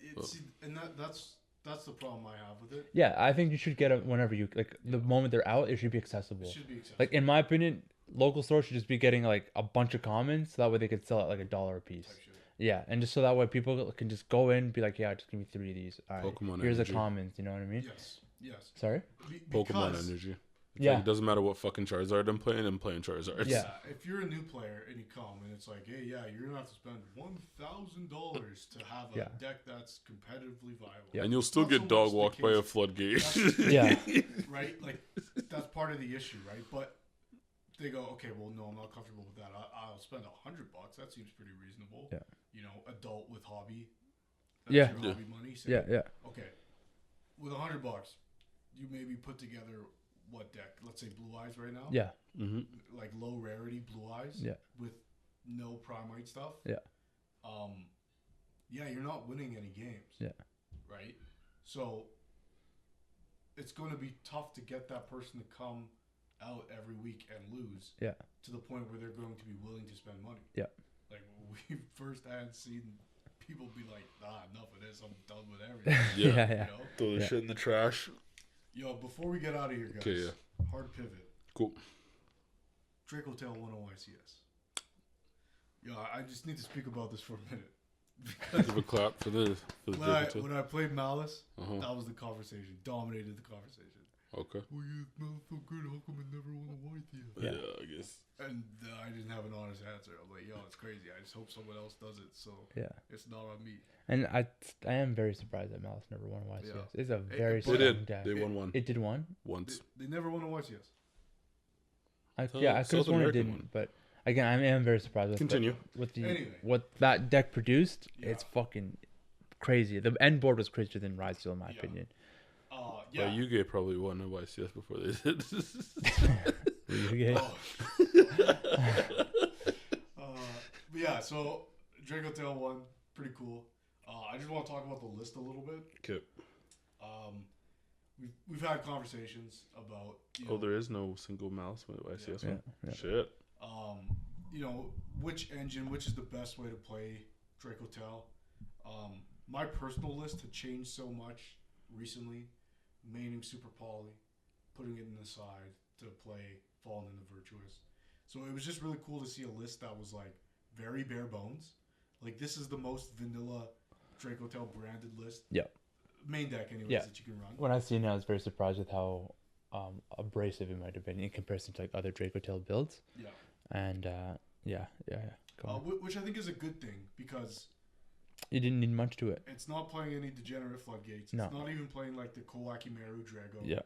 that's the problem I have with it. Yeah, I think you should get them whenever you like. The moment they're out, it should be accessible. It should be accessible. Like, in my opinion, local stores should just be getting like a bunch of commons, so that way they could sell it like $1 a piece. Yeah, and just so that way people can just go in and be like, yeah, just give me 3 of these. All right, Pokemon here's energy. The commons. You know what I mean? Yes. Sorry. Pokemon energy. Like, it doesn't matter what fucking Charizard I'm playing Charizard. Yeah. If you're a new player and you come and it's like, hey, you're gonna have to spend $1,000 to have a deck that's competitively viable. Yeah. And you'll still get dog walked by a floodgate. Right? Like, that's part of the issue, right? But they go, okay, well, no, I'm not comfortable with that. I'll spend $100. That seems pretty reasonable. Yeah. You know, adult with hobby. That's your hobby money. So, okay. With $100, you maybe put together what deck? Let's say Blue Eyes right now. Yeah. Mm-hmm. Like low rarity Blue Eyes. Yeah. With no Primite stuff. Yeah. You're not winning any games. Yeah. Right. So it's going to be tough to get that person to come out every week and lose. Yeah. To the point where they're going to be willing to spend money. Yeah. Like, we've firsthand seen people be like, enough of this. I'm done with everything. Yeah. You know? Throw the shit in the trash. Yo, before we get out of here, guys. Okay, hard pivot. Cool. Drake Hotel 101 YCS. Yo, I just need to speak about this for a minute. Give a clap for the when I played Malice, that was the conversation. Dominated the conversation. Okay. Well, you smell so good. How come I never won a YCS? Yeah, I guess. And I didn't have an honest answer. I'm like, yo, it's crazy. I just hope someone else does it. So it's not on me. And I am very surprised that Malice never won a YCS. Yeah. It's a very strong deck. They won one. It did one? Once. They never won a YCS. I could have sworn it didn't. But again, I am very surprised with what that deck produced. It's fucking crazy. The end board was crazier than Raaid, in my opinion. But Yuge probably won a YCS before they did. Yuge. So Drake Hotel 1, pretty cool. I just want to talk about the list a little bit. Okay. We've had conversations about. There is no single mouse with YCS one. Yeah. Shit. Which engine, which is the best way to play Drake Hotel. My personal list had changed so much recently. Maining Super Poly, putting it in the side to play Fallen in the Virtuous. So it was just really cool to see a list that was like very bare bones. Like, this is the most vanilla Drake Hotel branded list. Yeah. Main deck anyways that you can run. When I seen it, I was very surprised with how abrasive it might have been in comparison to like other Drake Hotel builds. Yeah. And which I think is a good thing, because you didn't need much to it. It's not playing any degenerate floodgates. It's not even playing like the Kowaki Meru Drago. Yeah.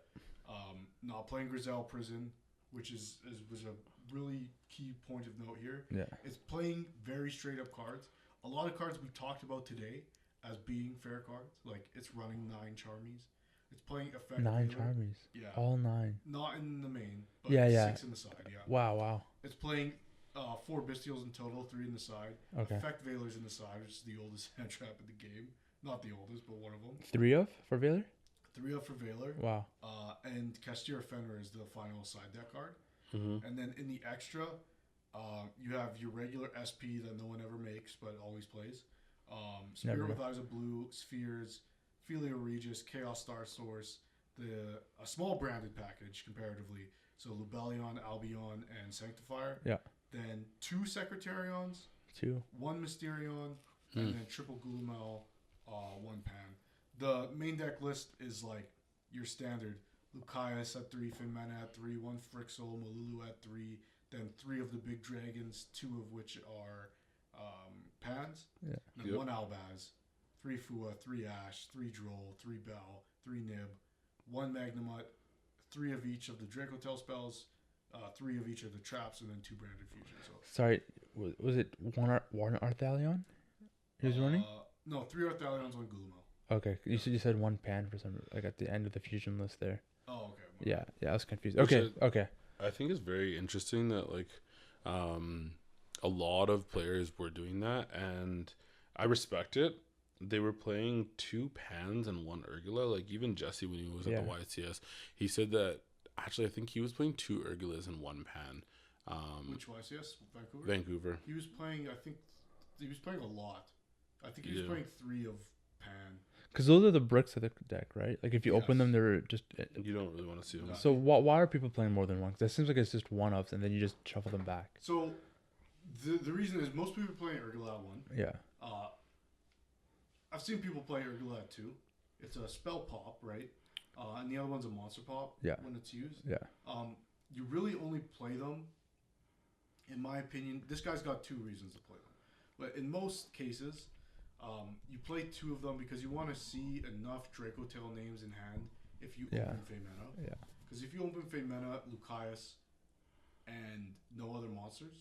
Not playing Grizel Prison, which was a really key point of note here. Yeah. It's playing very straight up cards. A lot of cards we talked about today as being fair cards. Like, it's running 9 Charmies. It's playing effect. 9 Charmies. Yeah. All 9. Not in the main, but 6 in the side. Yeah. Wow. It's playing 4 Bestials in total, 3 in the side. Okay. Effect Veilers in the side, which is the oldest hand trap in the game. Not the oldest, but one of them. 3 of for Veiler? 3 of for Veiler. Wow. And Castir Fenrir is the final side deck card. Mm-hmm. And then in the extra, You have your regular SP that no one ever makes but always plays. Spirit with Eyes of Blue, Spheres, Felia Regis, Chaos Star Source, a small branded package comparatively. So Lubellion, Albion, and Sanctifier. Yeah. Then 2 Secretarions. 1 Mysterion. And then triple Gulumel, 1 Pan. The main deck list is like your standard. Lucaeus at 3, Finmana at 3, 1 Frixel, Malulu at 3, then 3 of the big dragons, 2 of which are Pans. Yeah. And 1 Albaz, 3 Fua, 3 Ash, 3 Droll, 3 Bell, 3 Nib, 1 Magnamut, 3 of each of the Dracotail spells, 3 of each of the traps, and then 2 branded fusions. So, sorry, was it one Arthalion he was running? No, 3 Arthalions, 1 Gulumel. Okay, you said 1 Pan for some, like at the end of the fusion list there. Oh, okay. Yeah, I was confused. Okay. I think it's very interesting that like a lot of players were doing that, and I respect it. They were playing 2 Pans and 1 Urgula. Like even Jesse, when he was at the YCS, he said that actually I think he was playing 2 Urgulas and 1 Pan. Which YCS? Vancouver? Vancouver. He was playing, I think, a lot. I think he was playing 3 of Pan. Because those are the bricks of the deck, right? Like if you open them, they're just... You don't really want to see them. So why are people playing more than one? Because it seems like it's just one-offs, and then you just shuffle them back. So the reason is most people are playing Urgula at 1. Yeah. I've seen people play Urgula at 2. It's a spell pop, right? And the other one's a monster pop when it's used. Yeah. You really only play them, in my opinion. This guy's got 2 reasons to play them. But in most cases... you play 2 of them because you want to see enough Dracotail names in hand if you open Femena. Yeah. Because if you open Femena, Lucaeus, and no other monsters,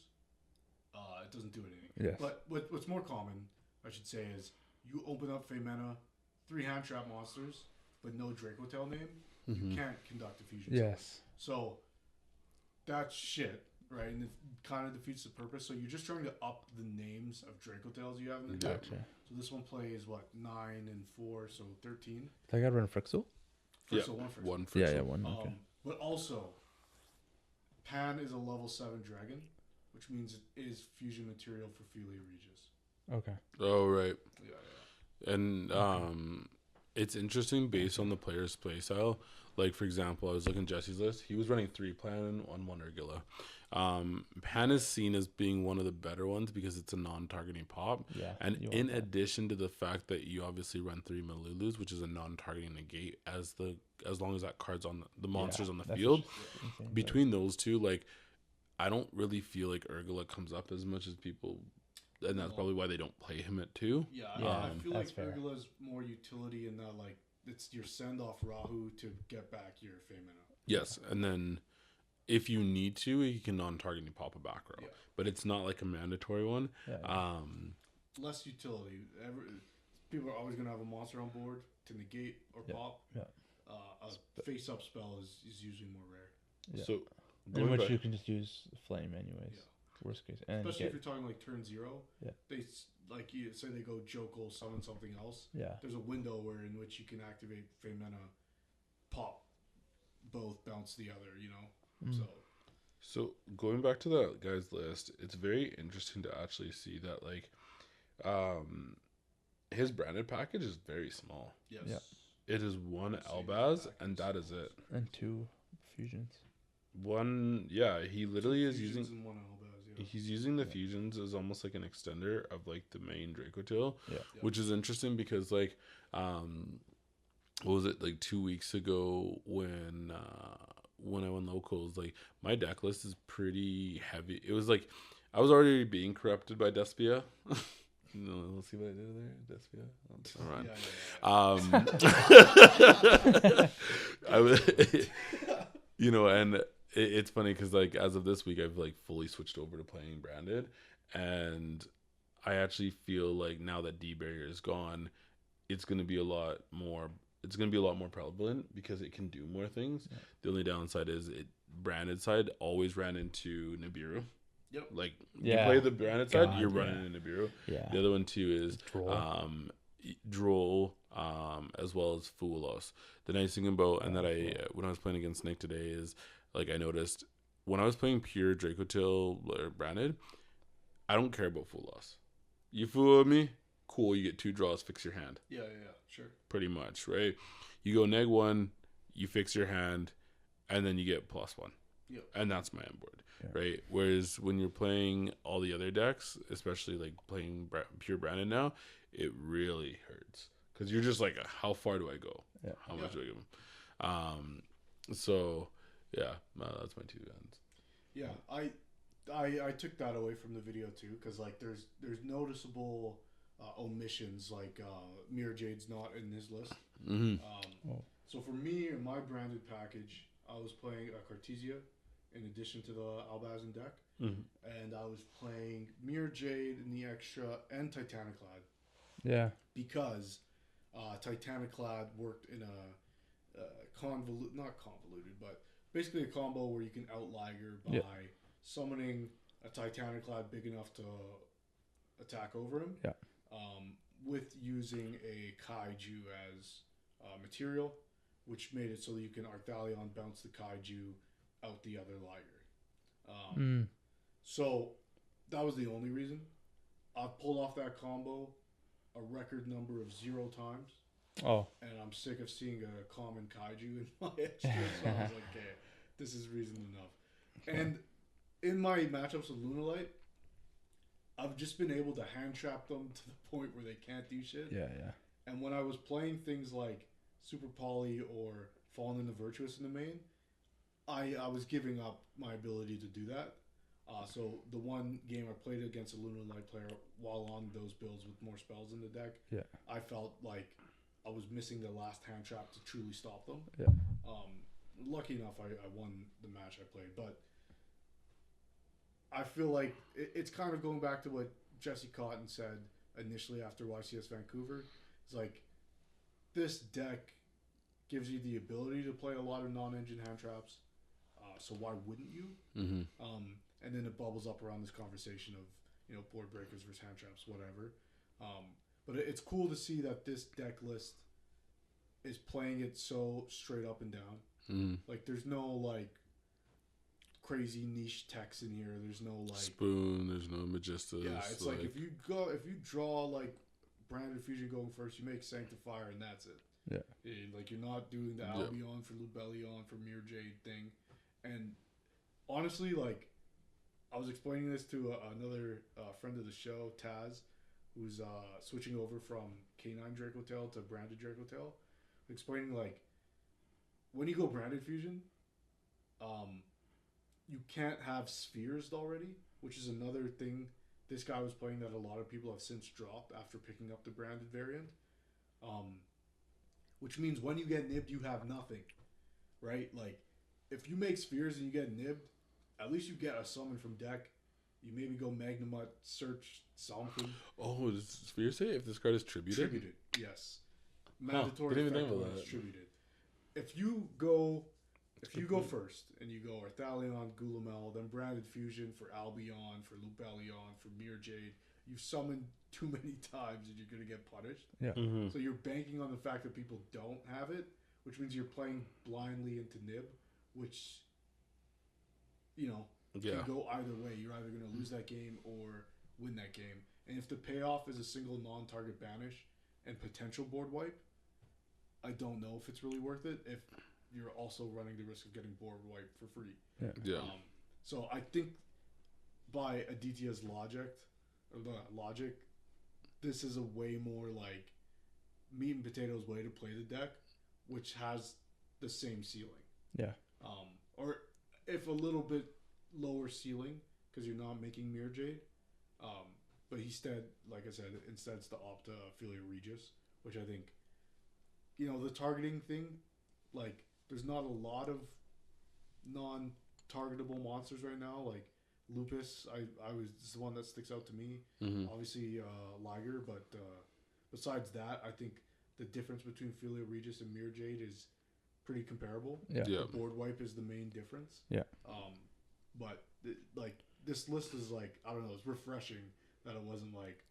it doesn't do anything. Yes. But what's more common, I should say, is you open up Femena, 3 hand trap monsters, but no Dracotail name, you can't conduct a fusion. Yes. So that's shit. Right, and it kind of defeats the purpose. So you're just trying to up the names of Dracotails you have in the deck. Gotcha. So this one plays 9 and 4, so 13. I got to run Frixel? Frixel, 1 Frixel. Yeah, 1. Okay. But also, Pan is a level 7 dragon, which means it is fusion material for Felia Regis. Okay. Oh, right. Yeah. And it's interesting based on the player's playstyle. Like, for example, I was looking at Jesse's list. He was running 3 Plan on 1 Urgula. Pan is seen as being one of the better ones because it's a non-targeting pop. Yeah, and in addition to the fact that you obviously run 3 Malulus, which is a non-targeting negate, as long as that card's on the monsters on the field. Between those two, like, I don't really feel like Urgula comes up as much as people, and that's probably why they don't play him at 2. Yeah, I feel like Urgula's more utility in that, like, it's your send-off Rahu to get back your Femena. Yes, and then if you need to, you can non-targeting pop a back row. Yeah. But it's not like a mandatory one. Yeah. Less utility. People are always going to have a monster on board to negate or pop. Yeah. A face-up spell is usually more rare. Yeah. So, in which you can just use Flame anyways. Yeah. Worst case. And especially if you're talking like turn 0. Yeah. They, like, you say they go Jokul, summon something else. Yeah. There's a window in which you can activate Femena, pop, both, bounce the other, you know? So going back to that guy's list, it's very interesting to actually see that, like, his branded package is very small. Yes. Yeah. It is 1 Albaz, and that is it. And 2 fusions. 1, he literally is using. And 1 Albaz, yeah. He's using the fusions as almost like an extender of like the main Dracotail, yeah. Which is interesting because like, what was it, like 2 weeks ago when I won locals, like my deck list is pretty heavy. It was like I was already being corrupted by Despia. No, let's see what I did there, Despia. All right. I was, and it's funny because like as of this week, I've like fully switched over to playing branded, and I actually feel like now that D barrier is gone, it's gonna be a lot more. It's going to be a lot more prevalent because it can do more things. Yeah. The only downside is branded side always ran into Nibiru. Yep. Like you play the branded side, you're running into Nibiru. Yeah. The other one too is Droll, as well as Foolos. The nice thing about, and that when I was playing against Nick today is like I noticed when I was playing pure Dracotail or branded, I don't care about full loss. You fool me? Cool, you get 2 draws, fix your hand. Yeah, sure. Pretty much, right? You go -1, you fix your hand, and then you get +1. Yep. And that's my end board, right? Whereas when you're playing all the other decks, especially like playing pure branded now, it really hurts. Because you're just like, how far do I go? Yeah. How much do I give them? So, yeah, that's my 2 ends. Yeah, I took that away from the video too, because like there's noticeable omissions, like Mirror Jade's not in his list. So for me, in my branded package, I was playing Cartesia in addition to the Albazin deck, and I was playing Mirror Jade in the extra and Titaniclad. Yeah. Because Titaniclad worked in a not convoluted, but basically a combo where you can out-liger by summoning a Titaniclad big enough to attack over him. Yeah. With using a Kaiju as material, which made it so that you can Arthalion bounce the Kaiju out the other liger. So that was the only reason. I pulled off that combo a record number of 0 times. Oh. And I'm sick of seeing a common Kaiju in my extra, so I was like, okay, this is reason enough. Okay. And in my matchups with Lunalight, I've just been able to hand trap them to the point where they can't do shit. Yeah. And when I was playing things like Super Poly or Fallen into Virtuous in the main, I was giving up my ability to do that. So the one game I played against a Lunalight player while on those builds with more spells in the deck, I felt like I was missing the last hand trap to truly stop them. Yeah. Lucky enough, I won the match I played, but I feel like it's kind of going back to what Jesse Cotton said initially after YCS Vancouver. It's like, this deck gives you the ability to play a lot of non-engine hand traps, so why wouldn't you? And then it bubbles up around this conversation of, you know, board breakers versus hand traps, whatever. But it's cool to see that this deck list is playing it so straight up and down. Like, there's no like crazy niche text in here. There's no like Spoon. There's no Magistas. Yeah, it's like if you draw like Branded Fusion going first, you make Sanctifier and that's it. Yeah. Like, you're not doing the Albion for Lubellion for Mirror Jade thing. And honestly, like, I was explaining this to another friend of the show, Taz, who's switching over from Canine Dracotail to Branded Dracotail. Explaining, like, when you go Branded Fusion, you can't have spheres already, which is another thing this guy was playing that a lot of people have since dropped after picking up the Branded variant. Which means when you get nibbed, you have nothing, right? Like, if you make spheres and you get nibbed, at least you get a summon from deck. You maybe go Magnemite, search something. Oh, does Sphere say if this card is tributed? Tributed, yes. Mandatory didn't effect even know when that. it's tributed. If you go first and you go Arthalion, Gulamel, then Branded Fusion for Albion, for Lubellion, for Mirror Jade, you've summoned too many times and you're going to get punished. Yeah. So you're banking on the fact that people don't have it, which means you're playing blindly into Nib, which, you know, can go either way. You're either going to lose that game or win that game. And if the payoff is a single non-target banish and potential board wipe, I don't know if it's really worth it if you're also running the risk of getting board wiped for free. Yeah. So I think by Aditya's logic, this is a way more like meat and potatoes way to play the deck, which has the same ceiling. Yeah. Or if a little bit lower ceiling because you're not making Mirror Jade. But instead, like I said, instead it's the Opta Ophelia Regis, which I think, you know, the targeting thing, like, there's not a lot of non-targetable monsters right now. Like Lupus, this is the one that sticks out to me. Obviously, Liger, but besides that, I think the difference between Ophelia Regis and Mirror Jade is pretty comparable. Yeah. The board wipe is the main difference. Yeah. But like, this list is like, I don't know, it's refreshing that it wasn't like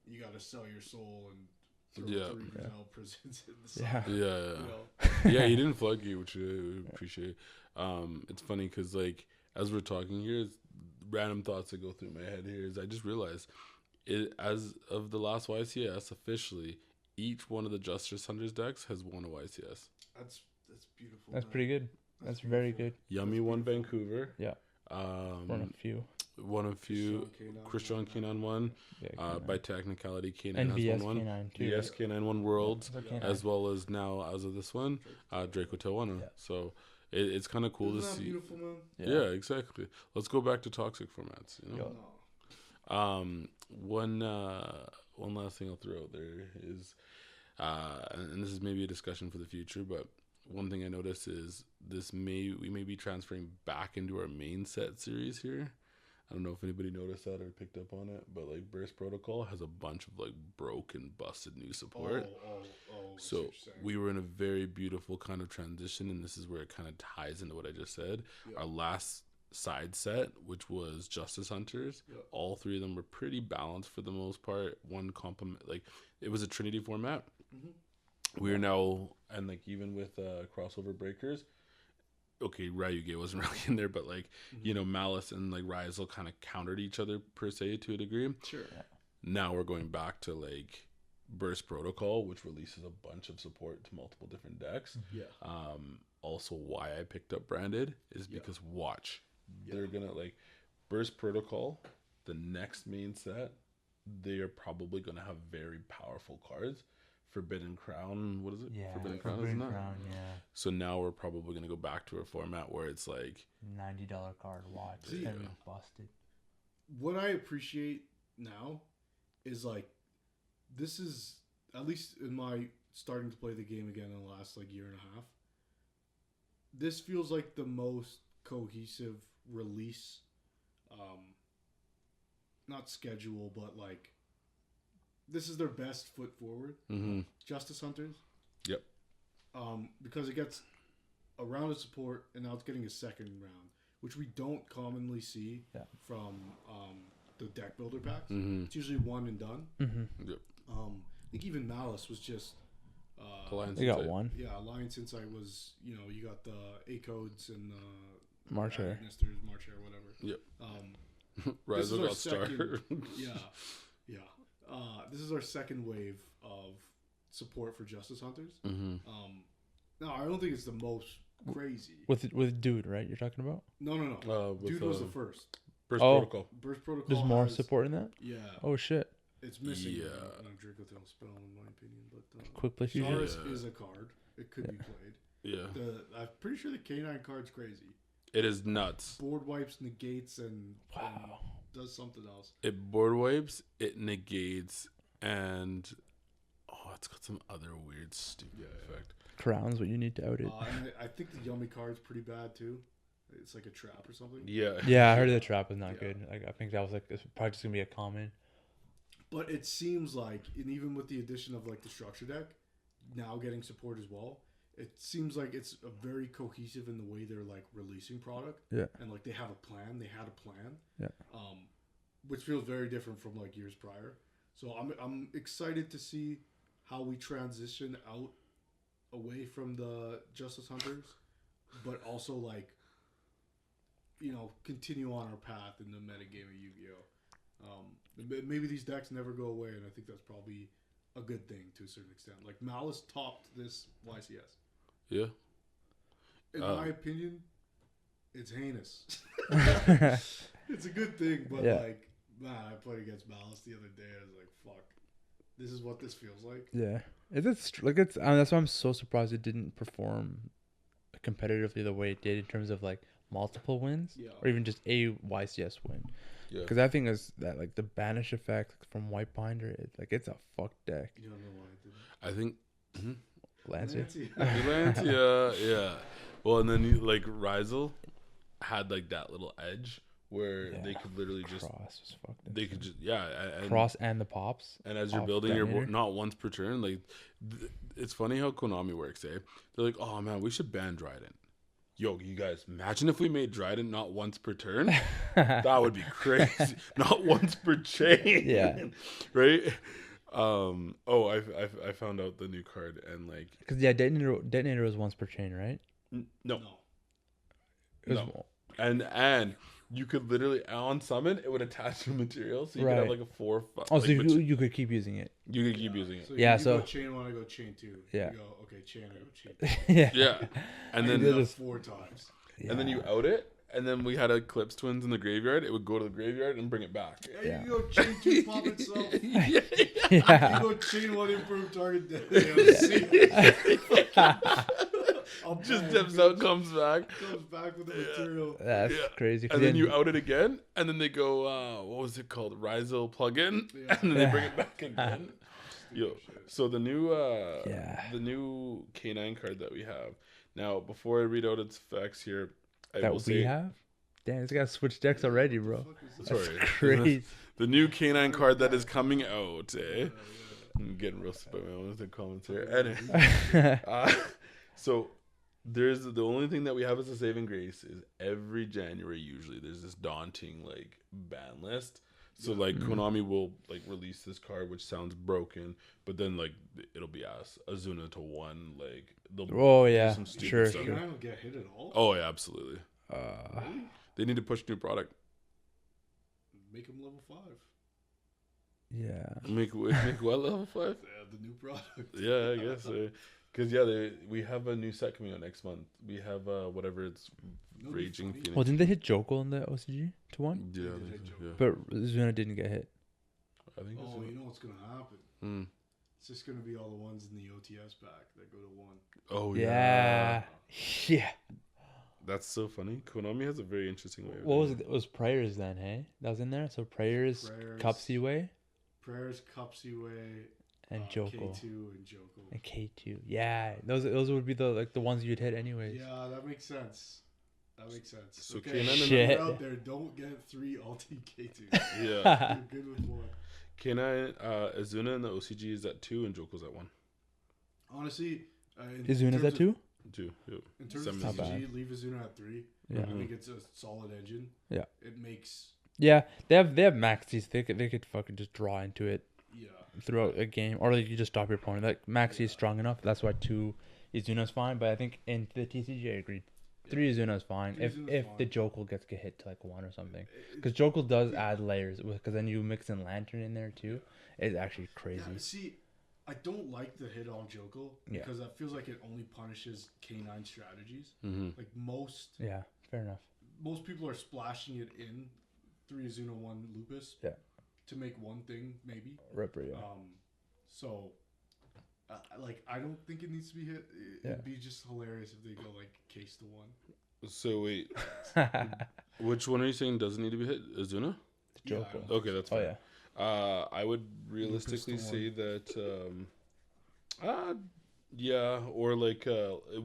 you got to sell your soul and throw 3 prisons in the side. You know? Yeah, he didn't flood you, which I appreciate. It's funny because, like, as we're talking here, random thoughts that go through my head here is I just realized as of the last YCS officially, each one of the Justice Hunters decks has won a YCS. That's beautiful. That's very good. That's very good. Yummy won Vancouver. Yeah. One of few. Christian K9 won. Yeah, by technicality, K9 and has VS won. K9 too. VS K9 won Worlds, as well as now as of this one, Draco Tail won. Yeah. So it's kind of cool to see. Beautiful, man? Yeah, exactly. Let's go back to toxic formats. You know. One last thing I'll throw out there is, and this is maybe a discussion for the future, but one thing I noticed is we may be transferring back into our main set series here. I don't know if anybody noticed that or picked up on it, but like Burst Protocol has a bunch of like broken, busted new support. So we were in a very beautiful kind of transition, and this is where it kind of ties into what I just said. Yep. Our last side set, which was Justice Hunters, yep. All three of them were pretty balanced for the most part. One complement, like it was a Trinity format. Mm-hmm. We are now, and like even with crossover breakers, okay, Ryuge wasn't really in there, but like, mm-hmm. you know, Malice and like Raaid kind of countered each other per se to a degree. Sure. Now we're going back to like Burst Protocol, which releases a bunch of support to multiple different decks. Yeah. Also why I picked up Branded is because they're gonna like Burst Protocol, the next main set, they are probably gonna have very powerful cards. Forbidden Crown, what is it? Yeah, Forbidden Crown, isn't it? Yeah. So now we're probably gonna go back to a format where it's like $90 card watch and busted. What I appreciate now is like this is, at least in my starting to play the game again in the last like year and a half, this feels like the most cohesive release, not schedule, but like this is their best foot forward. Mm-hmm. Justice Hunters. Yep. Because it gets a round of support, and now it's getting a second round, which we don't commonly see from the deck builder packs. Mm-hmm. It's usually one and done. Mm-hmm. Yep. I think even Malice was just. They got one. Yeah, Alliance Insight was, you know, you got the A codes and March Hare, whatever. Yep. Rise got Star. Yeah. This is our second wave of support for Justice Hunters. Mm-hmm. No, I don't think it's the most crazy. With Dude, right? You're talking about? No. Dude was the first. Burst Protocol. Burst Protocol. There's more support in that? Yeah. Oh, shit. It's missing a Draco Tail spell, in my opinion. But quick play fusion. Saurus is a card. It could be played. Yeah. I'm pretty sure the K9 card's crazy. It is nuts. Board wipes, negates, and does something else. It board wipes, it negates, and it's got some other weird, stupid effect. Crown's what you need to out it. And I think the Yummy card's pretty bad too. It's like a trap or something. Yeah. Yeah, I heard the trap is not good. Like, I think that was like, it's probably just gonna be a common. But it seems like, and even with the addition of like the structure deck, now getting support as well, it seems like it's a very cohesive in the way they're like releasing product. Yeah. And like they have a plan. They had a plan. Yeah. Which feels very different from like years prior. So I'm excited to see how we transition out away from the Justice Hunters, but also like, you know, continue on our path in the metagame of Yu-Gi-Oh. Maybe these decks never go away, and I think that's probably a good thing to a certain extent. Like Malice topped this YCS. Yeah. In my opinion, it's heinous. It's a good thing, but like, man, I played against Malice the other day. I was like, fuck, this is what this feels like. Yeah, that's why I'm so surprised it didn't perform competitively the way it did in terms of like multiple wins, or even just a YCS win. Because I think is that like the banish effect from White Binder, it's a fuck deck. You don't know why I did. I think Lancia. Yeah. Well, and then like Raaid had like that little edge where they could literally just cross. They could just and cross and the pops. And as you're building your board, not once per turn, like it's funny how Konami works. They're like, oh man, we should ban Dryden. Yo, you guys, imagine if we made Dryden not once per turn. That would be crazy. Not once per chain. Yeah. Right? I found out the new card and like... Because, detonator was once per chain, right? No. It was And you could literally on summon it would attach to material, so you could have like a 4. Oh, so you could keep using it. You could keep using it. So you go chain 1, I go chain 2. Yeah. You go okay, chain, I go chain 2. Yeah. And then do 4 times. And then you out it. And then we had Eclipse Twins in the graveyard. It would go to the graveyard and bring it back. Yeah, you go chain 2, pop itself. Yeah. You go chain 1, improve target death. Just dips out, comes back with the material. That's crazy. And then you out it again, and then they go, what was it called? Raizo plugin, and then they bring it back again. So the new K9 card that we have now. Before I read out its facts here, have. Damn, this guy switched decks already, bro. That's crazy. The new K9 card that is coming out. I'm getting real spammy with the comments here. Anyway, so there's the only thing that we have as a saving grace is every January usually there's this daunting like ban list. So like Konami will like release this card which sounds broken, but then like it'll be Azuna to 1 like they'll do some stupid stuff. K9 will get hit at all? Oh yeah, absolutely. Really? They need to push new product. Make them level 5. Yeah. Make what level 5? Yeah, the new product. Yeah, I guess. Because we have a new set coming out next month. We have whatever it's Raging Phoenix. Well, didn't they hit Jokel in the OCG to 1? Yeah, but Zuna didn't get hit. I think. Oh, you know what's gonna happen? It's just gonna be all the ones in the OTS pack that go to 1. Oh yeah. Yeah. That's so funny. Konami has a very interesting way. What was it? It was Prayers then, hey? That was in there. So Prayers Cup Seaway. Prayers, Cup Seaway, and Jokel. K2 and Jokel. And K2. Yeah, those would be the ones you'd hit anyways. Yeah, that makes sense. So okay, K9 out there, don't get 3 ulti K2. Yeah. You're good with 1. K9 Azuna in the OCG is at 2 and Jokel's at 1. Honestly, Azuna's at 2? 2. Yep. In terms of CG, leave Azuna at 3. Yeah. I think it's a solid engine. Yeah. It makes. Yeah, they have maxis. They could fucking just draw into it. Yeah. Throughout a game, or like you just stop your opponent. Like maxi is strong enough. That's why 2 Izuna's fine. But I think in the TCG, I agreed. 3 Izuna's fine. If the Jokel gets hit to like 1 or something, because Jokel does add layers. Because then you mix in Lantern in there too. It's actually crazy. Yeah, see, I don't like the hit on Jokel because that feels like it only punishes K9 strategies. Like most. Yeah, fair enough. Most people are splashing it in 3 Azuna 1 Lupus. Yeah. To make 1 thing maybe. Ripper, yeah. So. I don't think it needs to be hit. It'd be just hilarious if they go like case to 1. So wait, which one are you saying doesn't need to be hit? Azuna? Jokel. Okay, that's fine. Oh yeah. I would realistically say that. Or like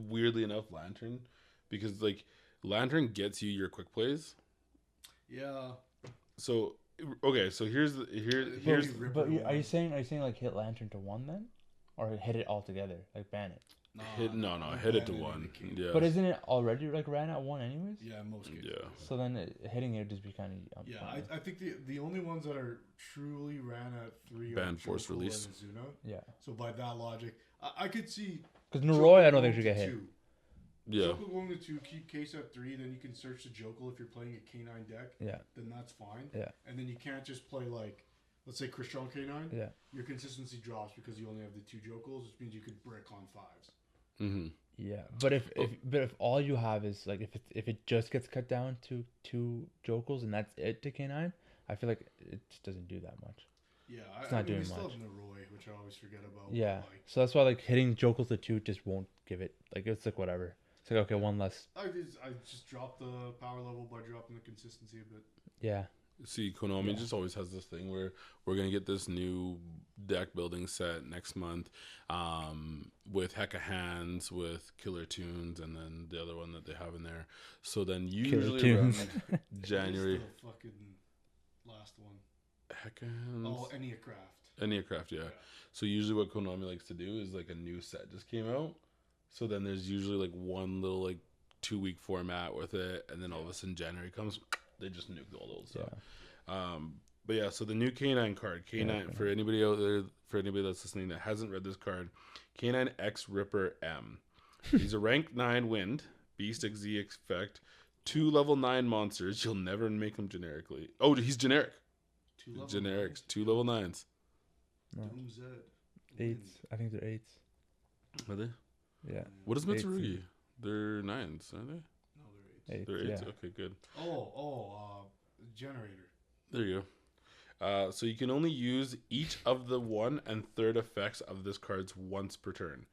weirdly enough, Lantern, because like Lantern gets you your quick plays. Yeah. So okay, so here's. But are you saying like hit Lantern to 1 then? Or hit it all together, like ban it. Hit it to 1. Yeah. But isn't it already like ran at 1 anyways? Yeah, in most cases. Yeah. So then hitting it would just be kind of. I think the only ones that are truly ran at 3 ban are force release. Azuna. Yeah. So by that logic, I could see. Because Noroi, I don't think should get hit. 2. Yeah. Jokel going to 2, keep case at 3, then you can search the Jokel if you're playing a K9 deck. Yeah. Then that's fine. Yeah. And then you can't just play like. Let's say Christian K9. Yeah. Your consistency drops because you only have the 2 Jokels, which means you could brick on 5s. Mm-hmm. Yeah, but if all you have is like if it just gets cut down to 2 Jokels and that's it to K9, I feel like it just doesn't do that much. Yeah, it's not doing much. Still have Noroi, which I always forget about. Yeah, so that's why like hitting Jokels to 2 just won't give it like it's like whatever. It's like okay, 1 less. I just dropped the power level by dropping the consistency a bit. Yeah. See, Konami just always has this thing where we're going to get this new deck building set next month with Hecka Hands, with Killer Tunes, and then the other one that they have in there. So then usually around January. What's the fucking last one? Hecka Hands? Oh, Eniacraft, yeah. So usually what Konami likes to do is like a new set just came out. So then there's usually like one little like 2-week format with it. And then all of a sudden January comes. They just nuked all the old stuff. Yeah. But yeah, so the new K9 card, K9 for anybody out there, for anybody that's listening that hasn't read this card, K9 X Ripper M. He's a rank 9 wind, Beast XZ effect, 2 level 9 monsters. You'll never make them generically. Oh, he's generic. 2 level Generics. 2 level 9s. No. Eights. I think they're 8s. Are they? Yeah. What is Mitsurugi? They're 9s, aren't they? No, they're 8s. They're 8s. Yeah. Okay, good. Generator. There you go. So you can only use each of the 1 and 3rd effects of this card's once per turn.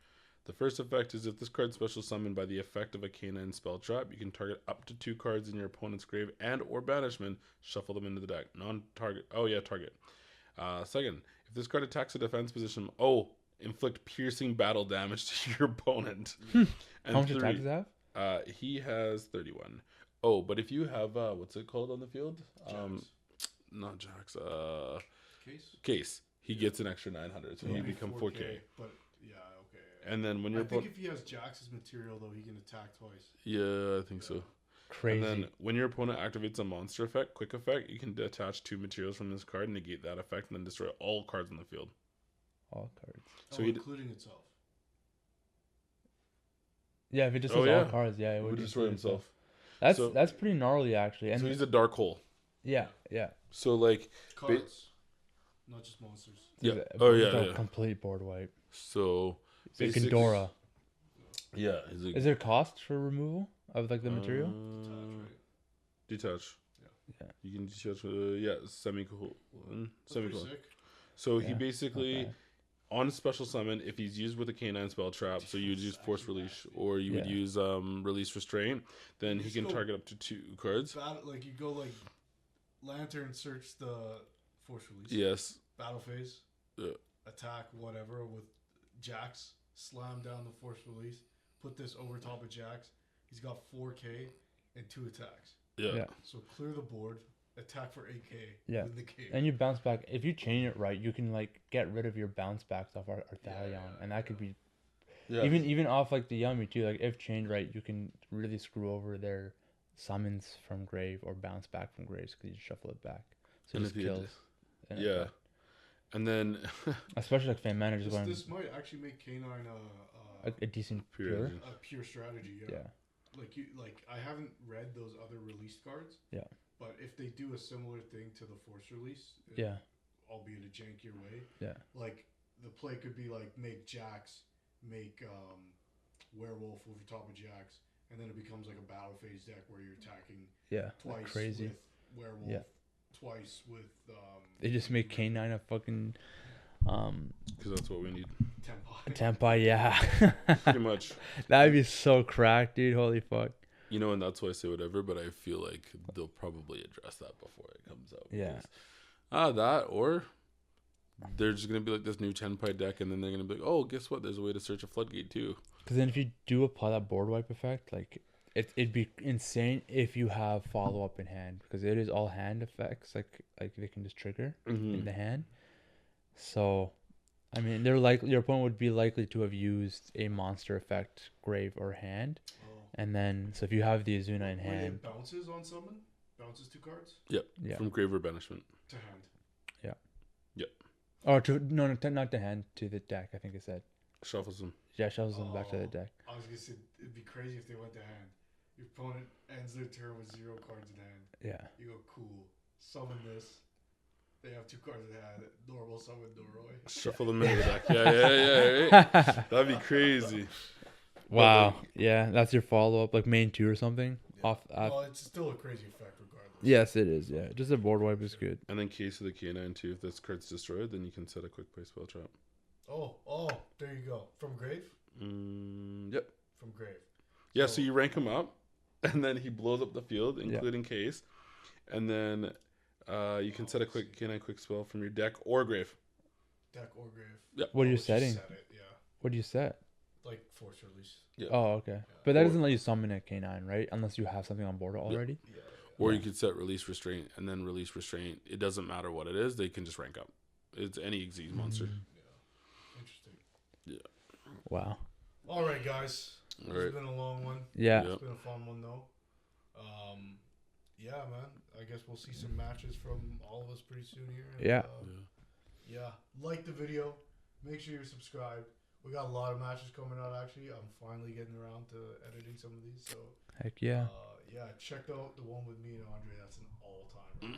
The first effect is if this card special summoned by the effect of a canine spell trap, you can target up to 2 cards in your opponent's grave and or banishment, shuffle them into the deck. Non-target. Oh yeah, target. Second, if this card attacks a defense position, inflict piercing battle damage to your opponent. And how much attack does he have? He has 31. Oh, but if you have what's it called on the field? Not Jax. Case. He gets an extra 900, so he become 4K. But yeah, okay. And then when you're I think if he has Jax's material though, he can attack twice. Yeah, I think so. Crazy. And then when your opponent activates a monster effect, quick effect, you can detach 2 materials from this card, negate that effect, and then destroy all cards on the field. All cards. So including itself. Yeah, if it just says all cards, yeah, it would destroy himself. That's pretty gnarly actually. And so he's a dark hole. Yeah. So like cards, not just monsters. Yeah. Complete board wipe. So basically, Ghidorah. Yeah. Is there cost for removal of like the material? Detach. Yeah. You can detach. Semicolon. So he basically, on special summon, if he's used with a canine spell trap, so you would use force release or you would use release restraint, then he can target up to 2 cards. Like you go like Lantern, search the force release. Yes. Battle phase. Attack whatever with Jax. Slam down the force release. Put this over top of Jax. He's got 4K and 2 attacks. Yeah. So clear the board. Attack for 8K. Yeah. Win the game. And you bounce back. If you chain it right, you can like get rid of your bounce backs off Arthalion, and that could be even off like the Yummy too. Like if chained right, you can really screw over their summons from grave or bounce back from graves because you shuffle it back. So it just kills. Yeah. And then especially like fan managers going. This might actually make Canine a decent a pure strategy. Yeah. Like I haven't read those other released cards. Yeah. But if they do a similar thing to the force release, albeit a jankier way, like the play could be like make Jax, make Werewolf over top of Jax, and then it becomes like a battle phase deck where you're attacking twice with Werewolf, twice with they just make K9 a fucking because that's what we need. Tempai, yeah. Pretty much. That'd be so cracked, dude. Holy fuck. You know, and that's why I say whatever, but I feel like they'll probably address that before it comes out. Yeah. That, or they're just going to be like this new Tenpai deck, and then they're going to be like, oh, guess what? There's a way to search a floodgate, too. Because then if you do apply that board wipe effect, like, it'd be insane if you have follow-up in hand, because it is all hand effects, like they can just trigger in the hand. So, I mean, they're your opponent would be likely to have used a monster effect, grave, or hand. And then, so if you have the Azuna in hand. It bounces on summon? Bounces 2 cards? Yep. Yeah. From grave or banishment. To hand. Yeah. Yep. Or not to hand, to the deck, I think it said. Shuffles them. Yeah, shuffles them back to the deck. I was going to say, it'd be crazy if they went to hand. Your opponent ends their turn with 0 cards in hand. Yeah. You go, cool. Summon this. They have 2 cards in hand. Normal summon Noroi. Shuffle them into the deck. Yeah. That'd be crazy. Wow. Yeah, that's your follow-up, like main 2 or something. Yeah. Well, it's still a crazy effect regardless. Yes, it is. Yeah, just a board wipe is good. And then case of the K9 too. If this card's destroyed, then you can set a quick play spell trap. Oh, there you go. From grave? Yep. From grave. Yeah, so you rank him up, and then he blows up the field, including case. And then you can set a quick K9 quick spell from your deck or grave. Deck or grave. Yep. What are you setting? Set it, yeah. What do you set? Like force release. Yeah. Oh, okay. Yeah. But that doesn't let you summon a K9, right? Unless you have something on board already. Yeah. Or you could set release restraint, and then release restraint. It doesn't matter what it is; they can just rank up. It's any Xyz monster. Yeah. Interesting. Yeah. Wow. All right, guys. It's been a long one. Yeah. It's been a fun one though. Yeah, man. I guess we'll see some matches from all of us pretty soon here. And, yeah. Like the video. Make sure you're subscribed. We got a lot of matches coming out, actually. I'm finally getting around to editing some of these. So heck yeah. yeah, check out the one with me and Andre. That's an all-time.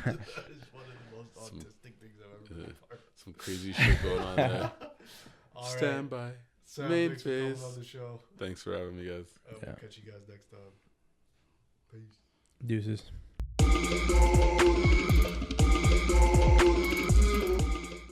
That is one of the most autistic things I've ever been part of. Some crazy shit going on there. Stand by. Sam, main thanks face. For coming on the show. Thanks for having me, guys. We'll catch you guys next time. Peace. Deuces.